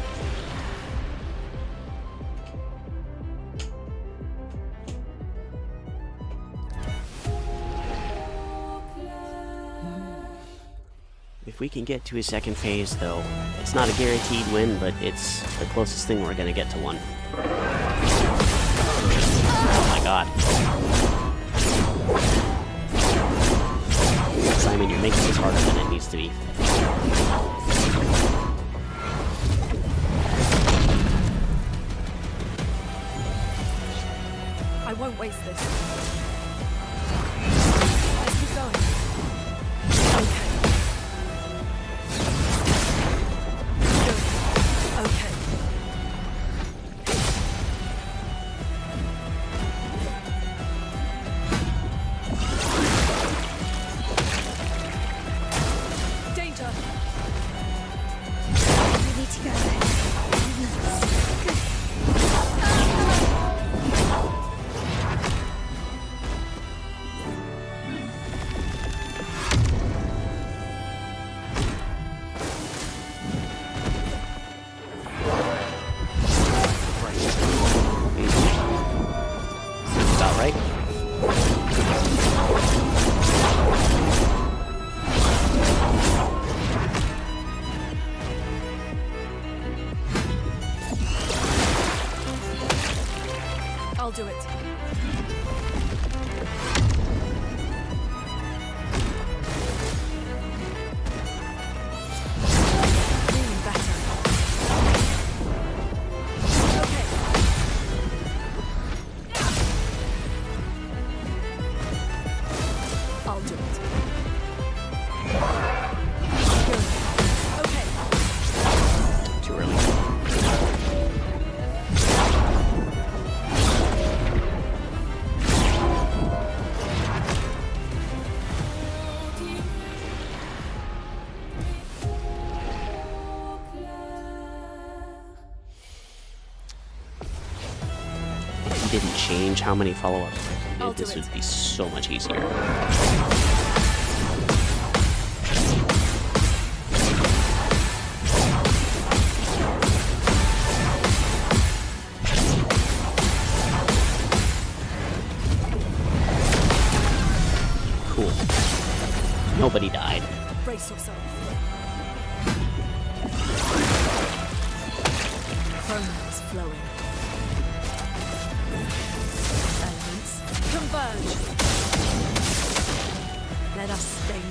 If we can get to a second phase, though, it's not a guaranteed win, but it's the closest thing we're gonna get to one. Oh my god. Simon, you're making this harder than it needs to be. I won't waste this. Let's keep going. Okay. Good. Okay. Danger! We need to go. Seems about right. I'll do it. Feeling better. Okay. I'll do it. Good. Okay. Too early. If he didn't change how many follow-ups I I'll did, do this it. would be so much easier. Brace yourself. Chrono is flowing. Elements converge. Let us stain.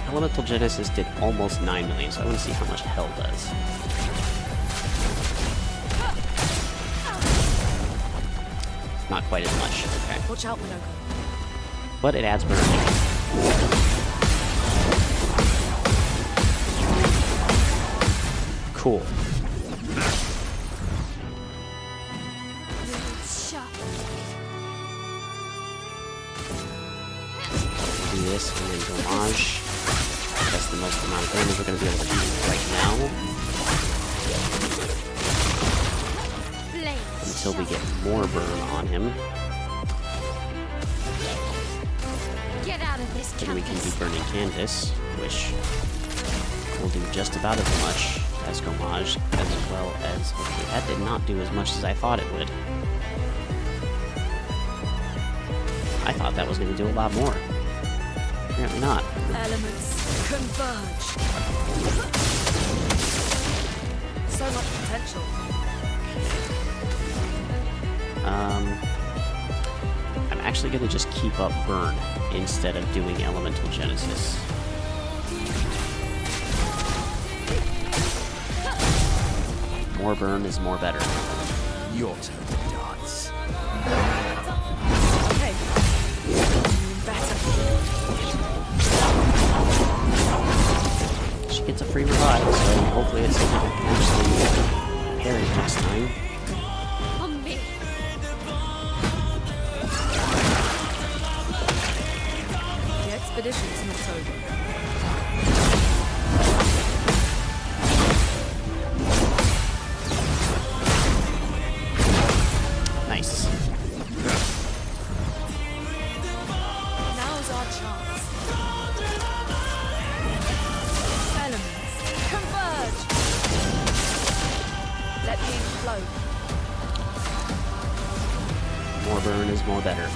Elemental Genesis did almost 9 million, so I want to see how much Hell does. Not quite as much. Okay. Watch out, Minoko. But it adds burn. Cool. Sharp. Do this and then Homage. That's the most amount of damage we're going to be able to do right now. Blade. Until we get more burn on him. Get out of this Then we can do canvas. Burning Canvas, which will do just about as much as Homage, as well as... Okay, that did not do as much as I thought it would. I thought that was going to do a lot more. Apparently not. Elements converge. So much potential. I'm actually going to just keep up Burn instead of doing Elemental Genesis. More burn is more better. Your turn to dance. Okay. Better. She gets a free revive, so hopefully it's something I can actually parry next time. On me. The expedition's not over. Nice. Now's our chance. Elements converge. Let me flow. More burn is more better.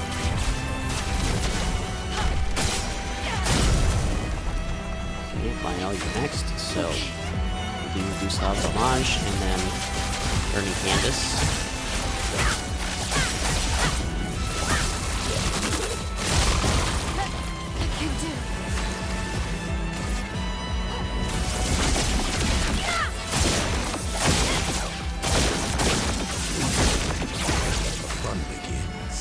Okay, finally you're next, so we do Gustav's Homage and then Burning Canvas. I can do it. Fun begins.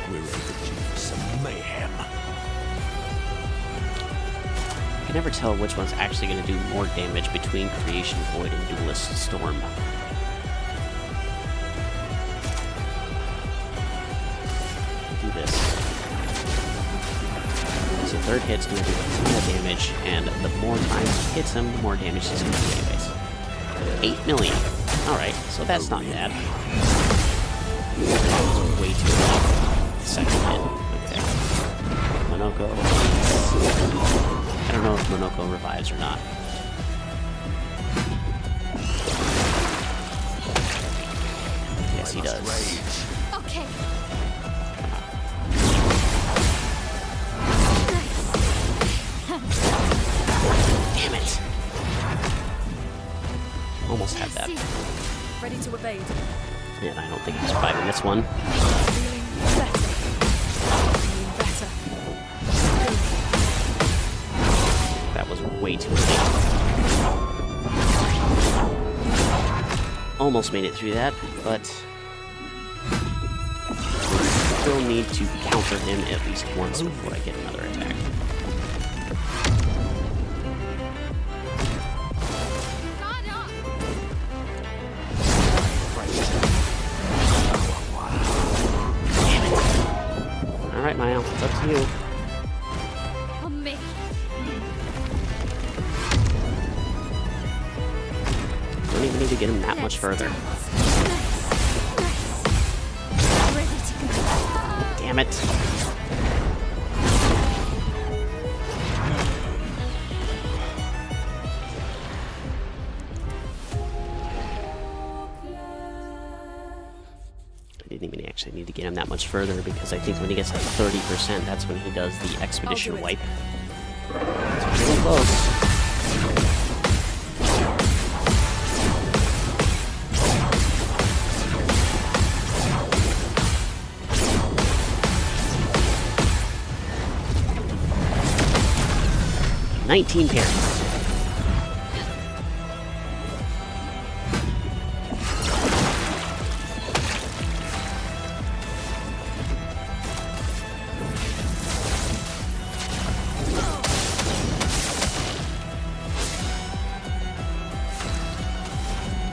We're overdue for some mayhem. I can never tell which one's actually going to do more damage between Creation Void and Duelist Storm. Do this. So third hit's going to do a ton of damage, and the more times he hits him, the more damage he's going to do anyways. 8 million. Alright, so that's not bad. That was way too low. Second hit. Okay. Monoko. I don't know if Monoko revives or not. Yes, he does. Rage. Okay. Damn it! Almost had that. See. Ready to evade. And I don't think he's surviving this one. Feeling better. Feeling better. That was way too late. Almost made it through that, but still need to counter him at least once before I get another attack. God up. Alright, Maya, it's up to you. On me. Don't even need to get him that much further. Nice. Nice. Ready to go. Damn it. actually need to get him that much further, because I think when he gets to 30%, that's when he does the expedition it. wipe. It's really close. $19 parries.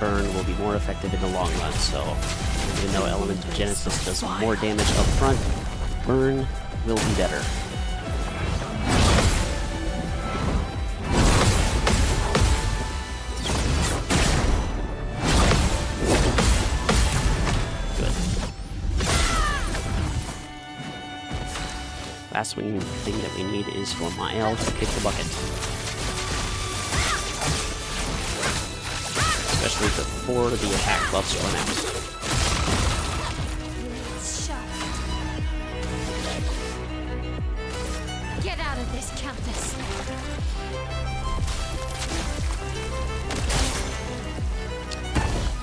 Burn will be more effective in the long run, so even though Elemental Genesis does more damage up front, Burn will be better. Last thing that we need is for Mael to kick the bucket. Especially before the attack buffs run out. Get out of this, Countess.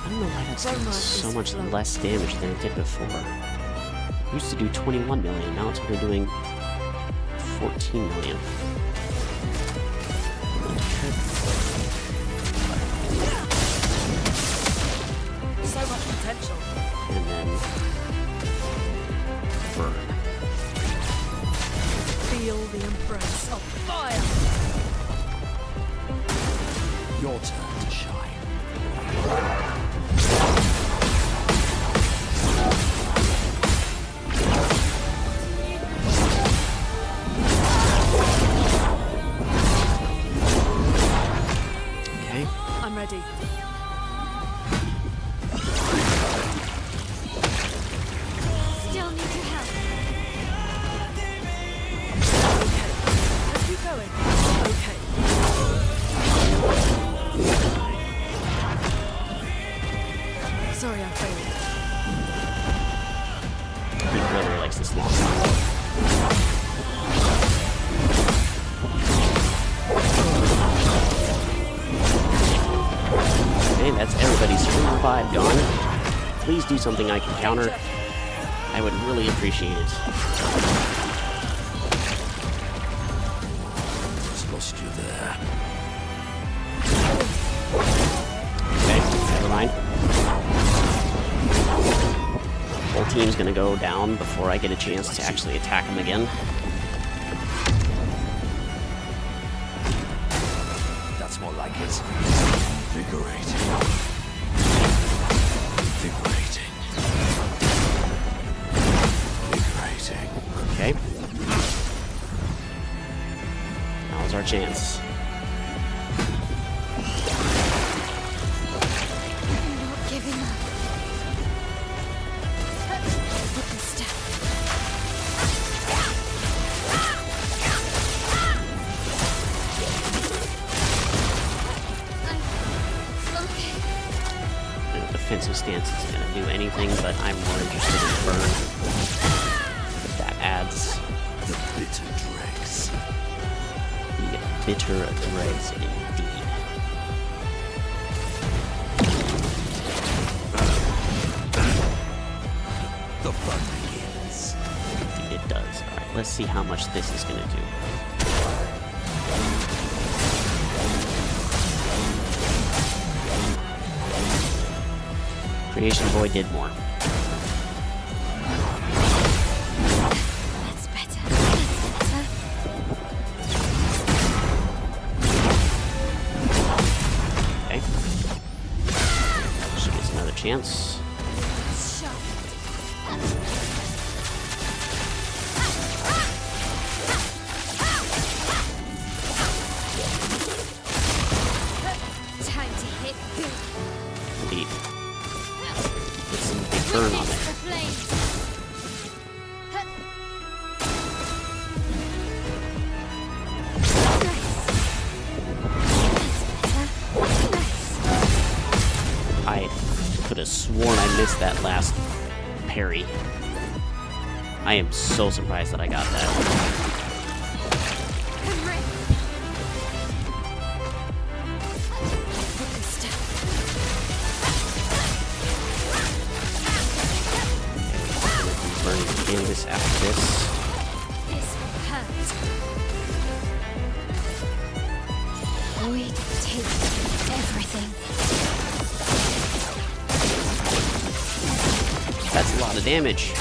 I don't know why that's doing so much less damage than it did before. It used to do 21 million, now it's only doing 14 million. So much potential. And then burn. Feel the embrace of fire. Your turn to shine. Okay. I'm ready. Still need your help. Okay. Let's keep going. Okay. Sorry, I failed. He really likes this long combo. Okay, that's everybody's free revive gone. Please do something I can counter. I would really appreciate it. Just lost you there. Okay, never mind. Whole team's gonna go down before I get a chance to actually attack him again. That's more like it. Invigorating. Invigorating. Invigorating. Okay. Now's our chance. I'm not giving up. Look and step. Okay. The defensive stance isn't going to do anything, but I'm more interested in burn. If that adds The bitter dregs. the bitter dregs indeed. The fun begins. Indeed it does. Alright, let's see how much this is going to do. Creation Boy did more. That's better. That's better. Okay. She gets another chance. Sharp. Time to hit good. Indeed. Get some big burn on Witness it. the flames. I I could have sworn I missed that last parry. I am so surprised that I got that. Burning canvas after this. This hurts. We take everything. That's a lot of damage.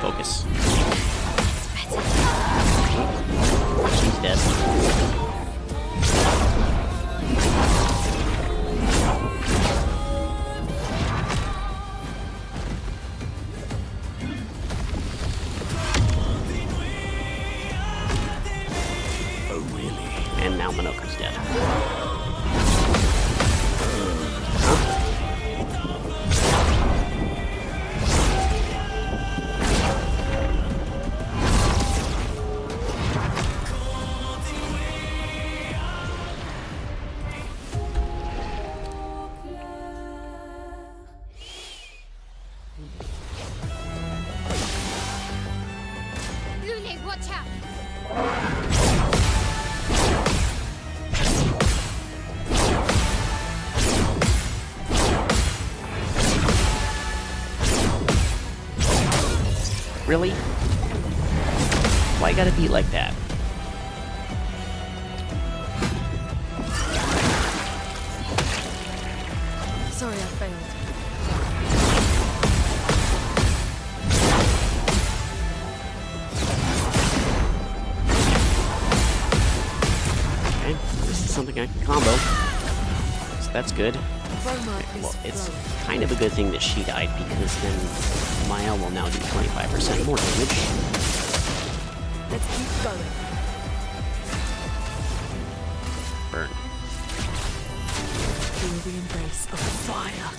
Focus. She's dead. Oh, really? And now Minoko's dead. Lune, watch out! Really? Why you gotta be like that? Sorry, I failed. Okay, this is something I can combo. So that's good. Bromide is Well, it's flowing. kind of a good thing that she died, because then Maya will now do 25% more damage. Let's keep going. Burn. Feel the embrace of fire.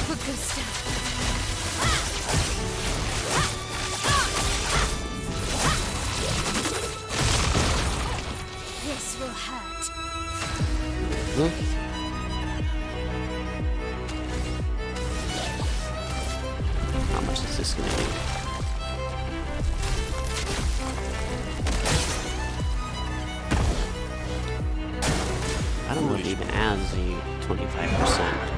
Augusta. This will hurt. How much is this gonna do? I don't know if it even adds the 25%.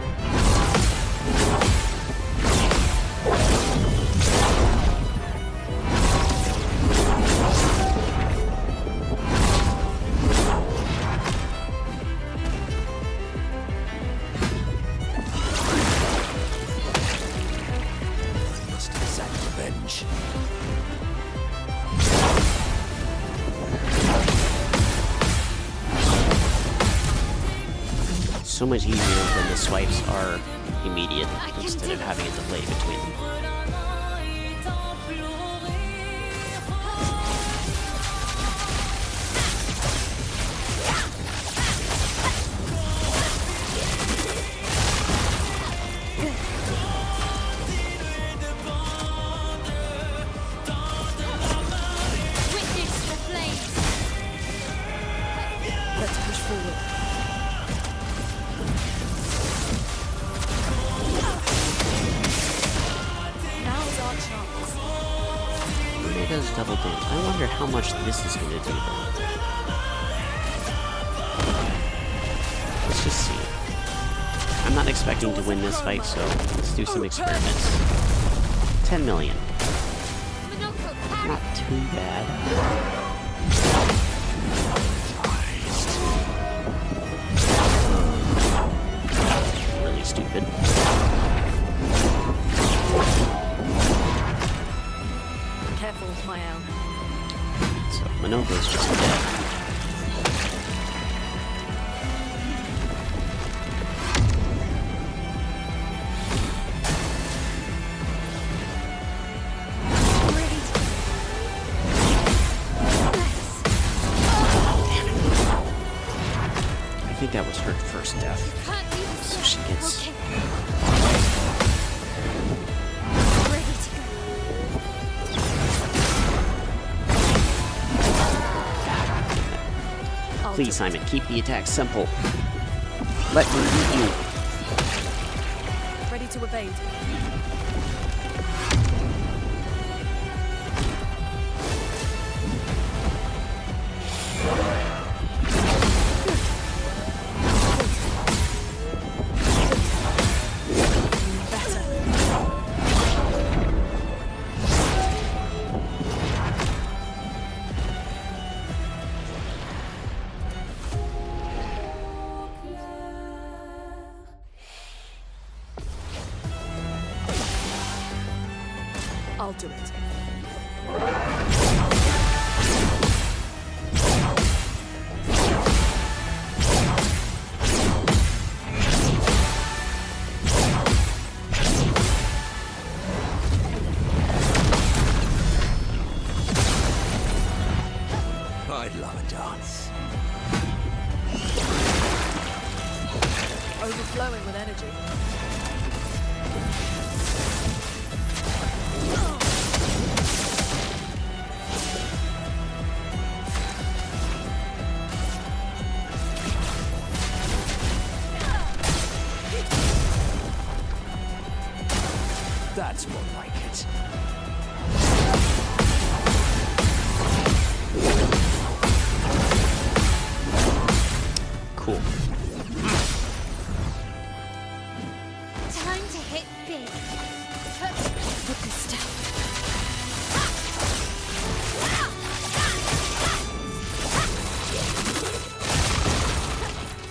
Must exact revenge. So much easier when the swipes are immediate instead of having a delay between them. Witness the flames. Let's push forward. Now's our chance. It does double damage. I wonder how much this is going to do though. Let's just see. I'm not expecting to win this fight, so let's do some experiments. 10 million. Minoko, parry. Not too bad. Really stupid. Careful, my own. So Minoko's just dead. I think that was her first death. Can't do this. So she gets... Okay. Ready to go. I'll Please, Simon, keep the attack simple. Let me beat you. Ready to evade. I'll do it. I'd love a dance. Overflowing with energy. That's more like it. Cool. Time to hit big. With the stuff.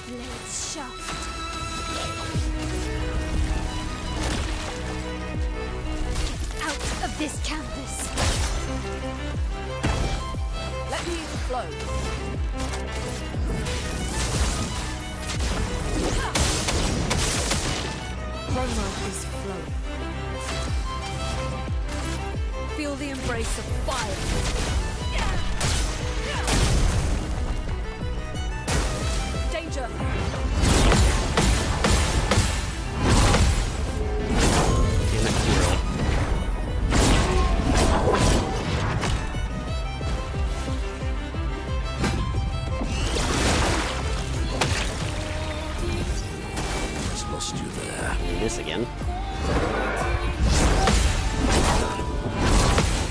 Blades sharp. Out of this canvas. Let me flow. Chroma is flowing. Feel the embrace of fire. Danger! Damn it, too early. Just lost you there. Miss again.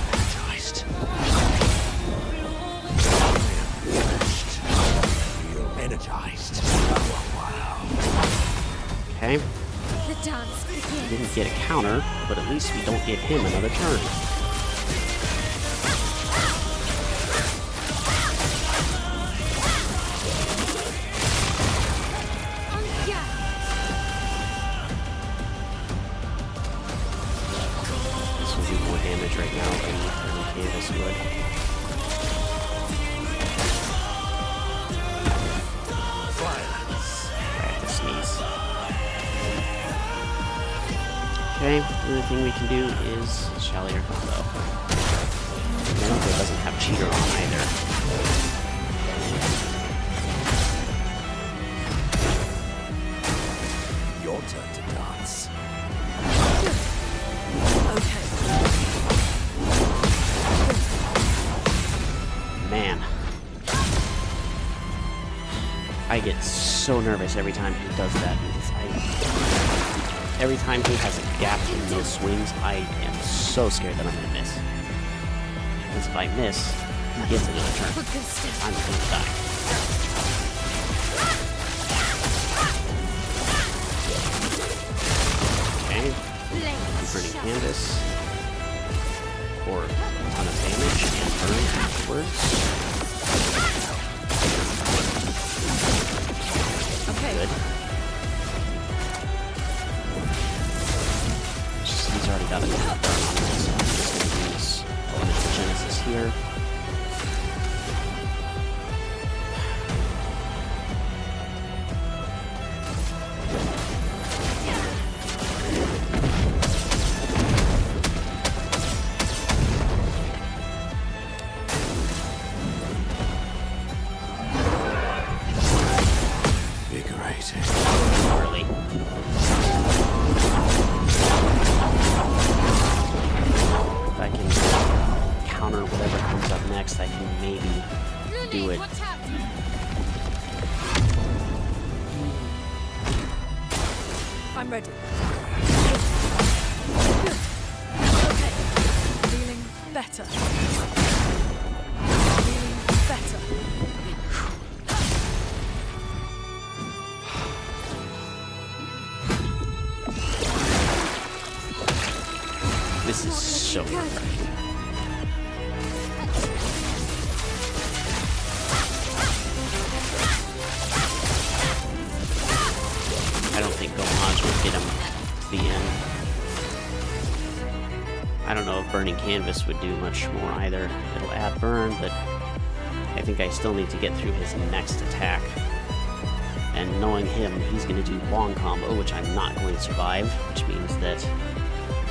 Energized. Feel energized. Wow. Okay. The dance begins. Didn't get a counter, but at least we don't give him another turn. This will do more damage right now than Canvas would. Violence. I have to sneeze. Okay, the only thing we can do is Chalier combo. Manopla doesn't have cheater on either. Your turn to dance. Okay. Man. I get so nervous every time he does that. Every time he has a gap in his swings, I am so scared that I'm gonna miss. Because if I miss, he gets another turn. For good stuff. I'm gonna die. Okay, Blades burning sharp. canvas. For a ton of damage and burn afterwards. Okay. Good. He's already got a ton of burn on him, so I'm just gonna use Elemental Genesis here. Invigorating. Early. If I can counter whatever comes up next, I can maybe do it. Watch out. I'm ready. Good. Okay. Feeling better. Feeling better. This is so refreshing. I don't think Gomage will get him to the end. I don't know if Burning Canvas would do much more either. It'll add burn, but I think I still need to get through his next attack. And knowing him, he's going to do long combo, which I'm not going to survive, which means that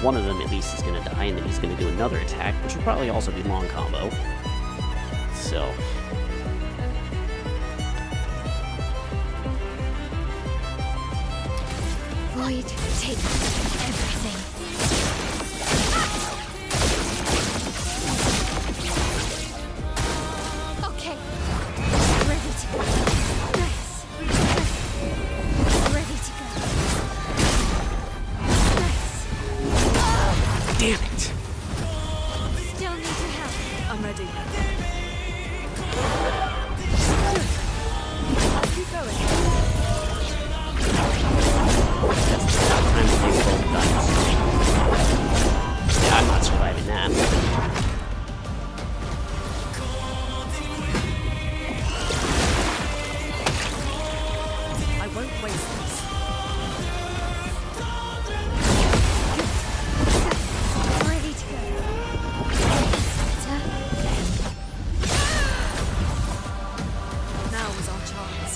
one of them at least is going to die, and then he's going to do another attack, which will probably also be long combo. So... Void, take everything. Okay. Ready to go. Nice. Ready to go. Nice. Damn it! Still need your help. I'm ready. Good. Keep going. That's about time to take both guns. Yeah, I'm not surviving that. I won't waste this. Ready to go. Now is our chance.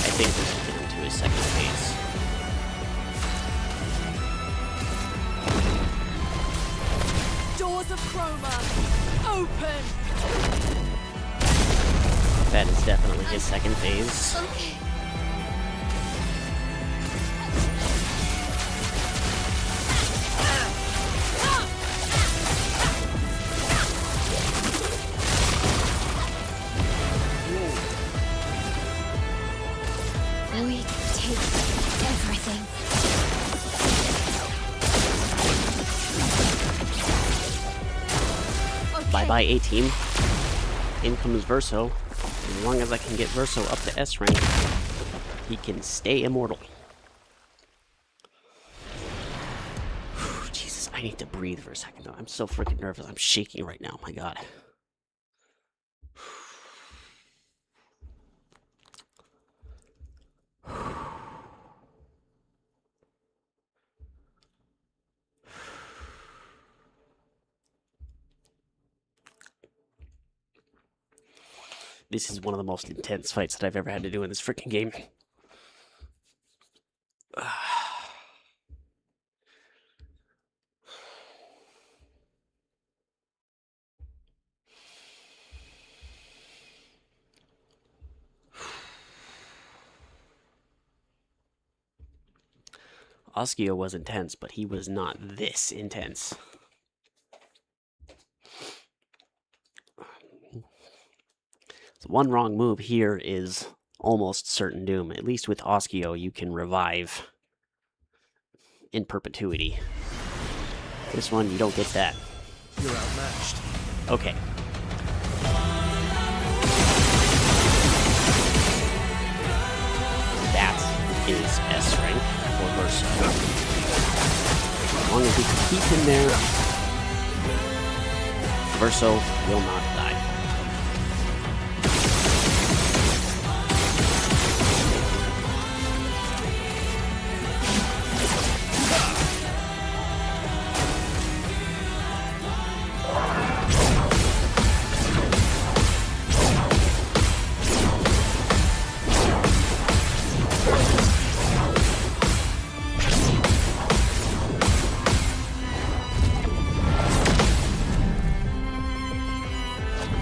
I think this will get him to his second phase. Doors of Chroma, open! That is definitely his second phase. Okay. Void, take everything. Bye-bye, A-Team. In comes Verso. As long as I can get Verso up to S rank, he can stay immortal. Jesus, I need to breathe for a second, though. I'm so freaking nervous. I'm shaking right now. My God. This is one of the most intense fights that I've ever had to do in this freaking game. Oskio was intense, but he was not this intense. So one wrong move here is almost certain doom. At least with Oskio, you can revive in perpetuity. This one, you don't get that. You're outmatched. Okay. That is S rank for Verso. As long as we can keep him there, Verso will not die.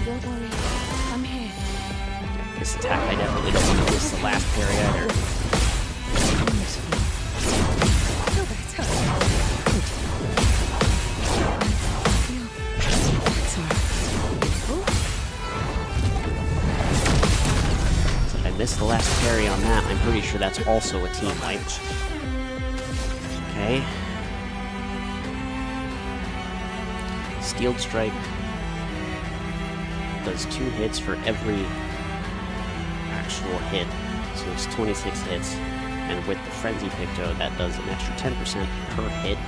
Don't worry. I'm here. This attack, I definitely don't want to miss the last parry either. Feel better. Feel missed the last parry on that. I'm pretty sure that's also a team wipe. Okay. Steeled Strike does 2 hits for every actual hit, so it's 26 hits. And with the Frenzy Picto, that does an extra 10% per hit,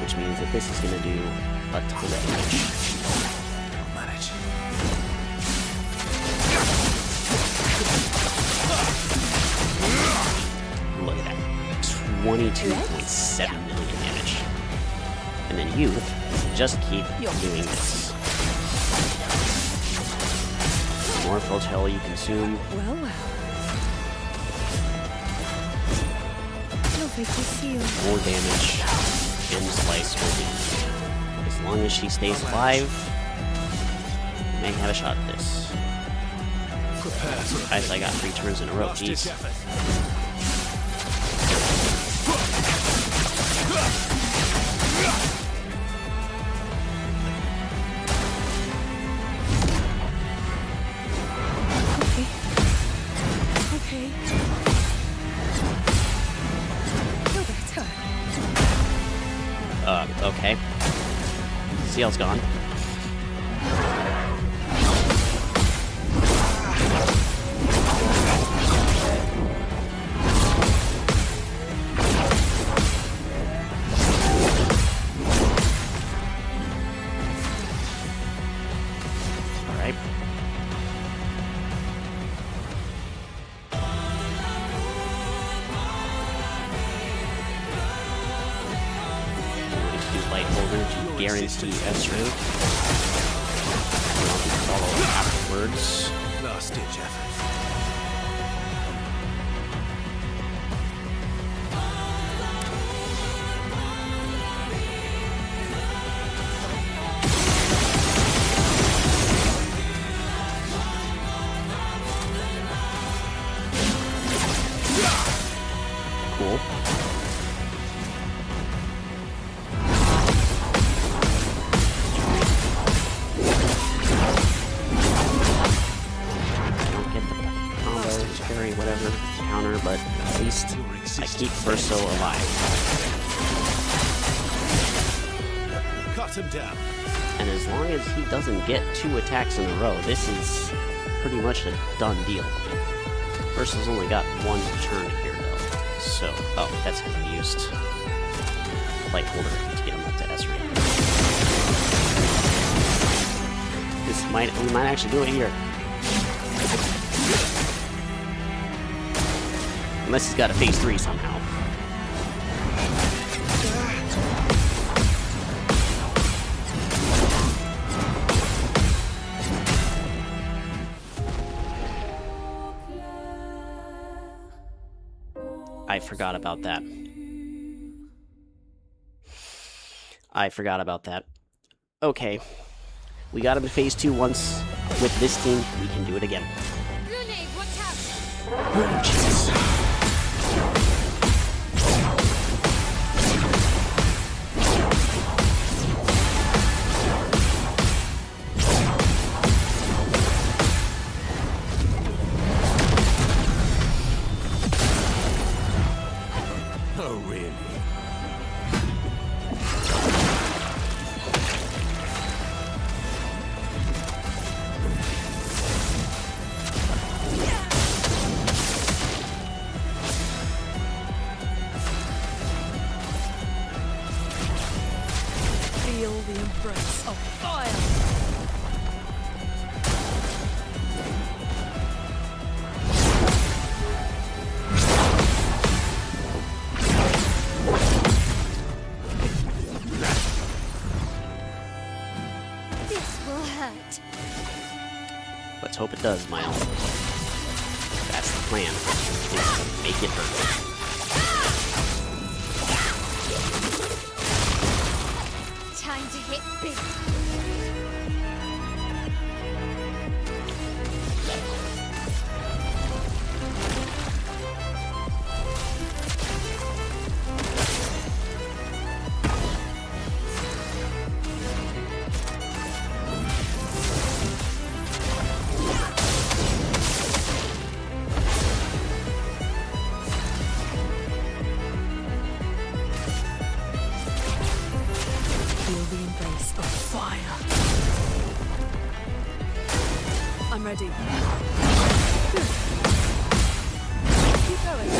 which means that this is going to do a ton of damage. I'll manage. Look at that. 22.7 million damage. And then you just keep doing this. The more Flotel you consume, Well, well. Lovely to see you. more damage and Slice will do. As long as she stays alive, you may have a shot at this. Prepare for Guys, I got 3 turns in a row, last ditch jeez. effort. Okay. Feel better. Okay. CL's gone. Alright. Light holder to guarantee S rank. I'll just follow afterwards. Last ditch effort. Cool. I don't get the combo, parry, whatever, counter, but at least I keep Verso alive. Cut him down. And as long as he doesn't get 2 attacks in a row, this is pretty much a done deal. Verso's only got 1 turn here, though. So, oh, that's because I used the light holder to get him up to S rank. We might actually do it here. Unless he's got a phase 3 somehow. I forgot about that. Okay. We got him to phase 2 once. With this team, we can do it again. Grenade, watch out! Oh, Jesus. Oh, really? Feel the embrace of fire. This will hurt. Let's hope it does, Miles. That's the plan. Is to make it hurt. Time to hit big. I'm ready. Good. Keep going.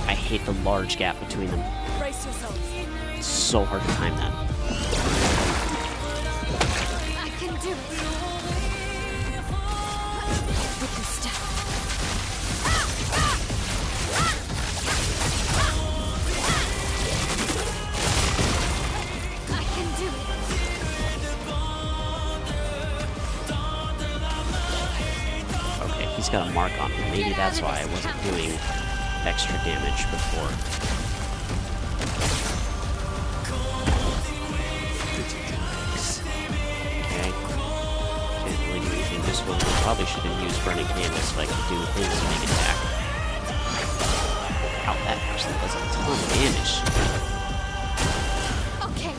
I hate the large gap between them. Brace yourselves. It's so hard to time that. I can do it. With this step. I can do it. Okay, he's got a mark on him. Maybe that's why I wasn't doing extra damage before. Okay. Can't really do anything this one. Probably should have used Burning Canvas so I could do his big attack. Ow, that actually does a ton of damage. Okay.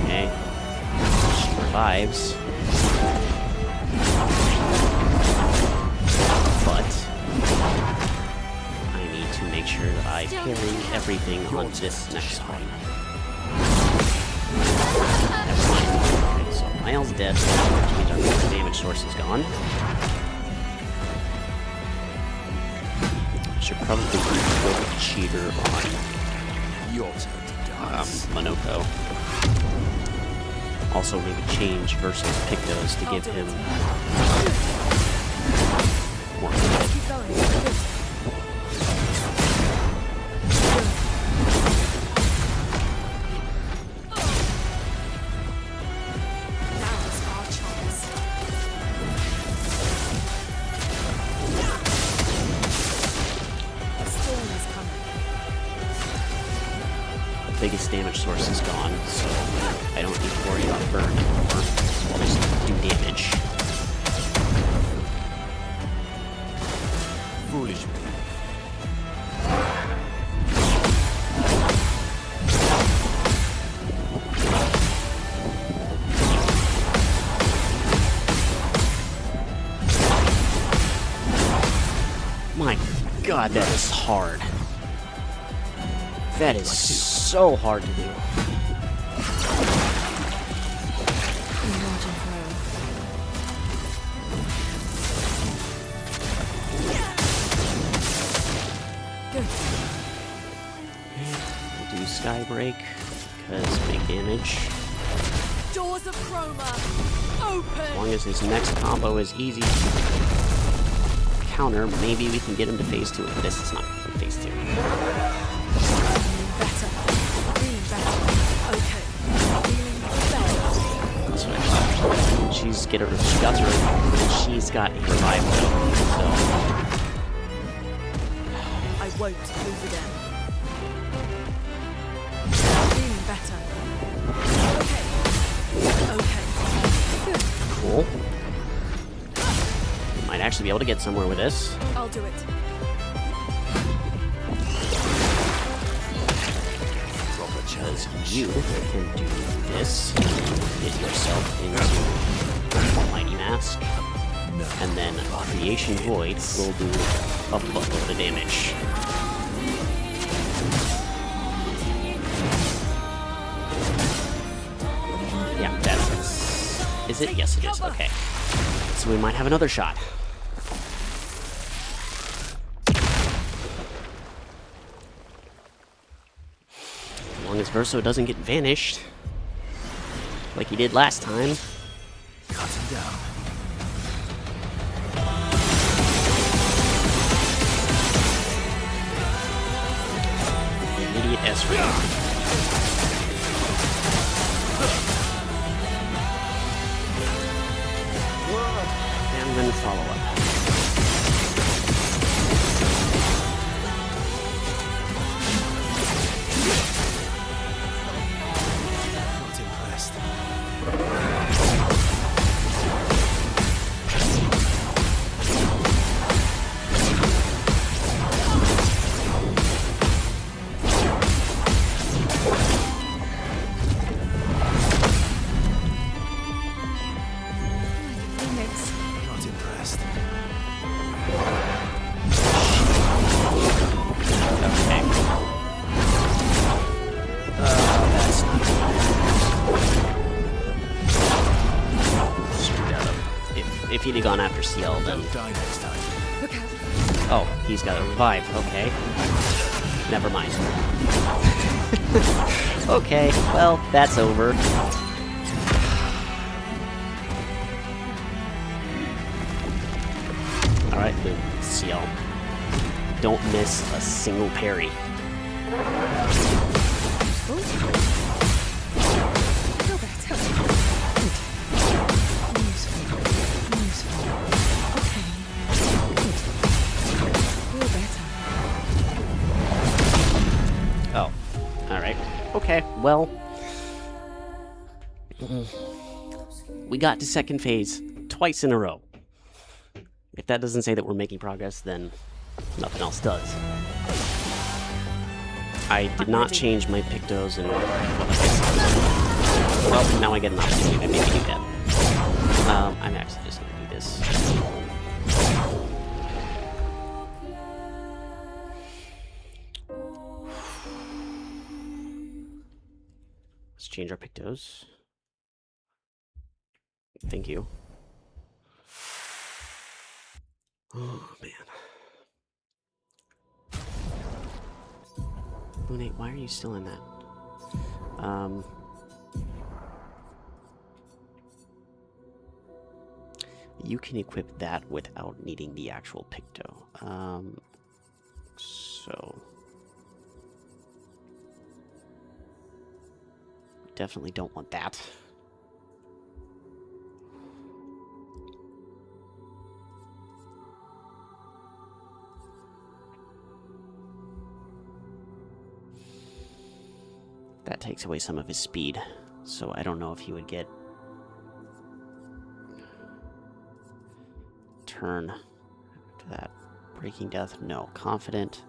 Okay. She revives. But I need to make sure that I parry everything on this next one. Never mind. Okay, so Miles dead, which means our main damage source is gone. Should probably go with Cheater on Your turn to dance. Monoko. Also maybe change versus Pictos to give him more damage. Keep going. Good. Now is our chance. A storm is coming. Biggest damage source is gone, so I don't need to worry about burn anymore. So I'll just do damage. Foolish me. My god, that is hard. That is so hard to do. Imagine her. Good. We'll do Skybreak, because big damage. Doors of Chroma, As open! long as his next combo is easy to counter, maybe we can get him to phase 2. This is not phase 2. Better. Feeling better. Okay. Feeling better. That's what I thought. She got her. She's got a revival, so I won't lose again. Feeling better. Okay. Good. cool. Might actually be able to get somewhere with this. I'll do it. Because you can do this, get yourself into Mighty Mask, and then Creation Void will do a buttload of damage. Yeah, that's... Is it? Yes, it is. Okay. So we might have another shot. As long as Verso doesn't get vanished, like he did last time. Cut him down. Immediate S-ray. And then follow up. Not impressed. Phoenix. Not impressed. he'd have gone after CL, then... Don't die next time. Look out. Oh, he's got a revive. Okay. Never mind. Okay, well, that's over. Alright, Luke, CL. Don't miss a single parry. Oh. Feel better. Good. Useful. Useful. Okay. Good. Feel better. Oh. Alright. Okay, well... we got to second phase twice in a row. If that doesn't say that we're making progress, then nothing else does. I did not change my pictos and... well, now I get an opportunity to maybe do that. I'm actually just going to do this. Let's change our pictos. Thank you. Oh, man. Lunate, why are you still in that? You can equip that without needing the actual picto. So... definitely don't want that. That takes away some of his speed, so I don't know if he would get turn to that. Breaking Death, no. Confident.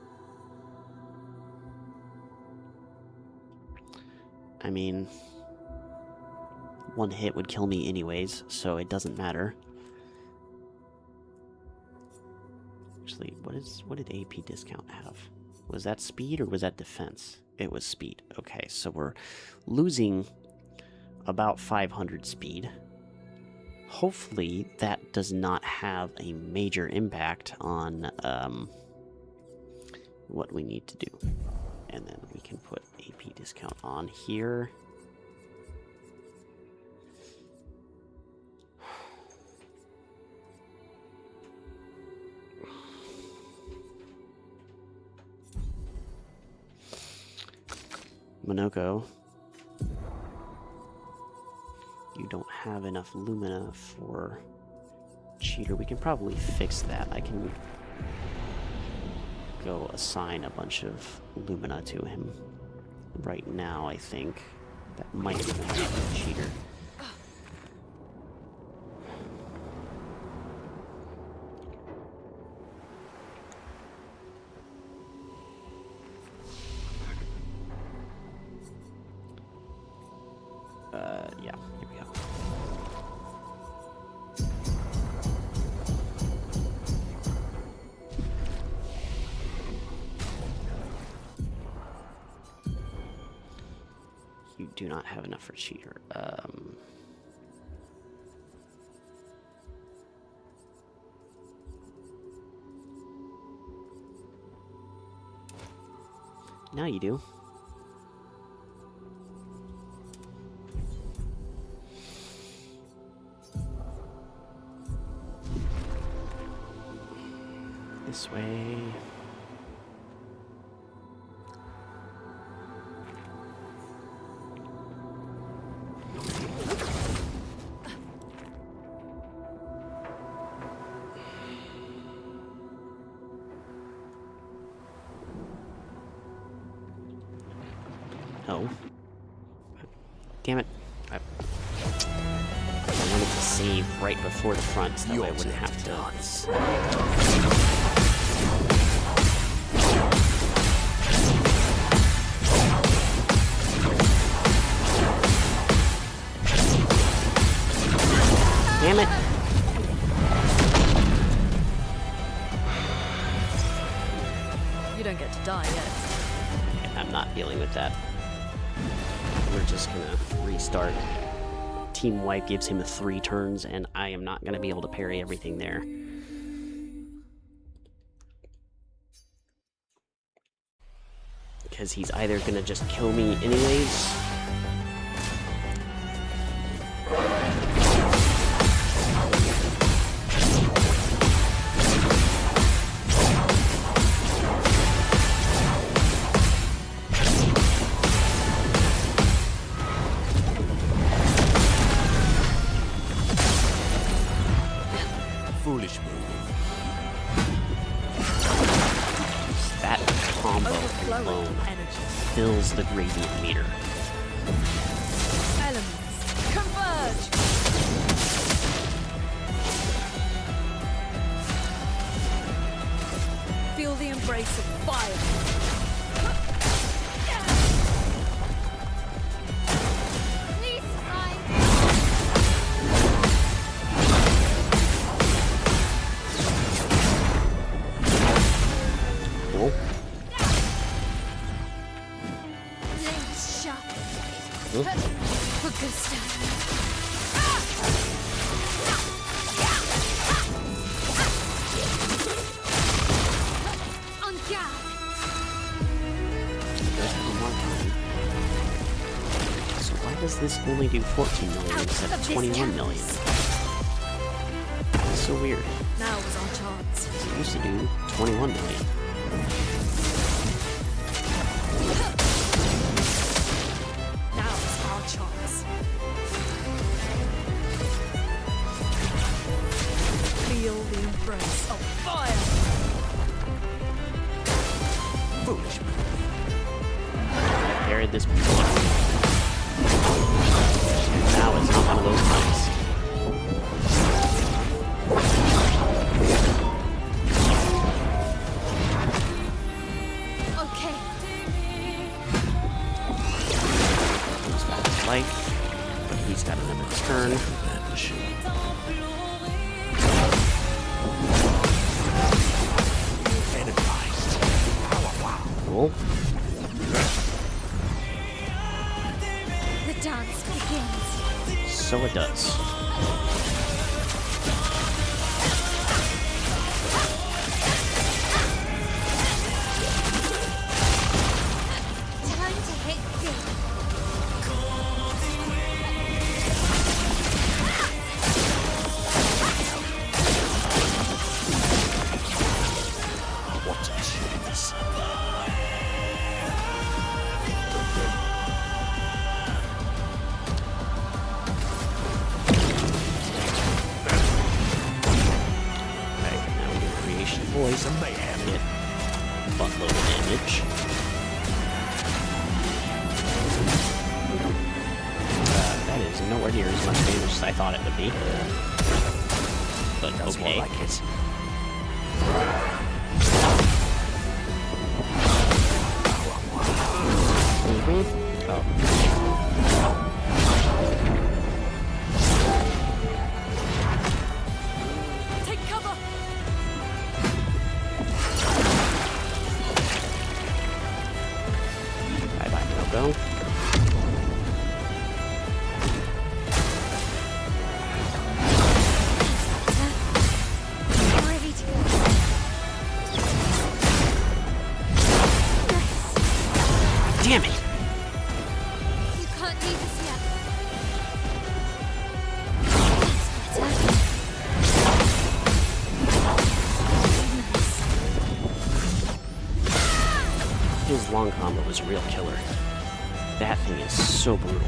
I mean, one hit would kill me anyways, so it doesn't matter. Actually, what did AP discount have? Was that speed or was that defense? It was speed. Okay, so we're losing about 500 speed. Hopefully that does not have a major impact on what we need to do. And then we can put AP discount on here. Monoko, you don't have enough Lumina for Cheater. We can probably fix that. I can go assign a bunch of Lumina to him right now, I think. That might be enough for Cheater. Yeah, here we go. You do not have enough for Cheater. Now you do. This way. Oh. Damn it. I wanted to save right before the front so that way I wouldn't have to. Damn it! You don't get to die yet. I'm not dealing with that. We're just gonna restart team wipe gives him 3 turns, and I am not going to be able to parry everything there. Because he's either going to just kill me anyways. Foolish move. That combo Overflowing alone energy. fills the gradient meter. Elements converge. Feel the embrace of fire. Cool. Flames sharp. Cool. For good stuff. On guard. There's one more time. So why does this only do 14 million instead of 21 million? It's so weird. Now was our chance. It used to do 21 million. Now is our chance. Feel the embrace of fire. Foolish move. I parried this before. Now it's not one of those times. Okay. He's got his life, but he's got another turn. Revenge. Energized. Cool. The dance begins. So it does. Time to hit big. What a chance. Okay, now we do creation voice. Some mayhem. Get buttload of damage. That is nowhere near as much damage as I thought it would be. But That's more okay. like it. Oh. Take cover. Bye bye, no go. Ready to go. Damn it! You can't do this yet. His long combo is a real killer. That thing is so brutal.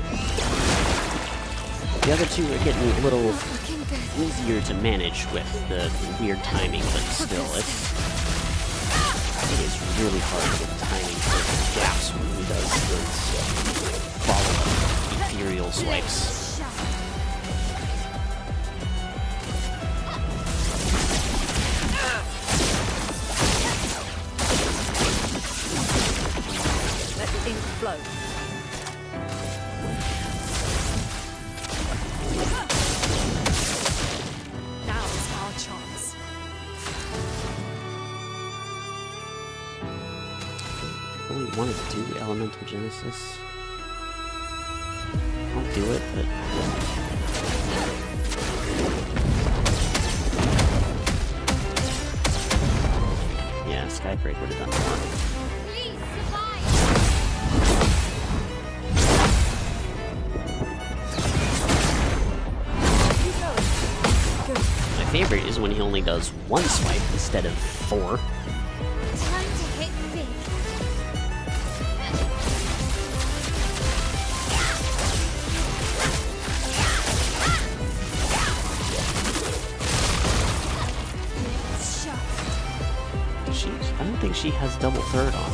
The other two are getting a little Looking good. easier to manage with the weird timing, but still, it is really hard to get timing for gaps when he does those follow-up ethereal swipes. Sharp. Let the ink flow. Now is our chance. I really wanted to do Elemental Genesis. I'll do it, but Skybreak would have done more. Please survive. Keep going. Good. My favorite is when he only does one swipe instead of 4. Time to hit big. It's sharp. I don't think she has double third on.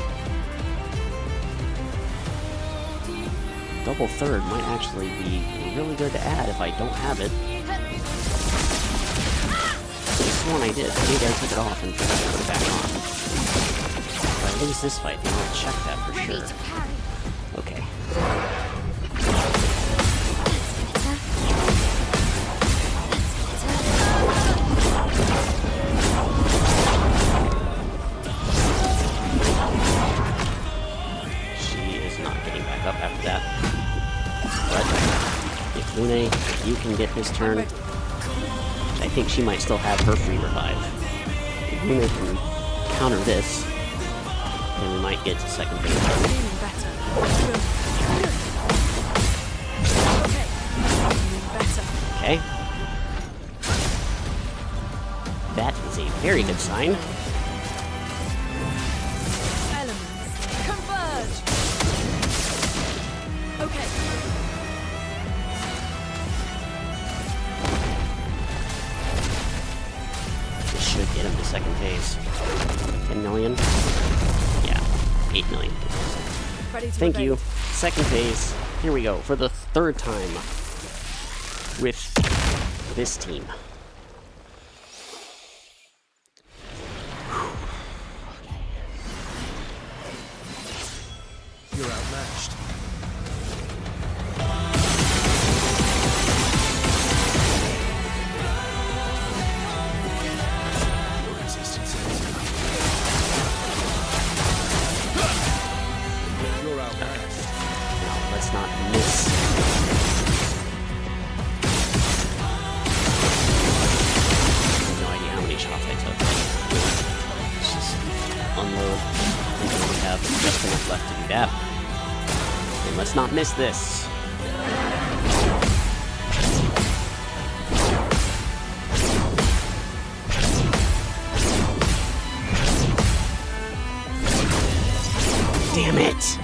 Double third might actually be really good to add if I don't have it. This one I did. Maybe I took it off and forgot to put it back on. If I lose this fight, then I'll check that for Ready sure. to parry. Okay. She is not getting back up after that. But if Lune, you can get this turn, Ready. I think she might still have her free revive. If Lune can counter this, then we might get to second phase. Feeling better. Good. Good. Okay. Feeling better. Okay. That is a very good sign. Elements. Converge. Okay. This should get him to second phase. 10 million? Yeah, 8 million. Ready to Thank you. evade. Second phase. Here we go for the third time with this team. You're outmatched. Your resistance ends now. You're outmatched. Now, let's not miss. I have no idea how many shots I took. Let's just unload until we have just enough left to do that. And let's not miss this. Damn it!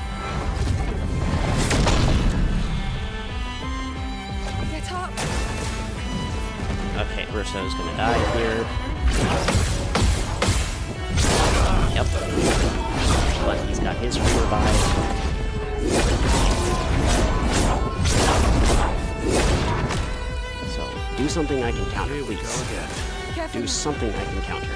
Get up. Okay, Urso's gonna die here. Yep. But he's got his free revive. So, do something I can counter, Here we go please. again. Careful. Do something I can counter.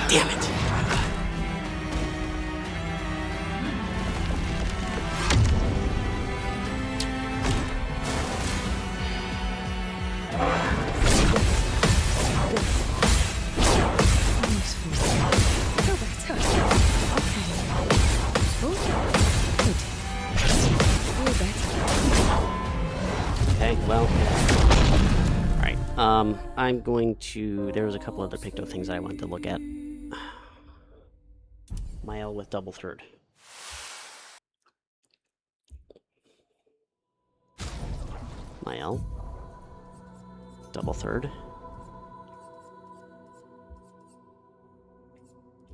Damn it! Feel better. Okay. Oh, good. Feel better. Okay, well. Alright, I'm going to... There was a couple other Picto things I wanted to look at. Mael with double third. Mael. Double third.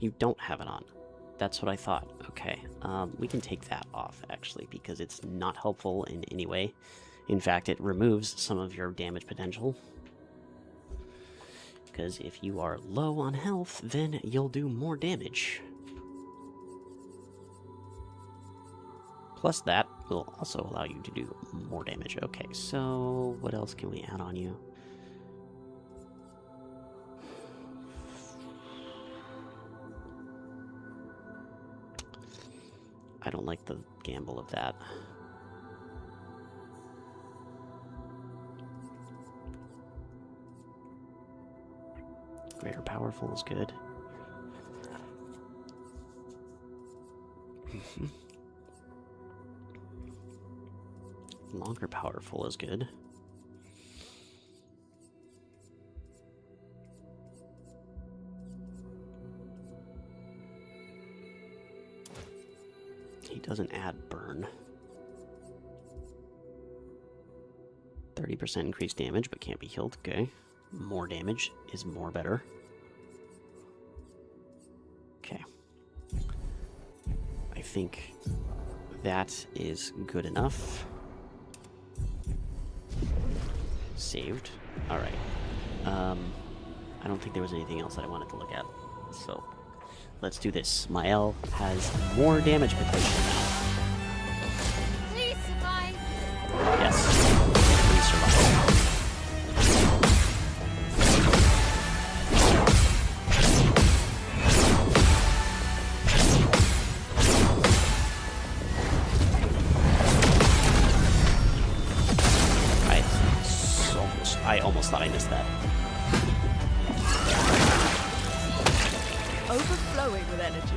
You don't have it on. That's what I thought. Okay, we can take that off, actually, because it's not helpful in any way. In fact, it removes some of your damage potential. Because if you are low on health, then you'll do more damage. Plus that will also allow you to do more damage. Okay, so what else can we add on you? I don't like the gamble of that. Greater powerful is good. Longer powerful is good. He doesn't add burn. 30% increased damage, but can't be healed. Okay. More damage is more better. Okay. I think that is good enough. Saved. Alright. I don't think there was anything else that I wanted to look at. So, let's do this. Mael has more damage potential now. Please survive. Yes. Please survive. I almost thought I missed that. Overflowing with energy.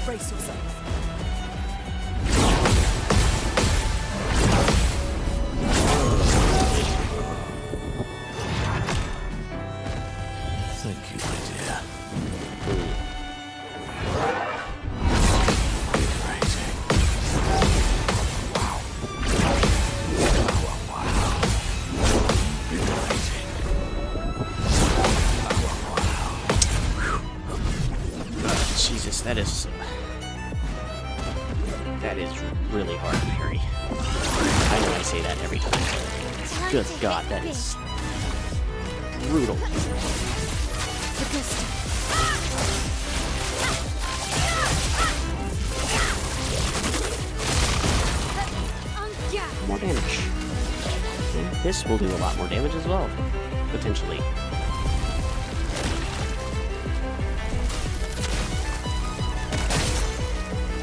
Brace yourself. Thank you, my dear. Liberating. Wow. Wow. Liberating. Jesus, that is really hard to parry. I know I say that every time. Good God, that is brutal. More damage. And this will do a lot more damage as well, potentially.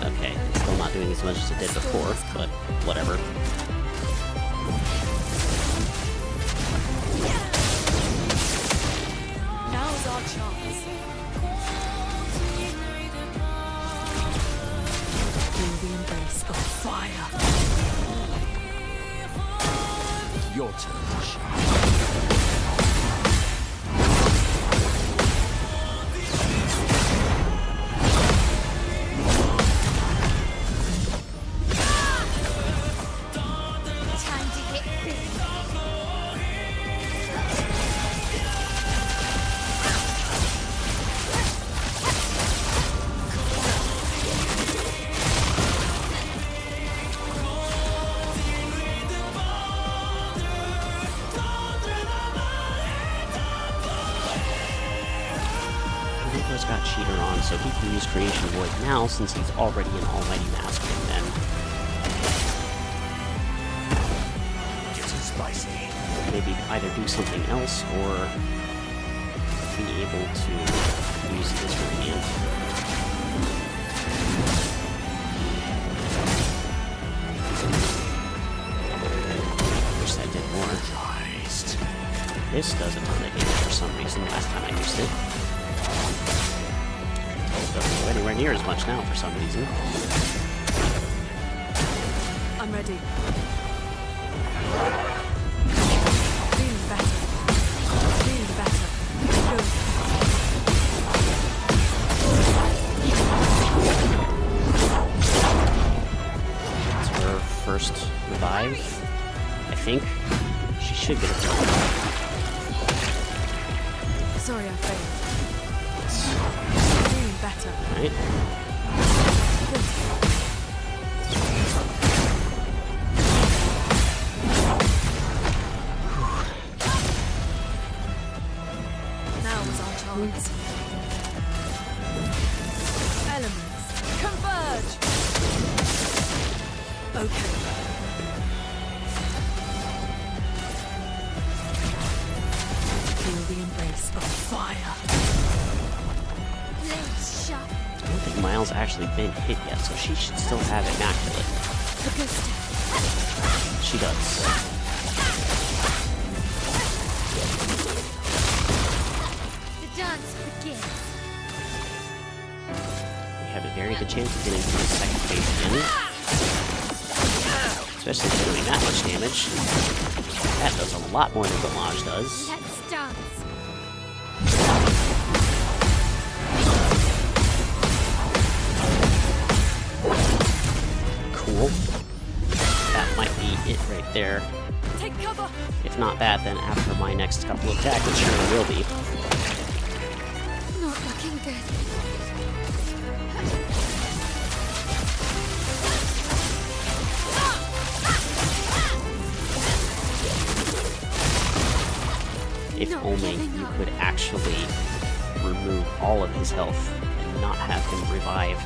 Okay, it's still not doing as much as it did before, but whatever. Now's our chance. Feel the embrace of fire. Your turn, Shadow. Time to get busy. Nicholas got Cheater on, so he can use Creation Void now since he's already an Almighty Master, and then Getting spicy. maybe either do something else or be able to use his Radiant. Wish that did more. Christ. This does a ton of damage for some reason last time I used it. Doesn't go anywhere near as much now for some reason. I'm ready. Feeling better. Feeling better. Good. It's her first revive, I think. She should get a Sorry I failed. Feeling better. right? Good. Now is our chance. Elements, converge! Okay. Feel the embrace of fire. Blades sharp. I don't think Miles actually been hit yet, so she should still have Immaculate. She does. The dance begins. very good chance of getting to the second phase again. Especially if they're doing that much damage. That does a lot more than Damage does. Let's dance. Cool. That might be it right there. Take cover. If not that, then after my next couple of attacks, it surely will be. Not looking good. If Not only giving you up. could actually remove all of his health and not have him revive,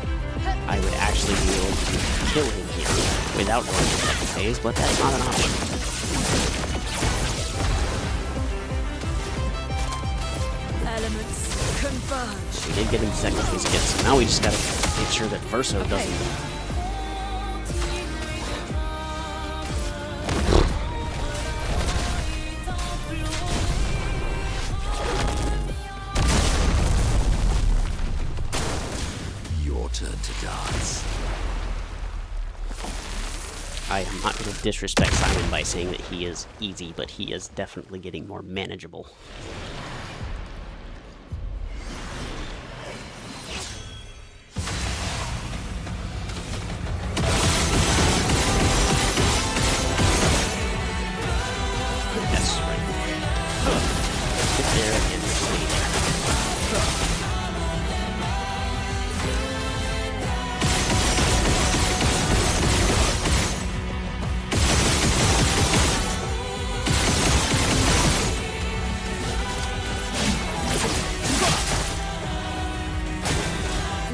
I would actually be able to kill him here without going to second phase, but that's not an option. Elements converge. We did get him to second phase again, so now we just gotta make sure that Verso doesn't... Your turn to dance. I am not going to disrespect Simon by saying that he is easy, but he is definitely getting more manageable. That's right. Sit there and stay there.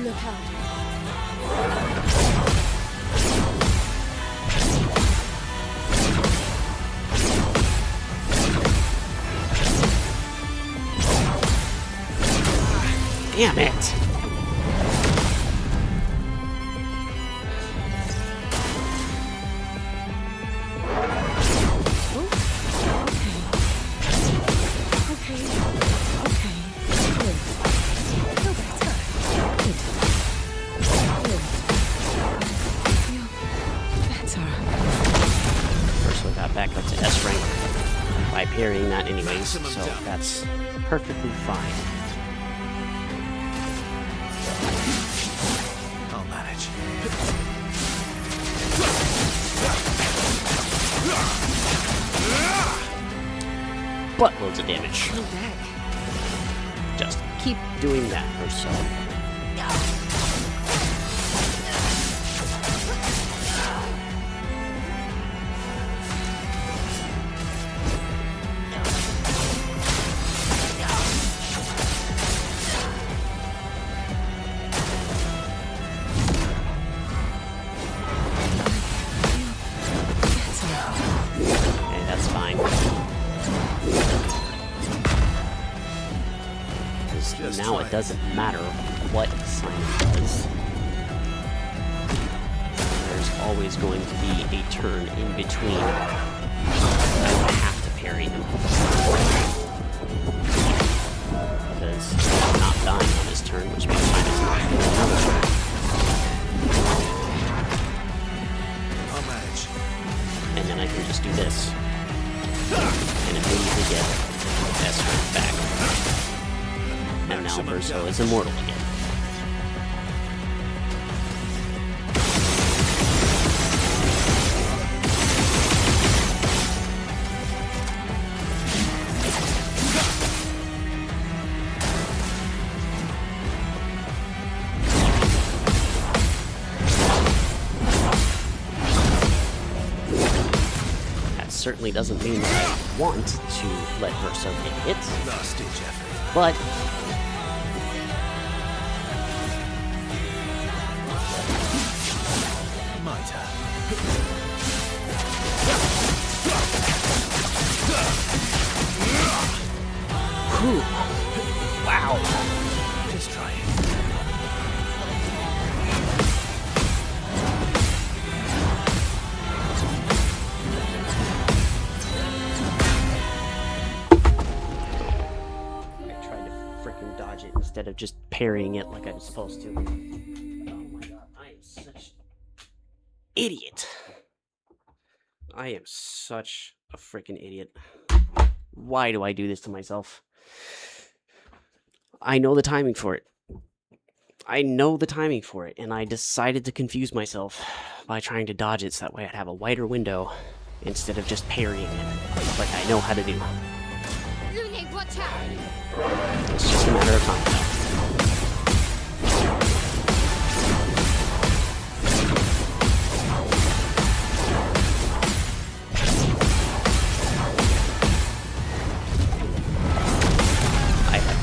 Look out. Damn it! Okay. Okay. Good. Feel better. Good. Good. Feel better. First we got back up to S rank by parrying that anyways, so that's perfectly fine. I'll manage. Buttloads of damage. Feel back. Just keep doing that or so. Okay, that's fine. Because Just now try it it. doesn't matter what Simon does. There's always going to be a turn in between. I will have to parry him. Because he's not dying on his turn, which means mine is not doing another turn. I'll manage. And then I can just do this. And immediately get S rank back. And now Verso is immortal again. That certainly doesn't mean that I want to let Verso get hit, Last ditch effort. but My turn. whew, wow. Just try it. I tried to freaking dodge it instead of just parrying it like I was supposed to. Oh my idiot. I am such a freaking idiot. Why do I do this to myself? I know the timing for it. And I decided to confuse myself by trying to dodge it so that way I'd have a wider window instead of just parrying it like I know how to do. Lune, watch out! It's just a matter of time now.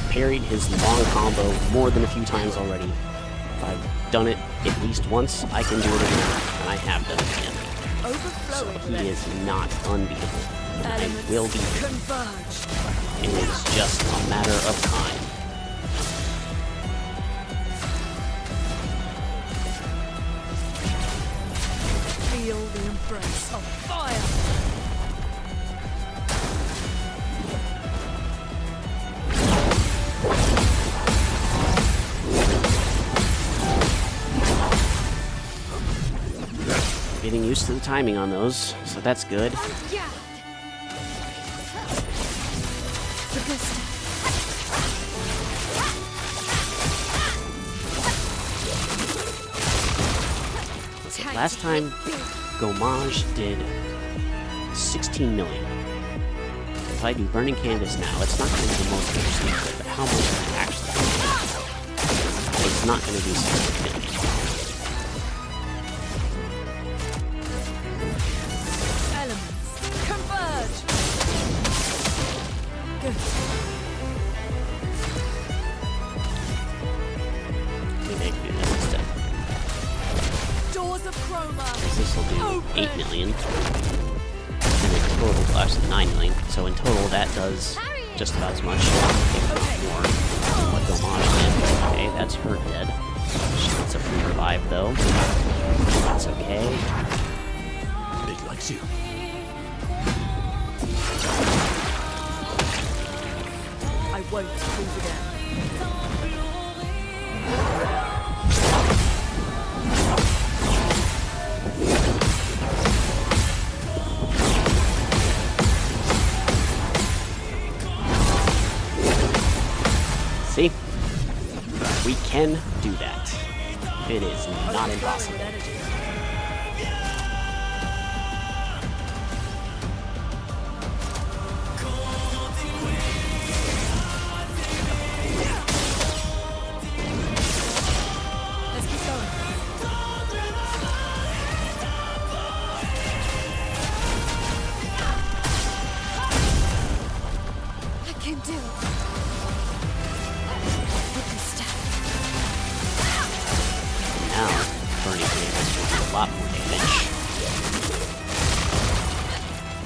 Parried his long combo more than a few times already. If I've done it at least once, I can do it again, and I have done it again. Overflowing. So he is not unbeatable. I will beat him. Converge. It is just a matter of time. Feel the embrace of fire. Getting used to the timing on those, so that's good. Yeah. Last time, Gomage did 16 million. If I do Burning Canvas now, it's not going to be the most interesting play, but how much is it actually going to be? It's not going to be 16 million. Elements converge. Good. We may do this instead. Doors of chroma. This will do 8 million. And in total, actually 9 million. So in total, that does just about as much, if not more, than what Gomage did. Okay, that's her dead. She gets a free revive, though. That's okay. Big likes you. I won't lose again. See? We can do that. It is not impossible. Let's keep going. I can do it. With the staff. Now, Burning Canvas will do a lot more damage.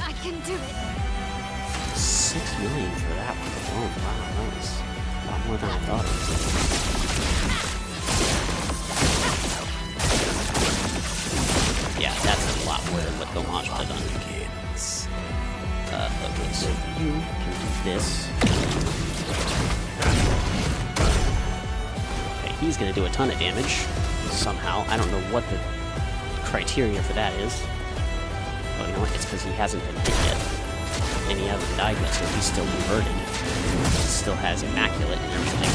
I can do it. 6 million for that one alone. Wow, that was a lot more than I thought it was. Yeah, that's a lot more than what Gomage would have done. Okay, so you can do this. Okay, he's gonna do a ton of damage. Somehow. I don't know what the criteria for that is. But you know what? It's because he hasn't been hit yet. And he hasn't died yet, so he's still converted. He still has Immaculate and everything.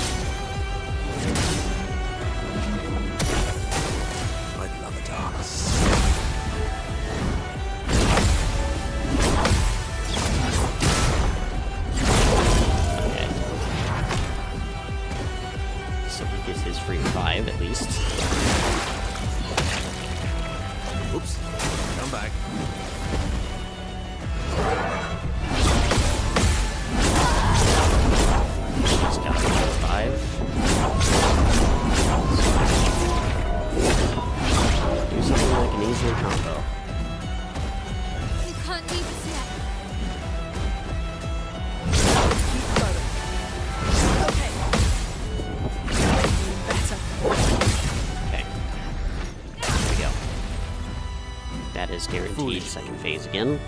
I'd love a dance. Okay. So he gets his free revive, at least. Oops. Come back. She's got a revive. Do something like an easier combo. You can't leave us yet. Keep going. Okay. Better. Okay. There we go. That is guaranteed second phase again.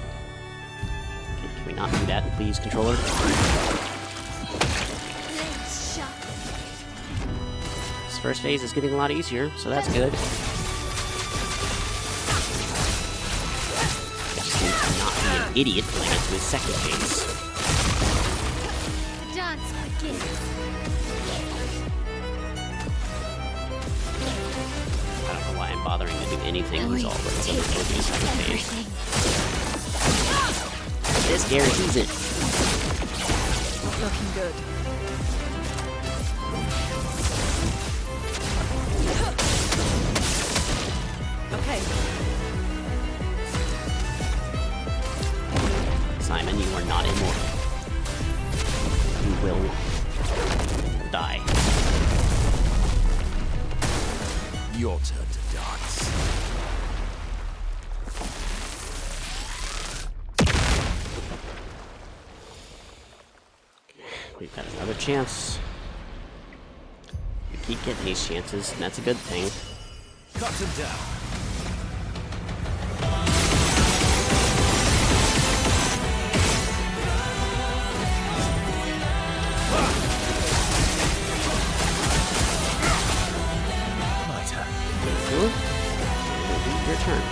Okay, can we not do that, please, controller? Blades sharp. This first phase is getting a lot easier, so that's good. idiot when I get to his second phase. The dance begins. I don't know why I'm bothering to do anything. He's already going to go to his second phase. This guarantees it. Not looking good. Okay. Simon, you are not immortal. You will die. Your turn to dance. We've got another chance. We keep getting these chances, and that's a good thing. Cut him down. My turn. Your turn.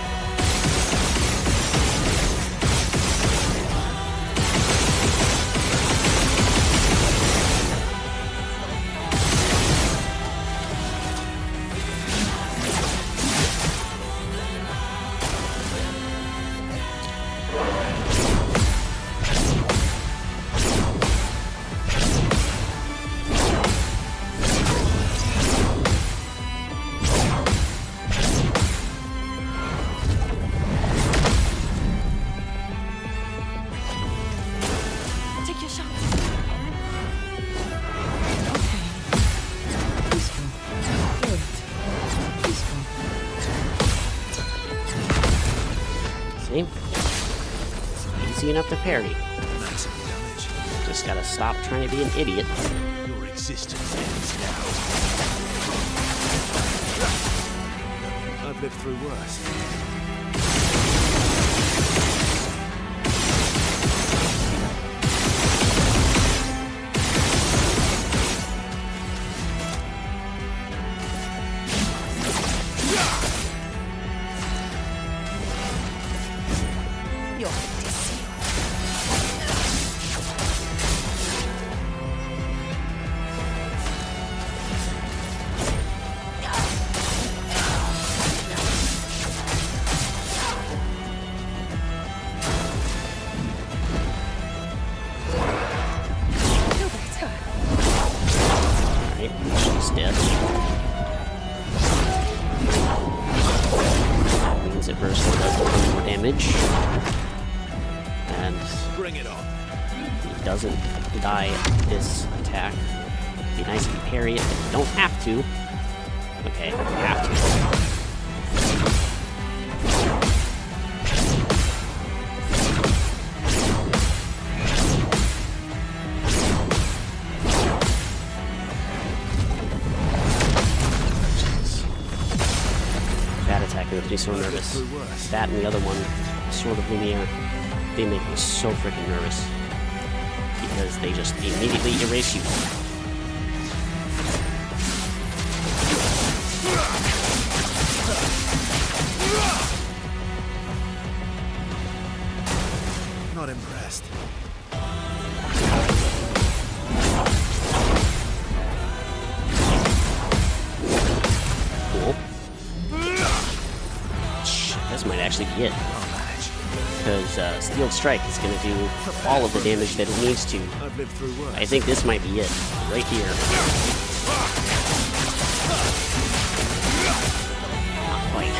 Take your shot. Okay. Peaceful. Good. Peaceful. See? It's easy enough to parry. Maximum damage. Just gotta stop trying to be an idiot. Your existence ends now. I've lived through worse. Your fate is sealed. Feel better. Alright, she's dead. That means it bursts and does a little more damage. And Bring it on. he doesn't die this attack. It'd be nice if you parry it, but you don't have to. Okay, you have to. That attack makes me so nervous. Through worse. That and the other one, Sword of Lumiere, they make me so freaking nervous. Because they just immediately erase you. Not impressed. Cool. Shit, this might actually be it. I'll manage. Because Steel Strike is going to do all of the damage that it needs to. I've lived through worse. I think this might be it. Right here. Not quite.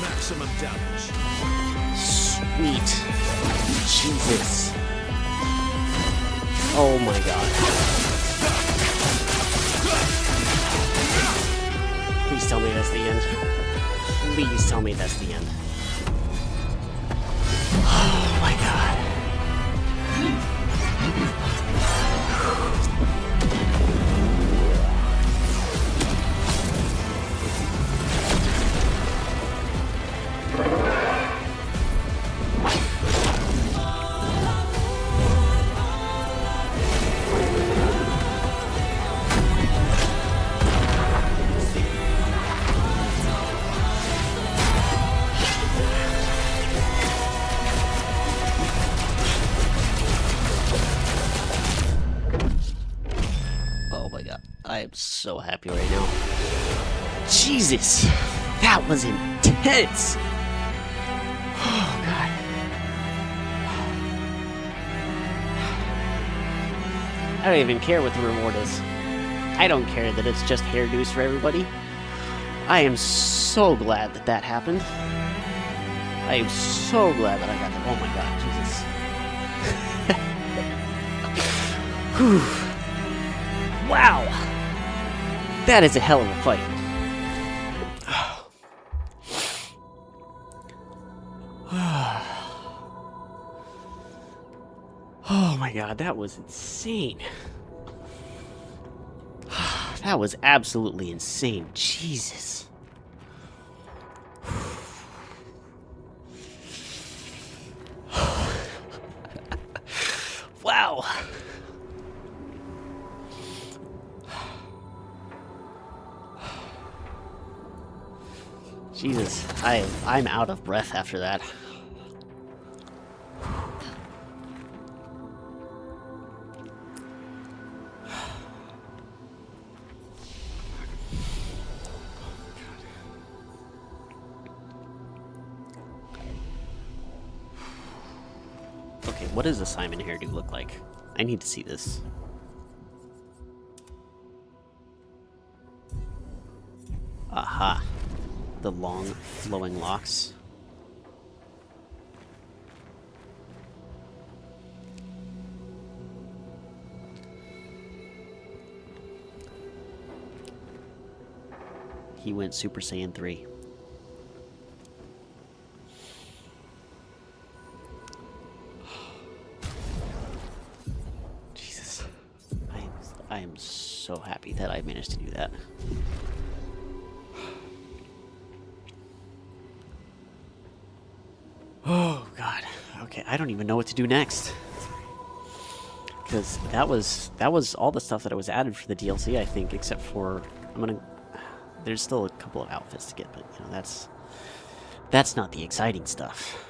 Maximum damage. Sweet. Jesus. Oh my god. Please tell me that's the end. Please tell me that's the end. Oh my god. I am so happy right now. Jesus! That was intense! Oh, God. I don't even care what the reward is. I don't care that it's just hairdos for everybody. I am so glad that that happened. I am so glad that I got that. Oh my God, Jesus. Whew. Wow. That is a hell of a fight. Oh my God, that was insane. That was absolutely insane. Jesus. Wow. Jesus, I'm out of breath after that. Okay, what does the Simon hairdo look like? I need to see this. Aha. The long, flowing locks. He went Super Saiyan 3. Jesus. I am so happy that I managed to do that. Oh, God. Okay, I don't even know what to do next. Because that was all the stuff that was added for the DLC, I think, except for... There's still a couple of outfits to get, but, you know, that's not the exciting stuff.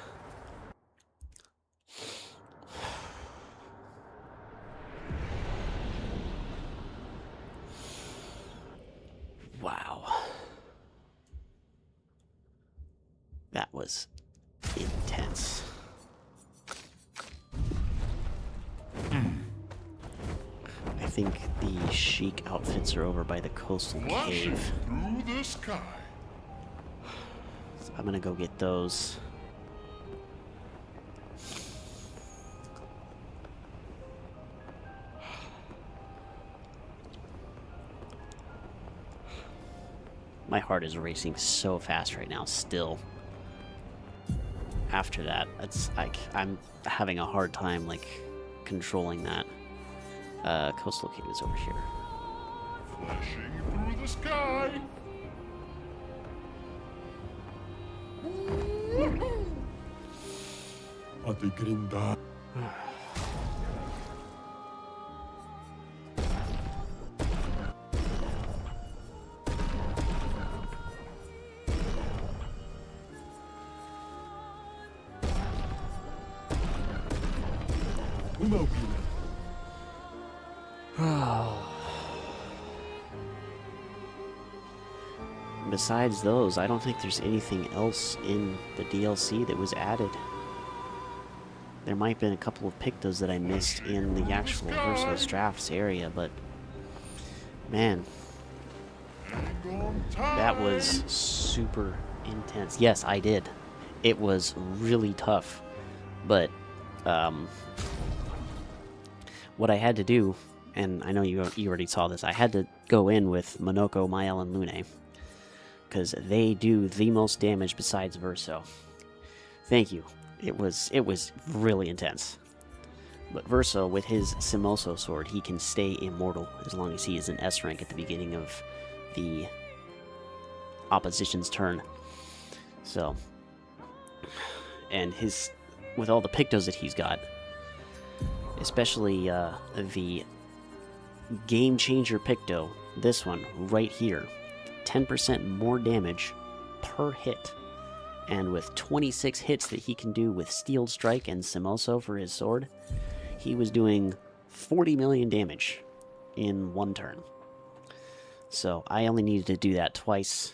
Wow. That was intense. I think the chic outfits are over by the coastal cave. Through the sky. So I'm gonna go get those. My heart is racing so fast right now still. After that, it's like I'm having a hard time like controlling that. Coastal cave is over here. Flashing through the sky. Atigrinda. Besides those, I don't think there's anything else in the DLC that was added. There might have been a couple of pictos that I missed in the actual Versus Drafts area, but man, that was super intense. Yes, I did. It was really tough, but what I had to do, and I know you already saw this, I had to go in with Monoko, Mael, and Lune, because they do the most damage besides Verso. Thank you. It was really intense. But Verso, with his Simoso sword, he can stay immortal as long as he is an S rank at the beginning of the opposition's turn. So, and with all the pictos that he's got, especially the Game Changer picto, this one right here, 10% more damage per hit. And with 26 hits that he can do with Steel Strike and Simoso for his sword, he was doing 40 million damage in one turn. So I only needed to do that twice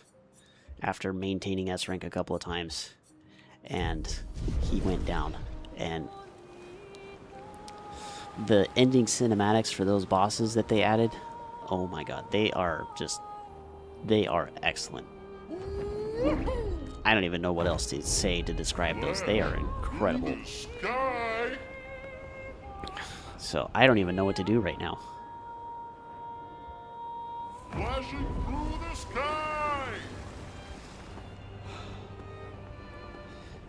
after maintaining S rank a couple of times, and he went down. And the ending cinematics for those bosses that they added, oh my god, they are excellent. I don't even know what else to say to describe those. They are incredible. The sky. So I don't even know what to do right now. Flashing through the sky.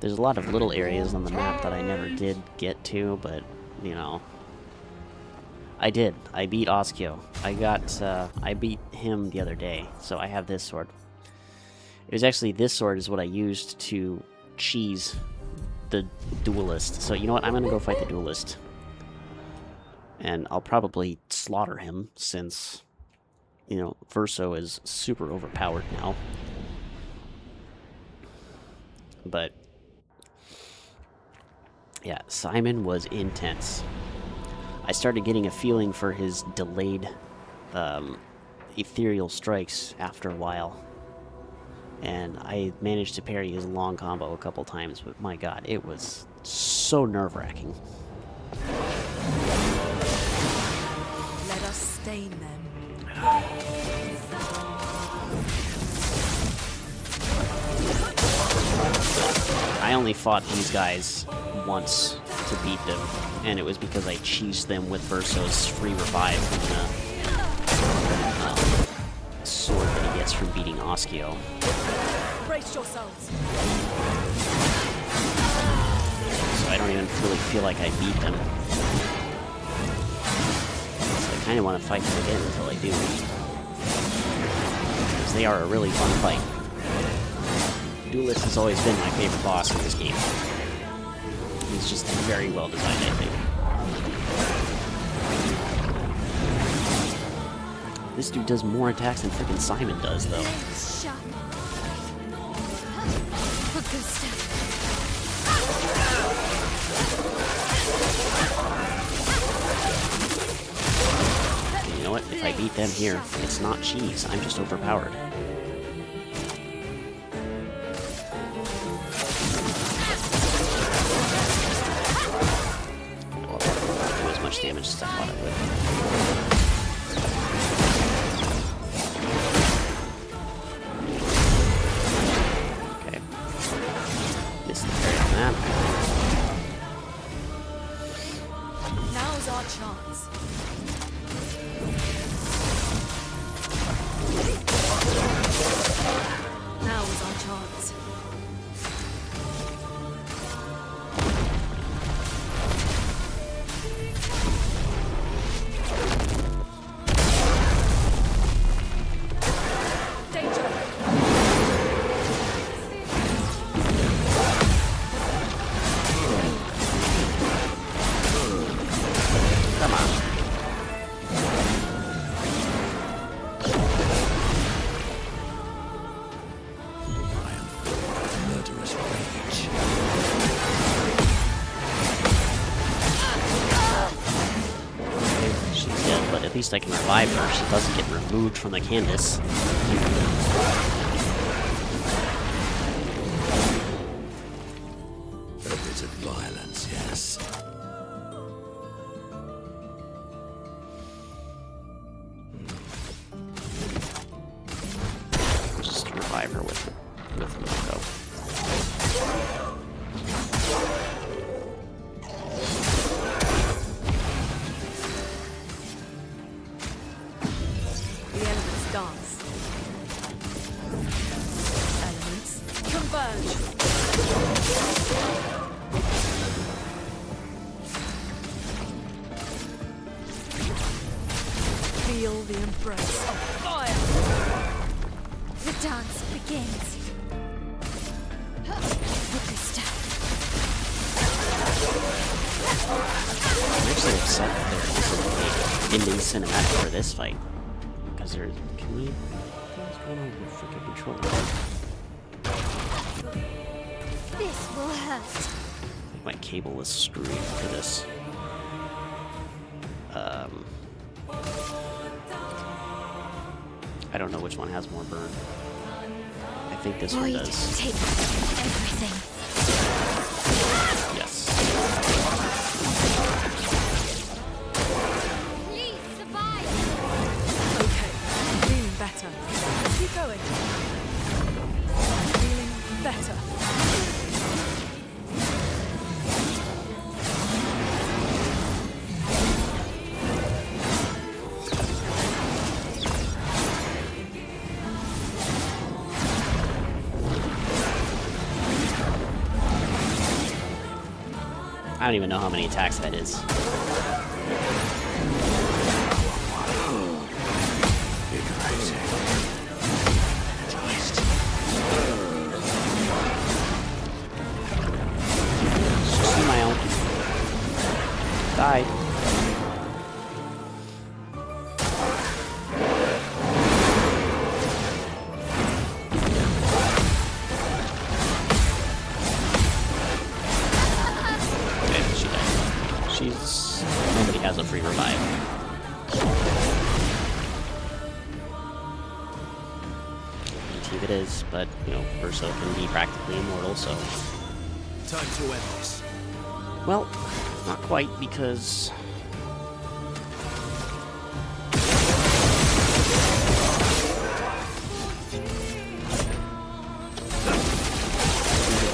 There's a lot of little areas on the map that I never did get to, but, you know, I did. I beat Oskio. I beat him the other day, so I have this sword. It was actually, this sword is what I used to cheese the duelist. So, you know what, I'm gonna go fight the duelist. And I'll probably slaughter him, since, you know, Verso is super overpowered now. But yeah, Simon was intense. I started getting a feeling for his delayed ethereal strikes after a while. And I managed to parry his long combo a couple times, but my god, it was so nerve-wracking. Let us stain them. I only fought these guys once to beat them, and it was because I cheesed them with Verso's free revive from the sword that he gets from beating Oskio. Brace yourselves. So I don't even really feel like I beat them. So I kind of want to fight them again until I do. Because they are a really fun fight. Duelist has always been my favorite boss in this game. He's just very well designed, I think. This dude does more attacks than freaking Simon does, though. Sharp. For good stuff. And you know what? If I beat them here, it's not cheese. I'm just overpowered. Well, I didn't do as much damage as I thought I would. Okay. Missed the parry on that. Now's our chance. Now is our chance. Danger! Come on. Murderous rage. She's dead, but at least I can revive her. She doesn't get removed from the canvas. A bit of violence, yes. Just revive her with Marco. The elements dance. Elements converge. Feel the embrace of fire. The dance begins. For good stuff. I'm actually upset that there isn't an ending cinematic for this fight. Because there's... Can we... What's going on with the freaking controller? This will hurt. I think my cable was screwed for this. I don't know which one has more burn. I think this one Void, does. take everything. Yes. Please survive. Okay, I'm feeling better. Keep going. I'm feeling better. I don't even know how many attacks that is. See my own. Died. Okay, she died. She's... Nobody has a free revive. ET it is, but, you know, Ursa can be practically immortal, so... Time to end this. Well, not quite, because...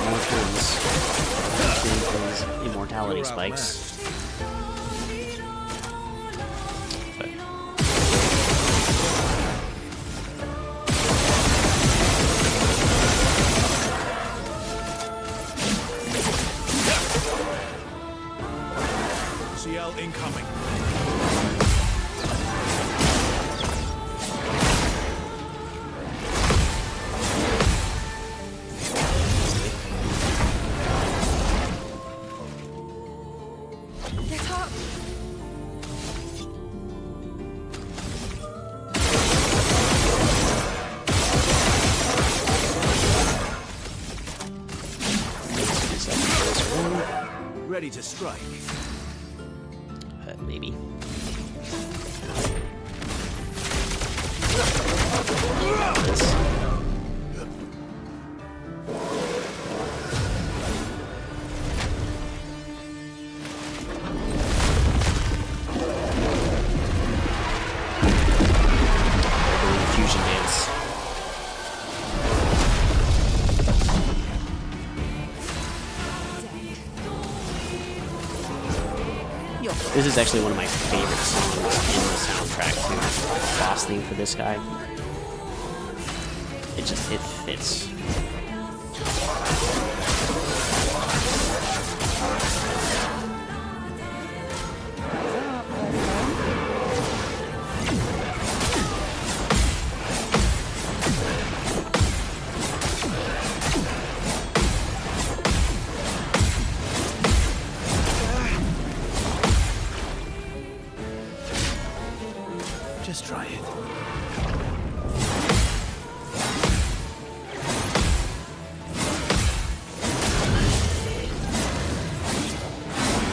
all turns. These immortality You're spikes. But CL incoming. Get up! Ready to strike. maybe. This. Fusion dance. This is actually one of my favorite songs in the soundtrack too. The boss theme for this guy. It fits. Just try it.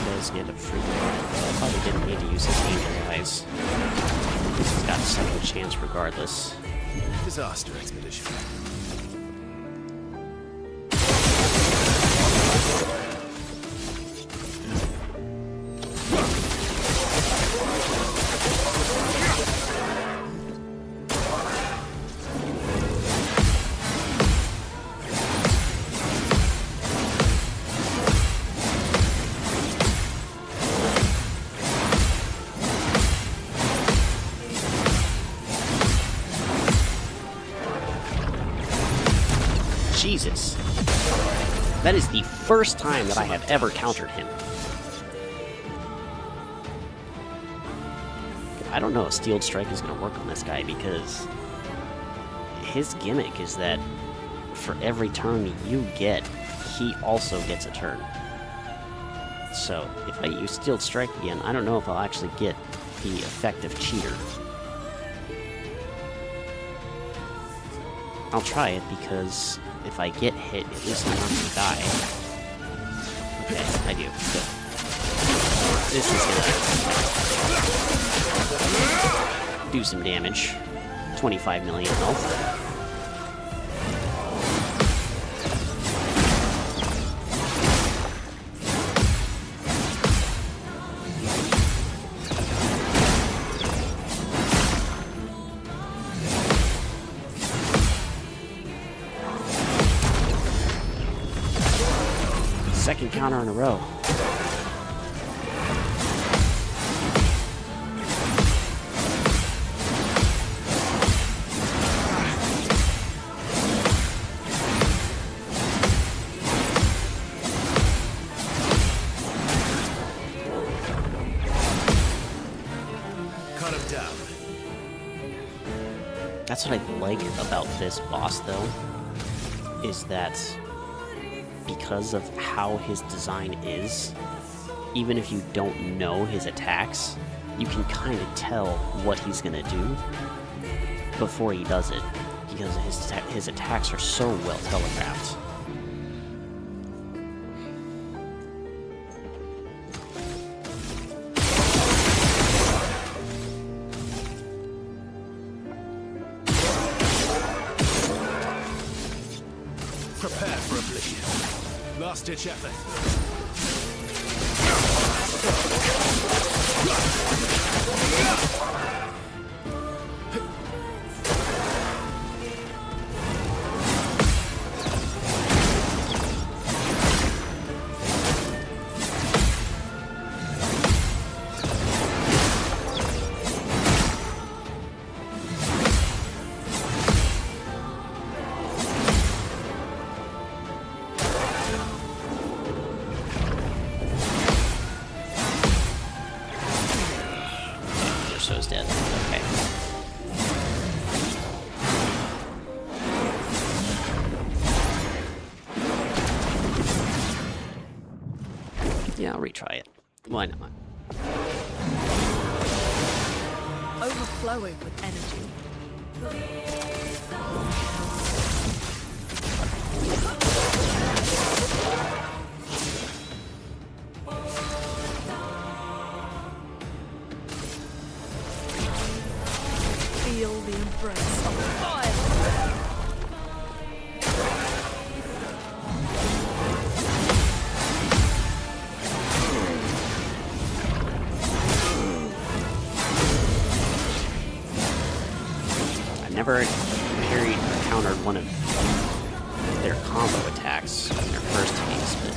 Does get a free revive. Probably didn't need to use his angel eyes. He's got a second chance regardless. Disaster expedition. Jesus. That is the first time that I have ever countered him. I don't know if Steeled Strike is going to work on this guy because his gimmick is that for every turn you get, he also gets a turn. So if I use Steeled Strike again, I don't know if I'll actually get the effect of Cheater. I'll try it because if I get hit, at least I'm not going to die. Okay, I do. Good. This is going to do some damage 25 million health. Second counter in a row. Cut him down. That's what I like about this boss, though, is that because of how his design is, even if you don't know his attacks, you can kind of tell what he's gonna do before he does it, because his attacks are so well telegraphed. Prepare for oblivion. Last-ditch effort. Show's dead. Okay. Yeah, I'll retry it. Why not? Overflowing with energy. Feel the embrace of fire! I've never parried or countered one of their combo attacks in their first phase, but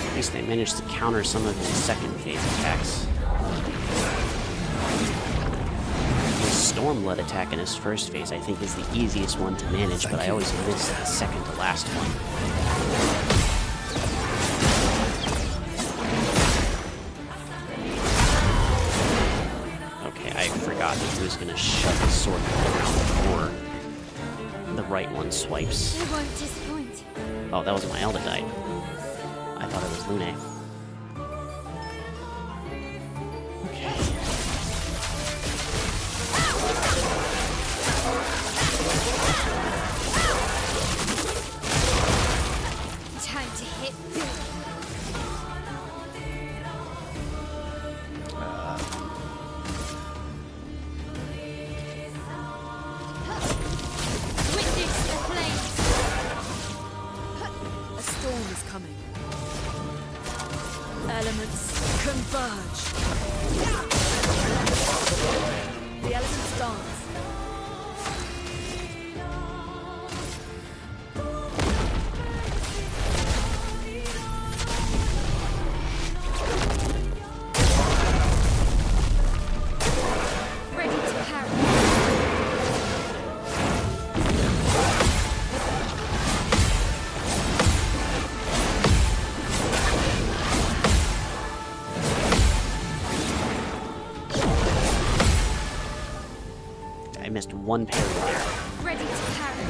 at least they managed to counter some of his second phase attacks. Storm-led attack in his first phase, I think, is the easiest one to manage, but I always miss the second to last one. Okay, I forgot that he was going to shove his sword around before the right one swipes. They won't disappoint. Oh, that was my Elder died. I thought it was Lune. Time to hit. Witness the flames. A storm is coming. Elements converge. The elements dance. Ready to parry. I missed one parry there. Ready to parry.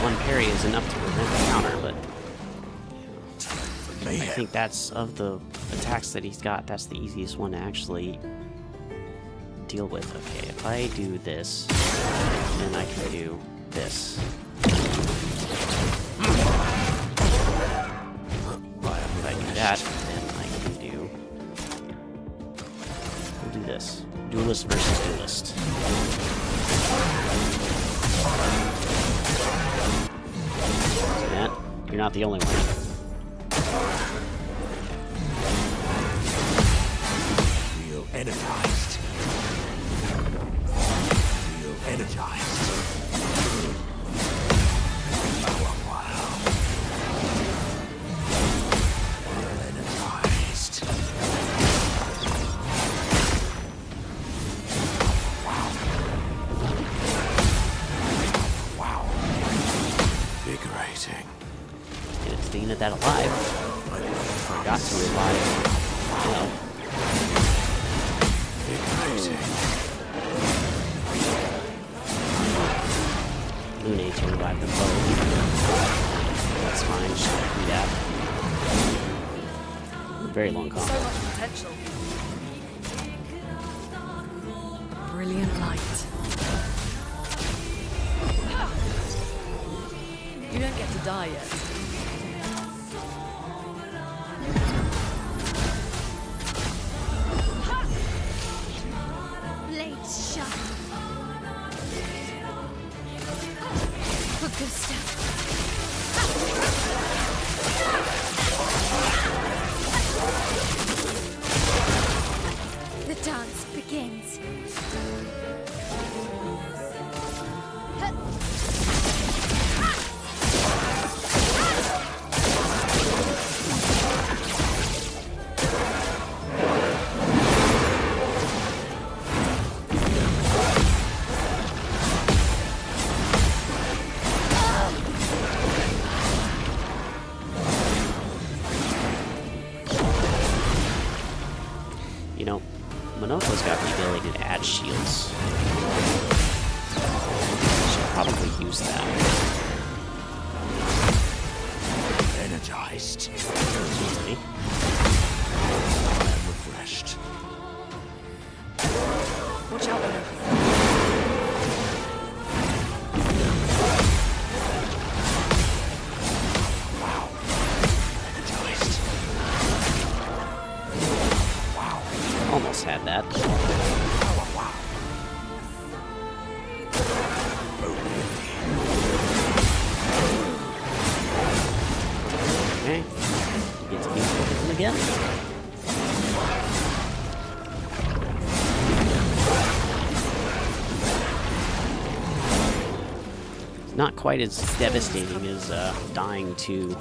One parry is enough to prevent the counter, but I think that's, of the attacks that he's got, that's the easiest one to actually deal with. Okay, if I do this, then I can do this. We'll do this. Duelist versus duelist. Matt, you're not the only one. Feel energized. Feel energized. Wow. Feel energized. Wow. Invigorating. And it's thinking that alive. Forgot to revive. Well, Invigorating. Lune to revive them both. That's fine, just do that. Very long combo. So much potential. Brilliant light. You don't get to die yet. Blades sharp. For good stuff. The dance begins. You know, Monoko's got the ability to add shields. Should probably use that. Energized. Excuse me. I'm refreshed. Watch out, Monoka. Energized. Almost had that. Okay. Get to be him again. It's not quite as devastating as dying to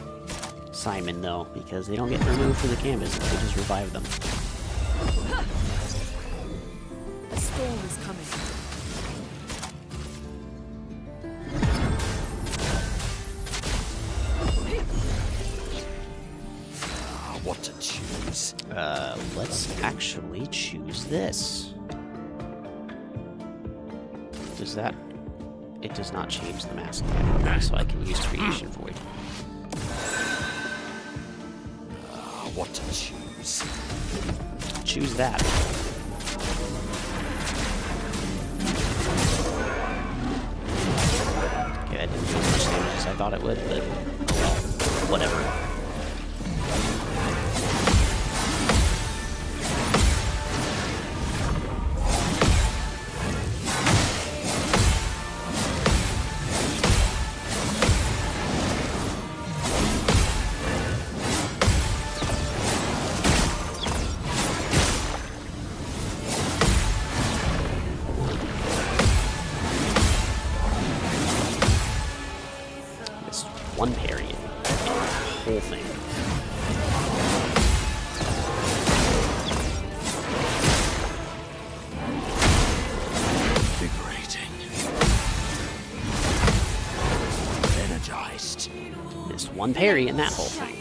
Simon, though, because they don't get removed from the canvas. They just revive them. A storm is coming. What to choose? Let's actually choose this. Does that... It does not change the mask, so I can use Creation Void. What to choose? Choose that. Okay, that didn't do as much damage as I thought it would, but well, whatever. One parry and the whole thing. Invigorating. Energized. Missed one parry and that whole thing.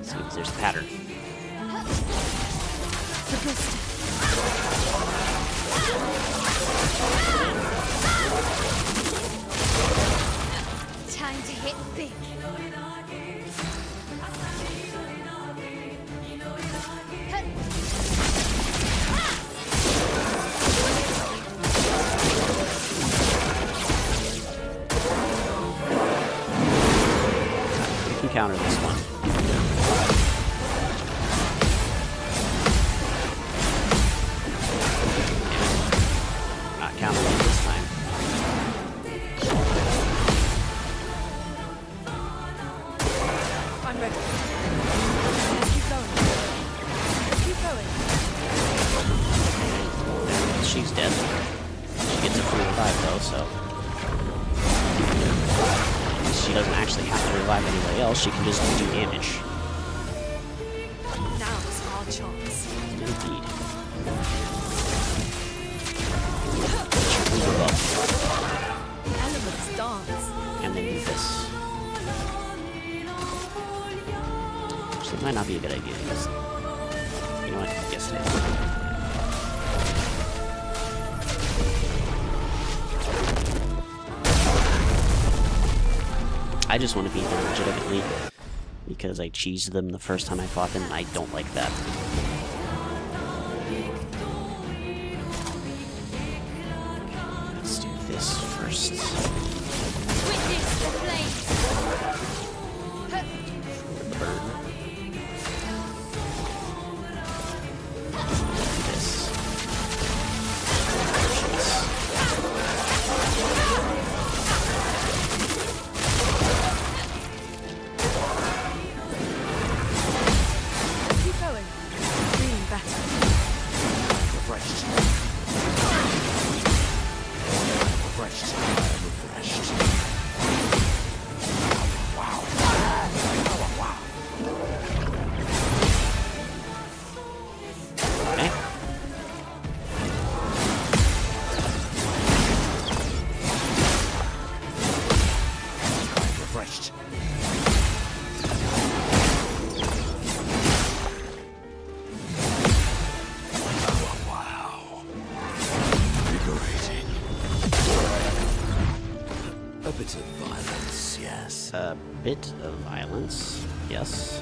Seems there's a pattern. For good stuff. Time to hit big. We can counter this one. else, she can just do damage. Now's our chance. Indeed. Move above. The elements dance. And then do this. Actually, it might not be a good idea because, you know what? Yes, it is. I just want to beat them legitimately because I cheesed them the first time I fought them, and I don't like that. Let's do this first. Witness the flames. Burn. This. Keep going. Feeling better. Refreshed. Refreshed. Refreshed. Wow. Wow. Okay. Refreshed. Wow. Invigorating. A bit of violence, yes. A bit of violence. Yes.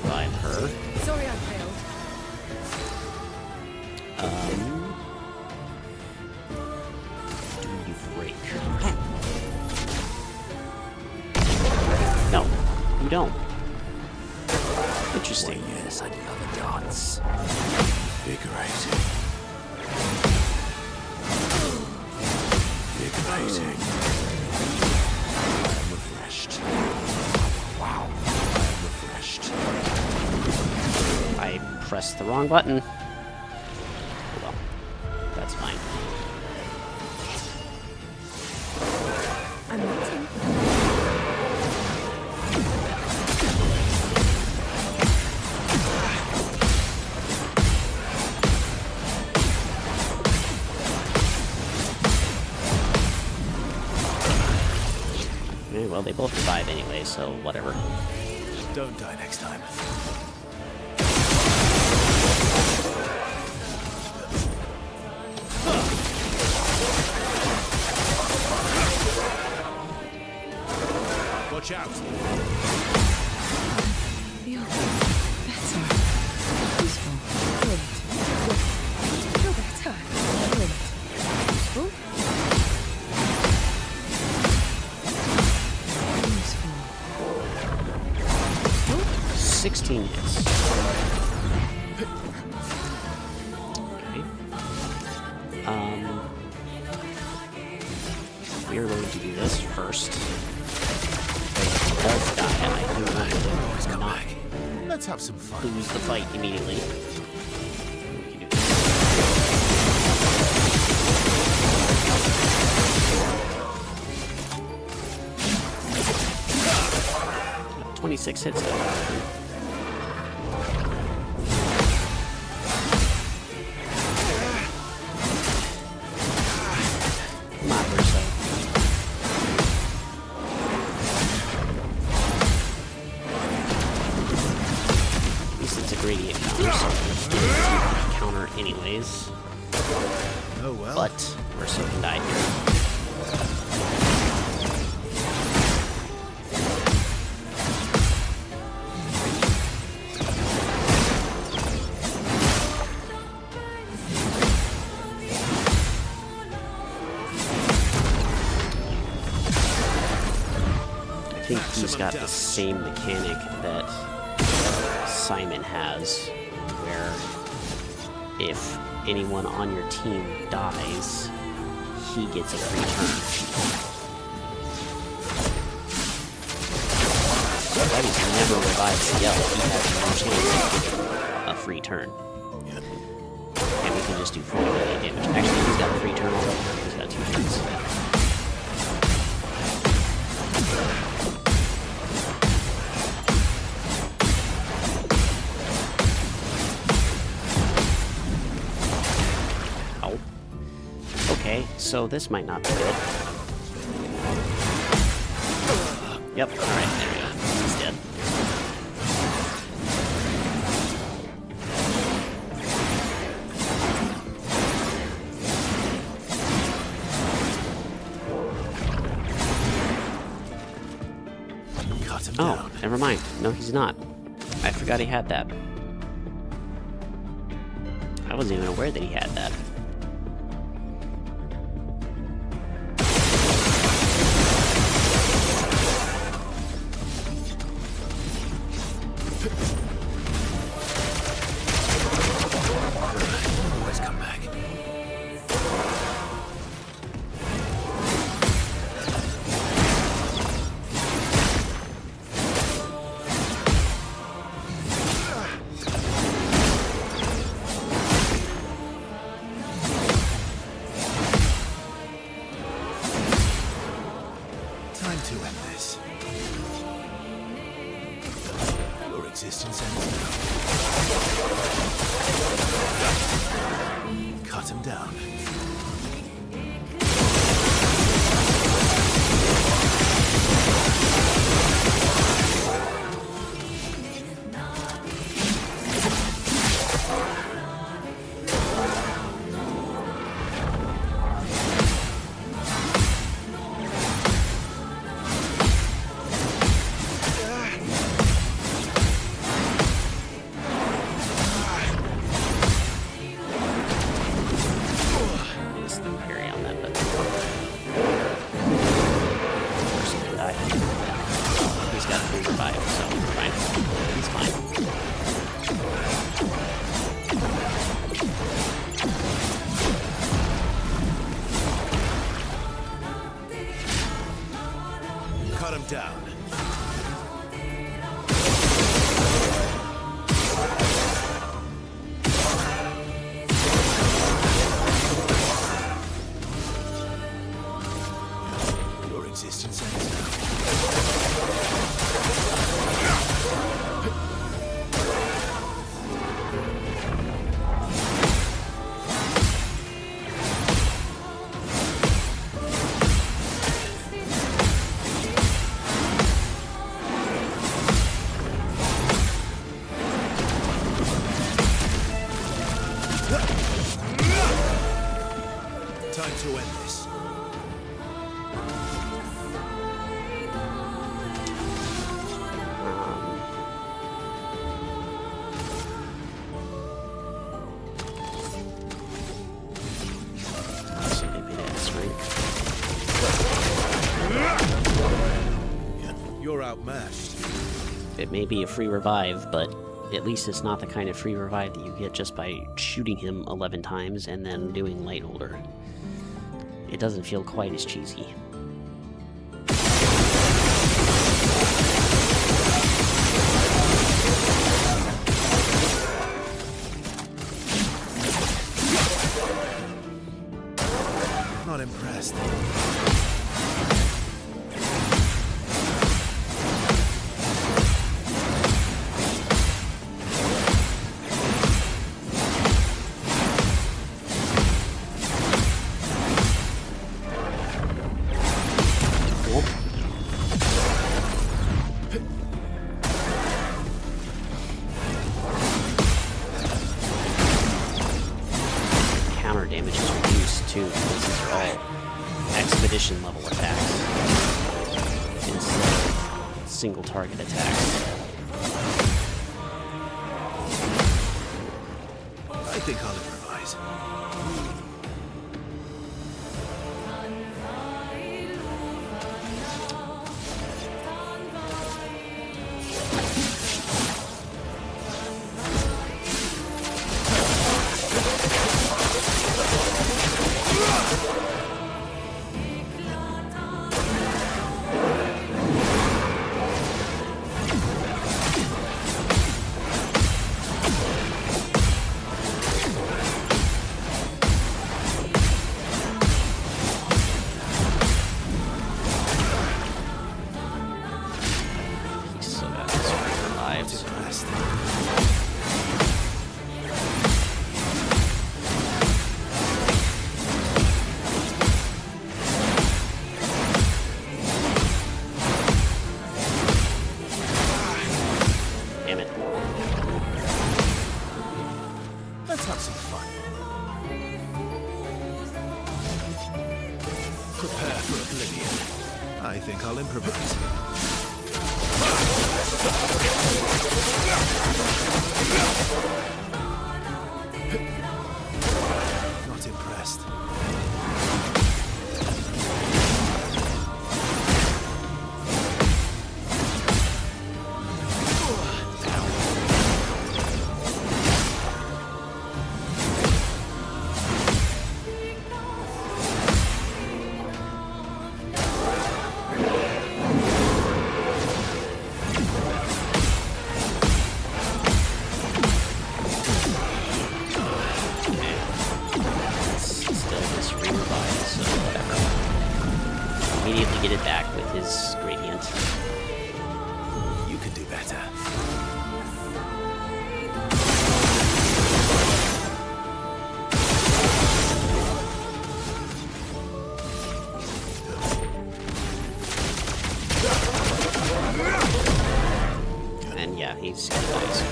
Revive her. Sorry I failed. Do you break? No, you don't. Interesting. Well, yes, I'd love a dance. Invigorating. Invigorating. I am refreshed. Wow. I am refreshed. I pressed the wrong button. Oh well, that's fine. I'm waiting. Okay, well, they both revive anyway, so whatever. Don't die next time. Watch out! Feel better. Peaceful. Good. Feel better. Good. Peaceful. Peaceful. 16 hits. Okay. We are going to do this first. If it does die, and I do want to not Let's have some fun. lose the fight immediately. We can do this. 26 hits though. Come on, Verso. At least it's a gradient counter, so it's counter anyways. Oh well. But Verso can die here. I think he's got the same mechanic that Simon has, where if anyone on your team dies, he gets a free turn. So that he's never revived CL, he has no chance of getting a free turn. And we can just do 40 million damage. Actually, he's got a free turn already. He's got 2 turns. So this might not be good. Yep, alright, there we go. He's dead. Cut him Oh, down. never mind. No, he's not. I forgot he had that. I wasn't even aware that he had that. Always come back. Time to end this. Your existence ends now. Cut him down. Missed the parry on that, but person who died. He's got 3 revive, so fine. He's fine. Cut him down. Your existence ends now. Time to end this. So maybe that's right. You're outmatched. It may be a free revive, but at least it's not the kind of free revive that you get just by shooting him 11 times and then doing light holder. It doesn't feel quite as cheesy. Not impressed. Cool. Counter damage is reduced too, because these are all expedition level attacks instead of single target attacks. I think I'll improvise. I think I'll improvise. Not impressed. Immediately get it back with his gradient. You can do better. And yeah, he's nice.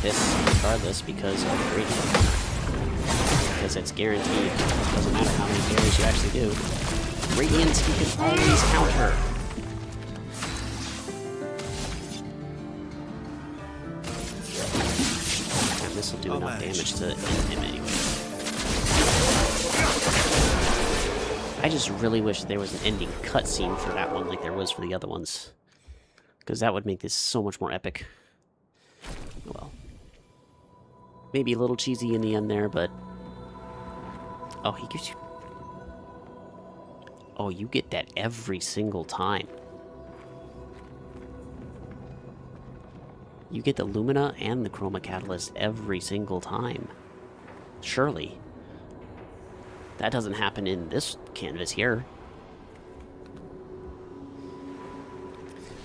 This regardless because of gradient, because it's guaranteed. It doesn't matter how many parries you actually do. Gradients you can always counter. And this will do enough damage to end him anyway. I just really wish there was an ending cutscene for that one like there was for the other ones, because that would make this so much more epic. Well, maybe a little cheesy in the end there, but... Oh, he gives you... Oh, you get that every single time. You get the Lumina and the Chroma Catalyst every single time. Surely. That doesn't happen in this canvas here.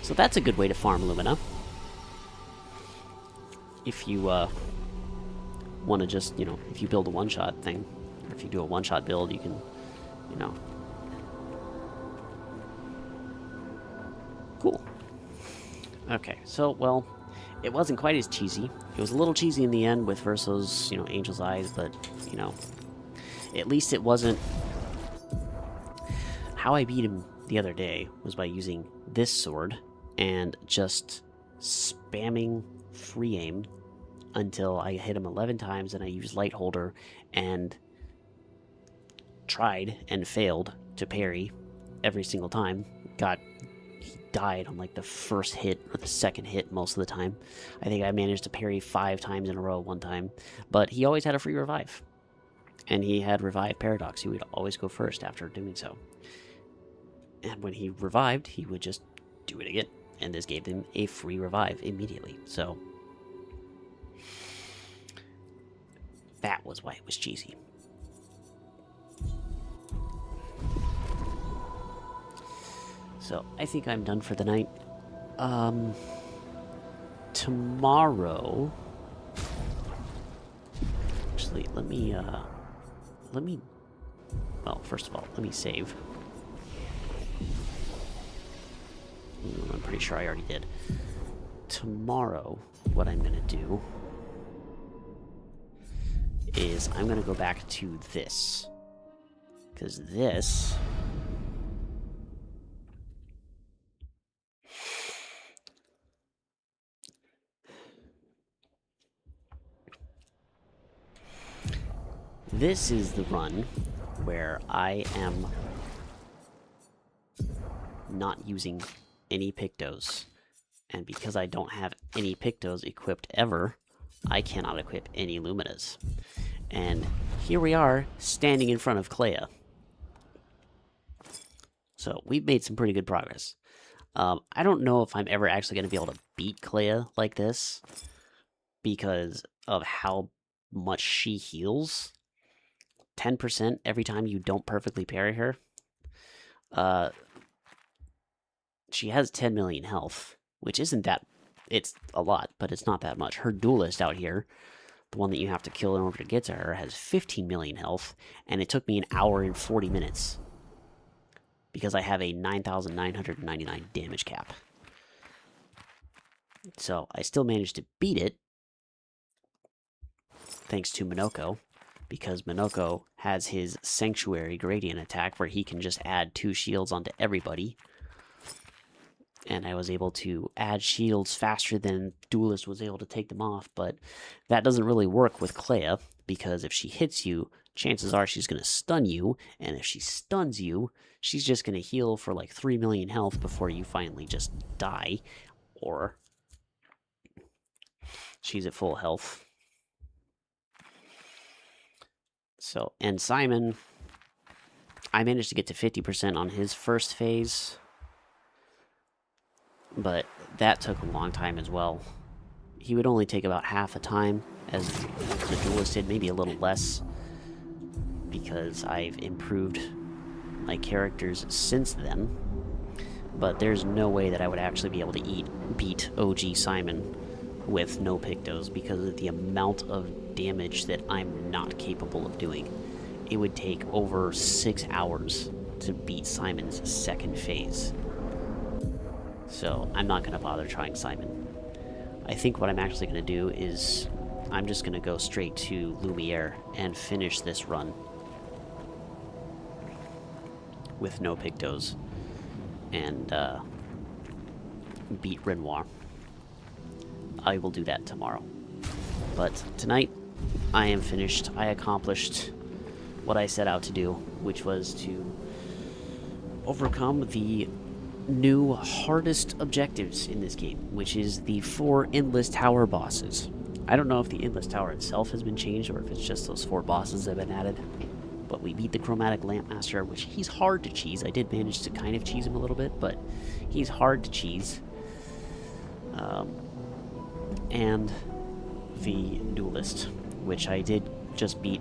So that's a good way to farm Lumina. If you want to just, you know, if you build a one-shot thing, or if you do a one-shot build, you can, you know. Cool. Okay, so, well, it wasn't quite as cheesy. It was a little cheesy in the end with Verso's, you know, Angel's Eyes, but, you know, at least it wasn't... How I beat him the other day was by using this sword and just spamming free aim until I hit him 11 times, and I used Light Holder and tried and failed to parry every single time. He died on like the first hit or the second hit most of the time. I think I managed to parry 5 times in a row one time, but he always had a free revive. And he had Revive Paradox. He would always go first after doing so. And when he revived, he would just do it again. And this gave him a free revive immediately. So that was why it was cheesy. So I think I'm done for the night. Tomorrow... Actually, let me, well, first of all, let me save. I'm pretty sure I already did. Tomorrow, what I'm going to do is I'm going to go back to this. Because this... This is the run where I am not using any Pictos. And because I don't have any Pictos equipped ever, I cannot equip any Luminas. And here we are, standing in front of Clea. So we've made some pretty good progress. I don't know if I'm ever actually going to be able to beat Clea like this, because of how much she heals. 10% every time you don't perfectly parry her. She has 10 million health, which isn't that... It's a lot, but it's not that much. Her duelist out here, the one that you have to kill in order to get to her, has 15 million health, and it took me an hour and 40 minutes. Because I have a 9,999 damage cap. So, I still managed to beat it, thanks to Minoko, because Minoko has his Sanctuary Gradient attack where he can just add 2 shields onto everybody. And I was able to add shields faster than Duelist was able to take them off, but that doesn't really work with Clea, because if she hits you, chances are she's going to stun you, and if she stuns you, she's just going to heal for like 3 million health before you finally just die, or she's at full health. So, and Simon, I managed to get to 50% on his first phase, but that took a long time as well. He would only take about half a time as the Duelist did, maybe a little less, because I've improved my characters since then. But there's no way that I would actually be able to beat OG Simon with no Pictos because of the amount of damage that I'm not capable of doing. It would take over 6 hours to beat Simon's second phase. So I'm not going to bother trying Simon. I think what I'm actually going to do is I'm just going to go straight to Lumiere and finish this run with no Pictos and beat Renoir. I will do that tomorrow. But tonight, I am finished. I accomplished what I set out to do, which was to overcome the new hardest objectives in this game, which is the 4 Endless Tower bosses. I don't know if the Endless Tower itself has been changed or if it's just those 4 bosses that have been added. But we beat the Chromatic Lamp Master, which he's hard to cheese. I did manage to kind of cheese him a little bit, but he's hard to cheese. And the Duelist, which I did just beat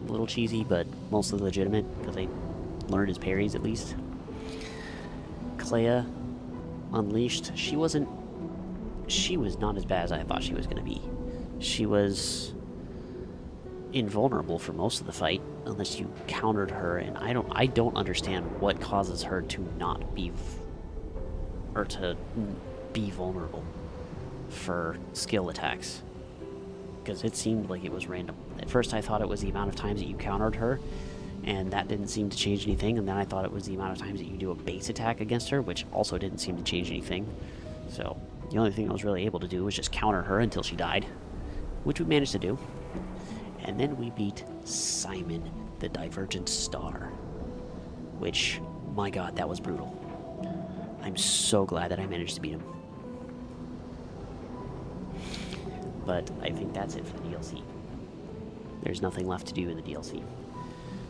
a little cheesy, but mostly legitimate, because I learned his parries at least. Clea Unleashed, she was not as bad as I thought she was going to be. She was invulnerable for most of the fight, unless you countered her, and I don't understand what causes her to not be, or to be vulnerable for skill attacks, because it seemed like it was random. At first I thought it was the amount of times that you countered her, and that didn't seem to change anything, and then I thought it was the amount of times that you do a base attack against her, which also didn't seem to change anything. So the only thing I was really able to do was just counter her until she died, which we managed to do. And then we beat Simon, the Divergent Star, which, my god, that was brutal. I'm so glad that I managed to beat him. But I think that's it for the DLC. There's nothing left to do in the DLC.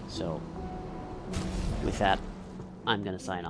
So, with that, I'm going to sign off.